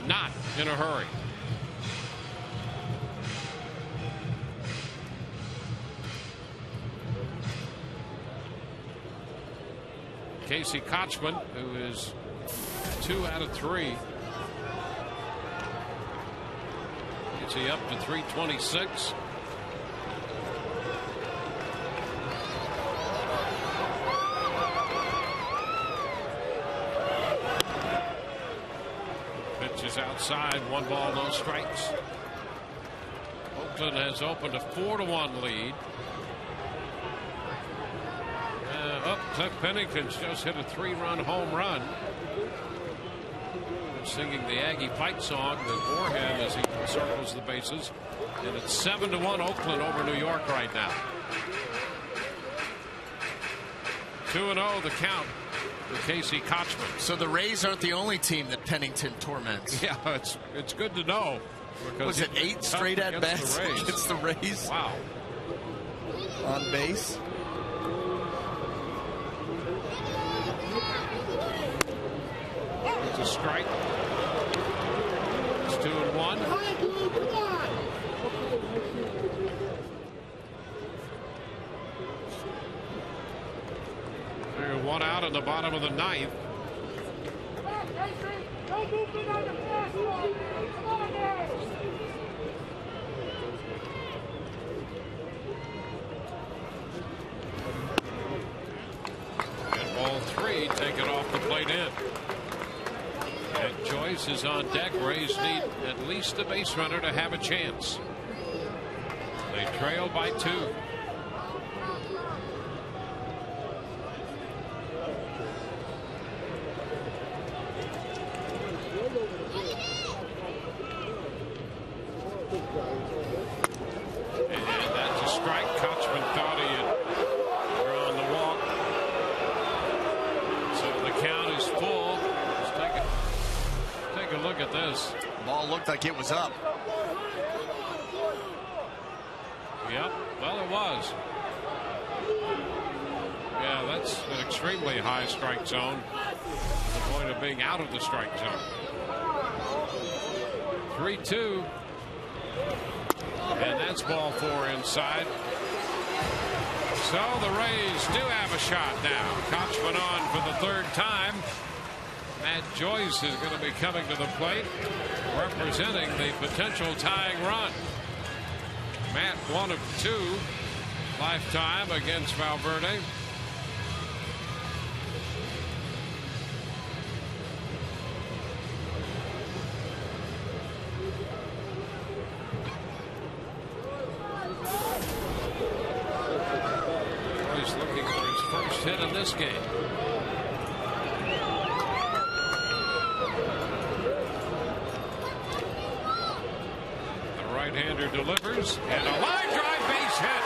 not in a hurry. Casey Kochman, who is 2 out of 3. Gets he up to 326. Pitch is outside, 1 ball, no strikes. Oakland has opened a 4-1 lead. Cliff Pennington's just hit a 3-run home run. Singing the Aggie fight song with Warhead as he circles the bases. And it's 7-1 Oakland over New York right now. 2-0 the count for Casey Kochman. So the Rays aren't the only team that Pennington torments. Yeah, it's good to know. Was it 8 straight at bats against the Rays? Wow. On base. It's a strike. It's 2-1. They're 1 out in the bottom of the 9th. And ball 3 taken off the plate in. And Joyce is on deck. Rays need at least a base runner to have a chance. They trail by 2. And that's a strike. Kochman thought he had drawn the walk. So the count is full. Take a look at this. Ball looked like it was up. Yep, well, it was. Yeah, that's an extremely high strike zone. The point of being out of the strike zone. 3-2. And that's ball 4 inside. So the Rays do have a shot now. Kochman on for the 3rd time. Matt Joyce is going to be coming to the plate, representing the potential tying run. Matt 1 of 2 lifetime against Valverde. He's looking for his first hit in this game. Right-hander delivers, and a line drive base hit.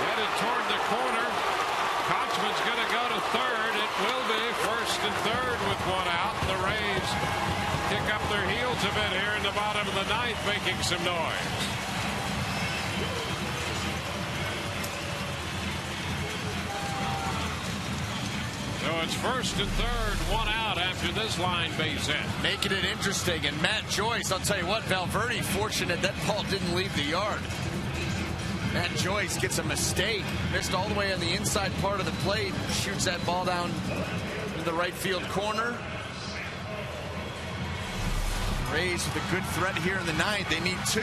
Headed toward the corner. Kochman's going to go to 3rd. It will be 1st and 3rd with 1 out. The Rays kick up their heels a bit here in the bottom of the 9th, making some noise. So it's 1st and 3rd, 1 out after this line base hit. Making it interesting. And Matt Joyce, I'll tell you what, Valverde fortunate that ball didn't leave the yard. Matt Joyce gets a mistake. Missed all the way on the inside part of the plate. Shoots that ball down in the right field corner. Rays with a good threat here in the 9th. They need 2.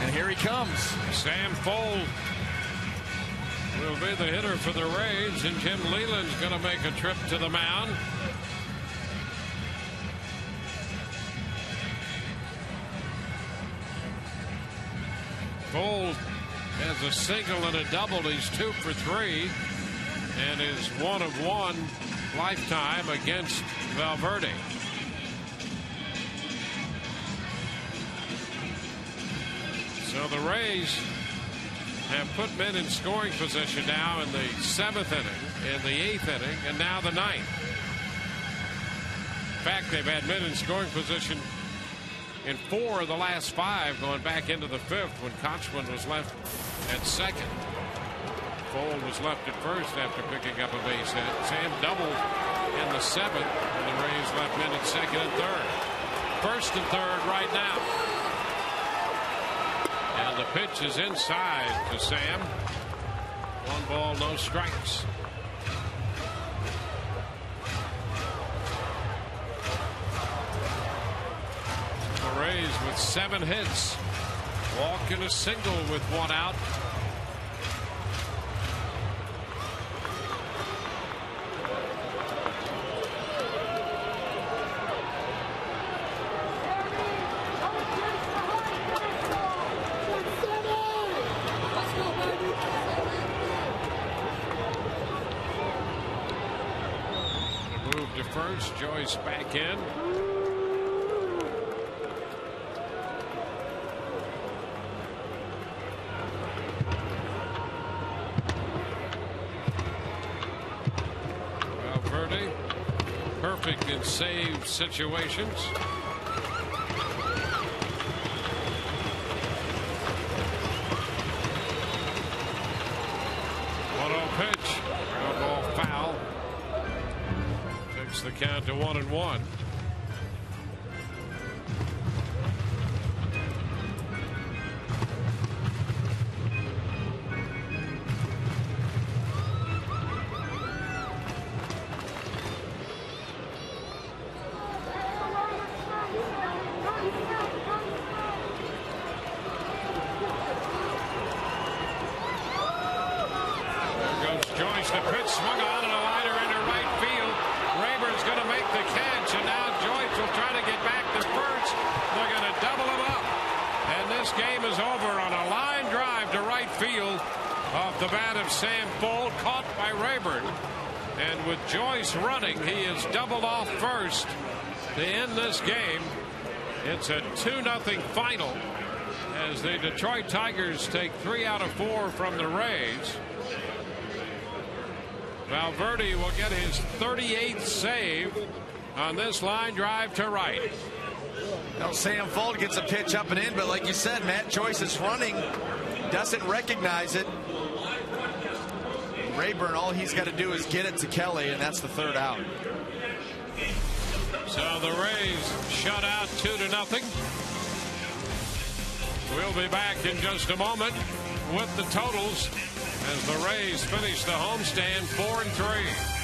And here he comes. Sam Fuld will be the hitter for the Rays, and Jim Leland's going to make a trip to the mound. Fuld has a single and a double. He's 2 for 3 and is 1 of 1 lifetime against Valverde. So the Rays have put men in scoring position now in the 7th inning, in the 8th inning, and now the 9th. In fact, they've had men in scoring position in 4 of the last 5, going back into the 5th when Kochman was left at 2nd. Fuld was left at 1st after picking up a base hit. Sam doubled in the 7th, and the Rays left men at 2nd and 3rd. 1st and 3rd right now. And the pitch is inside to Sam. 1 ball, no strikes. The Rays with 7 hits. Walk and a single with 1 out. First, Joyce back in. Valverde, perfect in save situations. Pitch, ground ball foul. Takes the count to 1-1. The pitch swung on and a liner into right field. Rayburn's going to make the catch, and now Joyce will try to get back to first. They're going to double him up, and this game is over on a line drive to right field off the bat of Sam Fuld, caught by Rayburn. And with Joyce running, he is doubled off first to end this game. It's a 2-0 final as the Detroit Tigers take 3 out of 4 from the Rays. Valverde will get his 38th save on this line drive to right. Well, Sam Fuld gets a pitch up and in, but like you said, Matt Joyce is running, doesn't recognize it. Rayburn, all he's got to do is get it to Kelly, and that's the third out. So the Rays shut out 2-0. We'll be back in just a moment with the totals as the Rays finish the homestand 4-3.